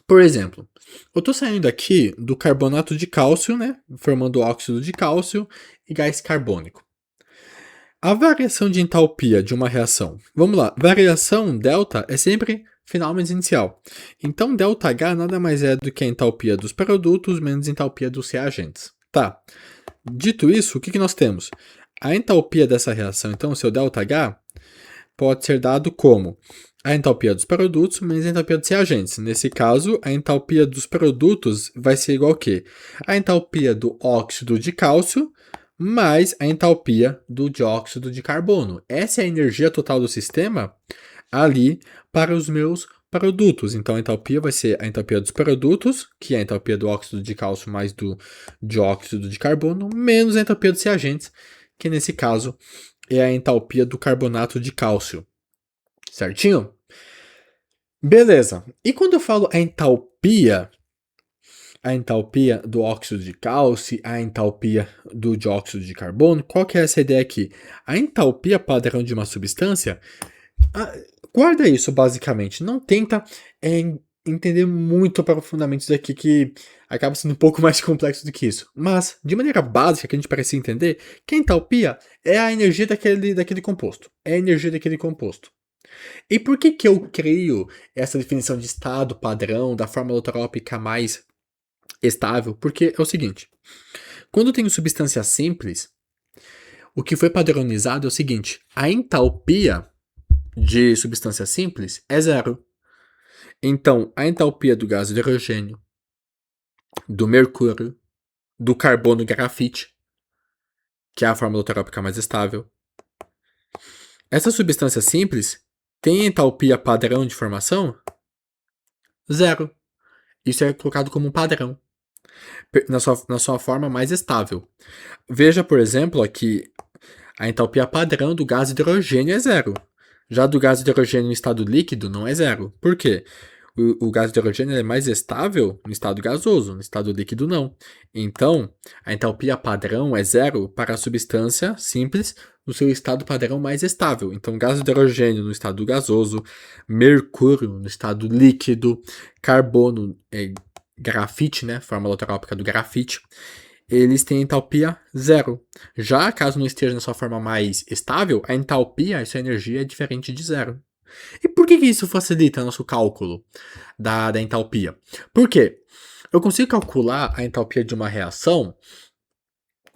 Por exemplo, eu estou saindo aqui do carbonato de cálcio, né, formando óxido de cálcio e gás carbônico. A variação de entalpia de uma reação. Vamos lá, variação delta é sempre final menos inicial. Então, ΔH nada mais é do que a entalpia dos produtos menos a entalpia dos reagentes. Tá. Dito isso, o que nós temos? A entalpia dessa reação, então, o seu ΔH, pode ser dado como a entalpia dos produtos menos a entalpia dos reagentes. Nesse caso, a entalpia dos produtos vai ser igual a quê? A entalpia do óxido de cálcio mais a entalpia do dióxido de carbono. Essa é a energia total do sistema ali para os meus produtos. Então, a entalpia vai ser a entalpia dos produtos, que é a entalpia do óxido de cálcio mais do dióxido de carbono, menos a entalpia dos reagentes, que nesse caso é a entalpia do carbonato de cálcio. Certinho? Beleza. E quando eu falo a entalpia do óxido de cálcio, a entalpia do dióxido de carbono, qual que é essa ideia aqui? A entalpia padrão de uma substância, ah, guarda isso basicamente, não tenta entender muito profundamente isso daqui que acaba sendo um pouco mais complexo do que isso. Mas, de maneira básica, que a gente parece entender, que a entalpia é a energia daquele composto. É a energia daquele composto. E por que que eu crio essa definição de estado padrão da forma holotrópica mais estável? Porque é o seguinte, quando eu tenho substância simples, o que foi padronizado é o seguinte, a entalpia de substância simples é zero. Então, a entalpia do gás hidrogênio, do mercúrio, do carbono grafite, que é a forma holotrópica mais estável, essa substância simples tem entalpia padrão de formação? Zero. Isso é colocado como um padrão, na sua forma mais estável. Veja, por exemplo, aqui a entalpia padrão do gás hidrogênio é zero. Já do gás hidrogênio em estado líquido não é zero. Por quê? O gás hidrogênio é mais estável no estado gasoso, no estado líquido não. Então, a entalpia padrão é zero para a substância simples no seu estado padrão mais estável. Então, gás hidrogênio no estado gasoso, mercúrio no estado líquido, carbono, grafite, né, forma holotrópica do grafite, eles têm entalpia zero. Já caso não esteja na sua forma mais estável, a entalpia, essa energia, é diferente de zero. E por que isso facilita nosso cálculo da entalpia? Por quê? Eu consigo calcular a entalpia de uma reação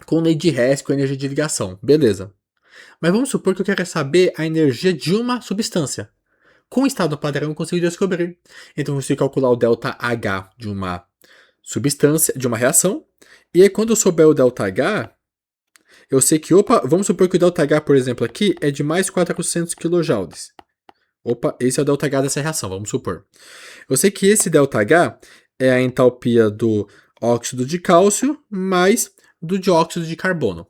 com lei de Hess, com energia de ligação. Beleza. Mas vamos supor que eu quero saber a energia de uma substância. Com o estado padrão eu consigo descobrir. Então eu consigo calcular o ΔH de uma substância, de uma reação. E aí quando eu souber o ΔH, eu sei que, vamos supor que o ΔH, por exemplo, aqui é de mais 400 kJ. Esse é o ΔH dessa reação, vamos supor. Eu sei que esse ΔH é a entalpia do óxido de cálcio mais do dióxido de carbono.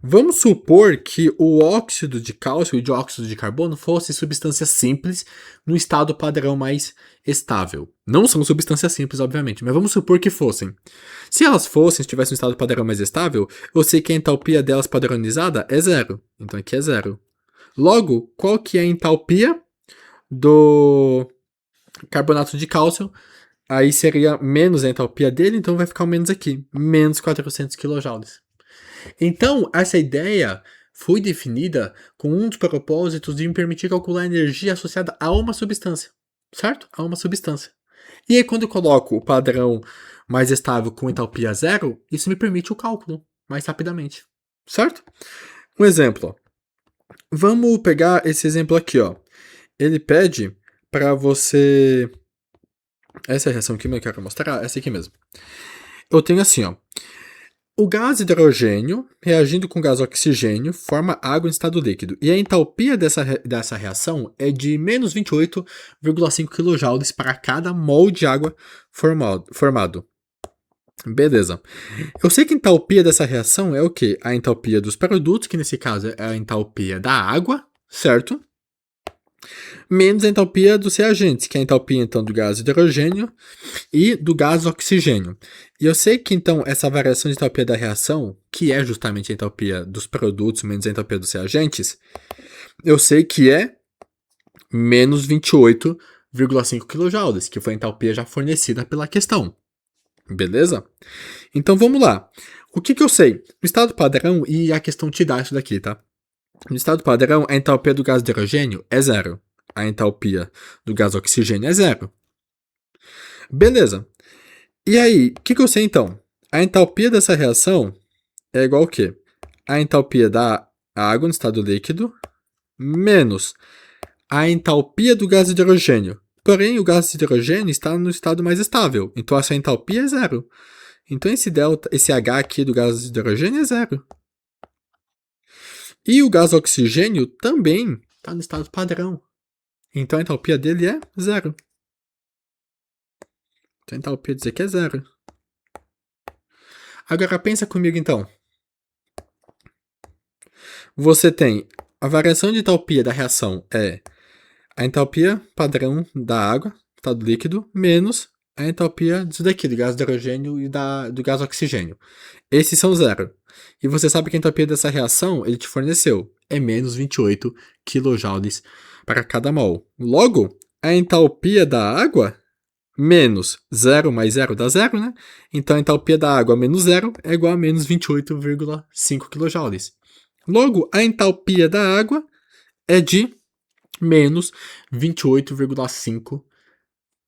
Vamos supor que o óxido de cálcio e o dióxido de carbono fossem substâncias simples no estado padrão mais estável. Não são substâncias simples, obviamente, mas vamos supor que fossem. Se elas fossem, estivessem no estado padrão mais estável, eu sei que a entalpia delas padronizada é zero. Então aqui é zero. Logo, qual que é a entalpia do carbonato de cálcio? Aí seria menos a entalpia dele, então vai ficar o menos aqui, menos 400 kJ. Então, essa ideia foi definida com um dos propósitos de me permitir calcular a energia associada a uma substância, certo? A uma substância. E aí, quando eu coloco o padrão mais estável com entalpia zero, isso me permite o cálculo mais rapidamente, certo? Um exemplo, ó. Vamos pegar esse exemplo aqui, ó. Ele pede para você... Essa é a reação que eu quero mostrar, essa aqui mesmo. Eu tenho assim, ó. O gás hidrogênio, reagindo com o gás oxigênio, forma água em estado líquido. E a entalpia dessa reação é de menos 28,5 kJ para cada mol de água formado. Beleza. Eu sei que a entalpia dessa reação é o quê? A entalpia dos produtos, que nesse caso é a entalpia da água, certo? Menos a entalpia dos reagentes, que é a entalpia então do gás hidrogênio e do gás oxigênio. E eu sei que então essa variação de entalpia da reação, que é justamente a entalpia dos produtos menos a entalpia dos reagentes, eu sei que é menos 28,5 kJ, que foi a entalpia já fornecida pela questão. Beleza? Então vamos lá. O que eu sei? No estado padrão, e a questão te dá isso daqui, tá? No estado padrão, a entalpia do gás hidrogênio é zero. A entalpia do gás oxigênio é zero. Beleza. E aí, o que eu sei então? A entalpia dessa reação é igual ao quê? A entalpia da água no estado líquido menos a entalpia do gás hidrogênio. Porém, o gás hidrogênio está no estado mais estável, então essa entalpia é zero. Então esse H aqui do gás hidrogênio é zero. E o gás oxigênio também está no estado padrão. Então a entalpia dele é zero. Então a entalpia dizer que é zero. Agora pensa comigo então. Você tem a variação de entalpia da reação é a entalpia padrão da água, estado líquido, menos a entalpia disso daqui, do gás hidrogênio e do gás oxigênio. Esses são zero. E você sabe que a entalpia dessa reação ele te forneceu é menos 28 kJ para cada mol. Logo, a entalpia da água menos zero mais zero dá zero, né? Então a entalpia da água menos zero é igual a menos 28,5 kJ. Logo, a entalpia da água é de menos 28,5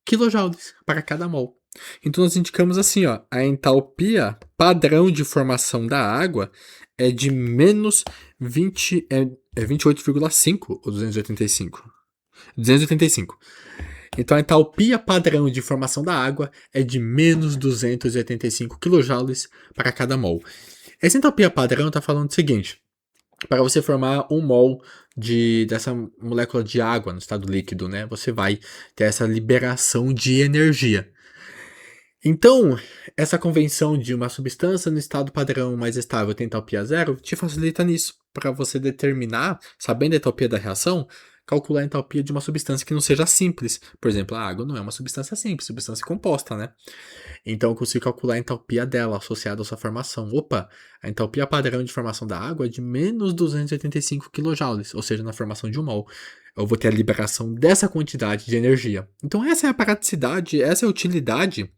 kJ para cada mol. Então nós indicamos assim, ó, a entalpia padrão de formação da água é de menos 28,5 ou 285? 285. Então a entalpia padrão de formação da água é de menos 285 kJ para cada mol. Essa entalpia padrão está falando o seguinte: para você formar um mol dessa molécula de água no estado líquido, né, você vai ter essa liberação de energia. Então, essa convenção de uma substância no estado padrão mais estável tem entalpia zero te facilita nisso, para você determinar, sabendo a entalpia da reação, calcular a entalpia de uma substância que não seja simples. Por exemplo, a água não é uma substância simples, substância composta, né? Então eu consigo calcular a entalpia dela associada à sua formação. Opa, a entalpia padrão de formação da água é de menos 285 kJ, ou seja, na formação de um mol. Eu vou ter a liberação dessa quantidade de energia. Então essa é a praticidade, essa é a utilidade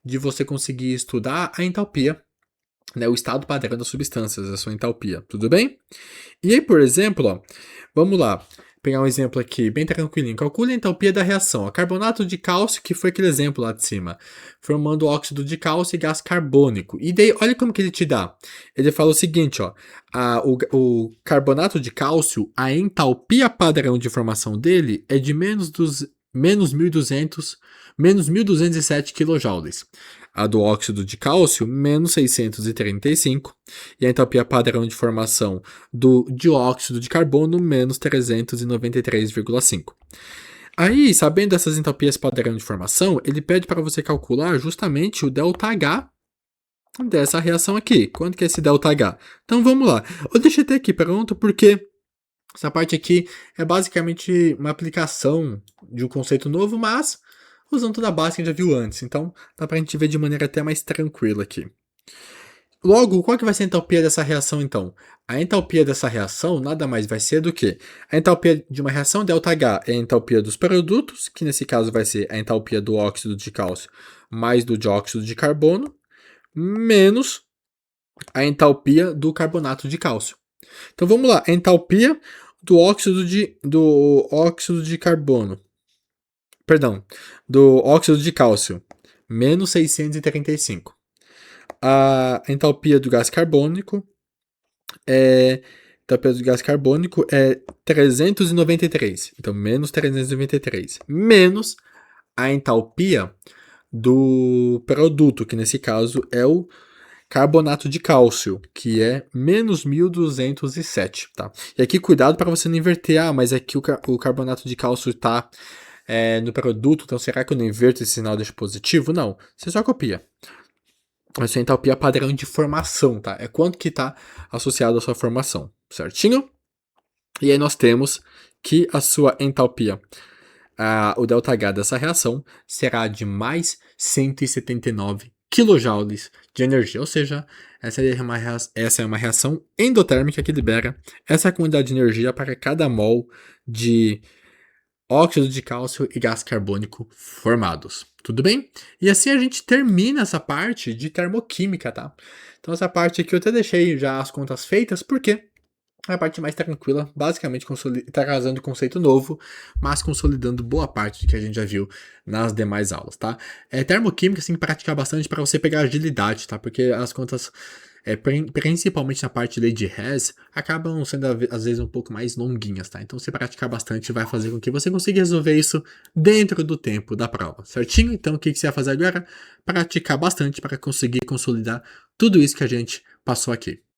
de você conseguir estudar a entalpia, né, o estado padrão das substâncias, a sua entalpia, tudo bem? E aí, por exemplo, ó, vamos lá, pegar um exemplo aqui, bem tranquilinho. Calcule a entalpia da reação. Carbonato de cálcio, que foi aquele exemplo lá de cima, formando óxido de cálcio e gás carbônico. E daí, olha como que ele te dá. Ele fala o seguinte, ó, o carbonato de cálcio, a entalpia padrão de formação dele é de menos 1.207 kJ. A do óxido de cálcio, menos 635. E a entalpia padrão de formação do dióxido de carbono, menos 393,5. Aí, sabendo essas entalpias padrão de formação, ele pede para você calcular justamente o ΔH dessa reação aqui. Quanto que é esse ΔH? Então vamos lá. Eu deixei até aqui pronto porque essa parte aqui é basicamente uma aplicação de um conceito novo, mas usando toda a base que a gente já viu antes. Então, dá pra gente ver de maneira até mais tranquila aqui. Logo, qual que vai ser a entalpia dessa reação, então? A entalpia dessa reação nada mais vai ser do que a entalpia de uma reação ΔH é a entalpia dos produtos, que nesse caso vai ser a entalpia do óxido de cálcio mais do dióxido de carbono, menos a entalpia do carbonato de cálcio. Então vamos lá, a entalpia do óxido de carbono. Perdão, do óxido de cálcio, menos 635. A entalpia do gás carbônico é 393. Então, menos 393. Menos a entalpia do produto, que nesse caso é o carbonato de cálcio, que é menos 1.207, tá? E aqui, cuidado para você não inverter. Mas aqui o carbonato de cálcio está no produto, então será que eu não inverto esse sinal desse positivo? Não, você só copia. Essa é a entalpia padrão de formação, tá? É quanto que está associado à sua formação, certinho? E aí nós temos que a sua entalpia, o ΔH dessa reação, será de mais 179 kJ de energia, ou seja, essa é uma reação endotérmica que libera essa quantidade de energia para cada mol de óxido de cálcio e gás carbônico formados. Tudo bem? E assim a gente termina essa parte de termoquímica, tá? Então essa parte aqui eu até deixei já as contas feitas, porque é a parte mais tranquila, basicamente trazendo conceito novo, mas consolidando boa parte do que a gente já viu nas demais aulas, tá? Termoquímica você tem que praticar bastante para você pegar agilidade, tá? Porque as contas, principalmente na parte de lei de Hess, acabam sendo às vezes um pouco mais longuinhas, tá? Então, se praticar bastante vai fazer com que você consiga resolver isso dentro do tempo da prova, certinho? Então, o que você vai fazer agora? Praticar bastante para conseguir consolidar tudo isso que a gente passou aqui.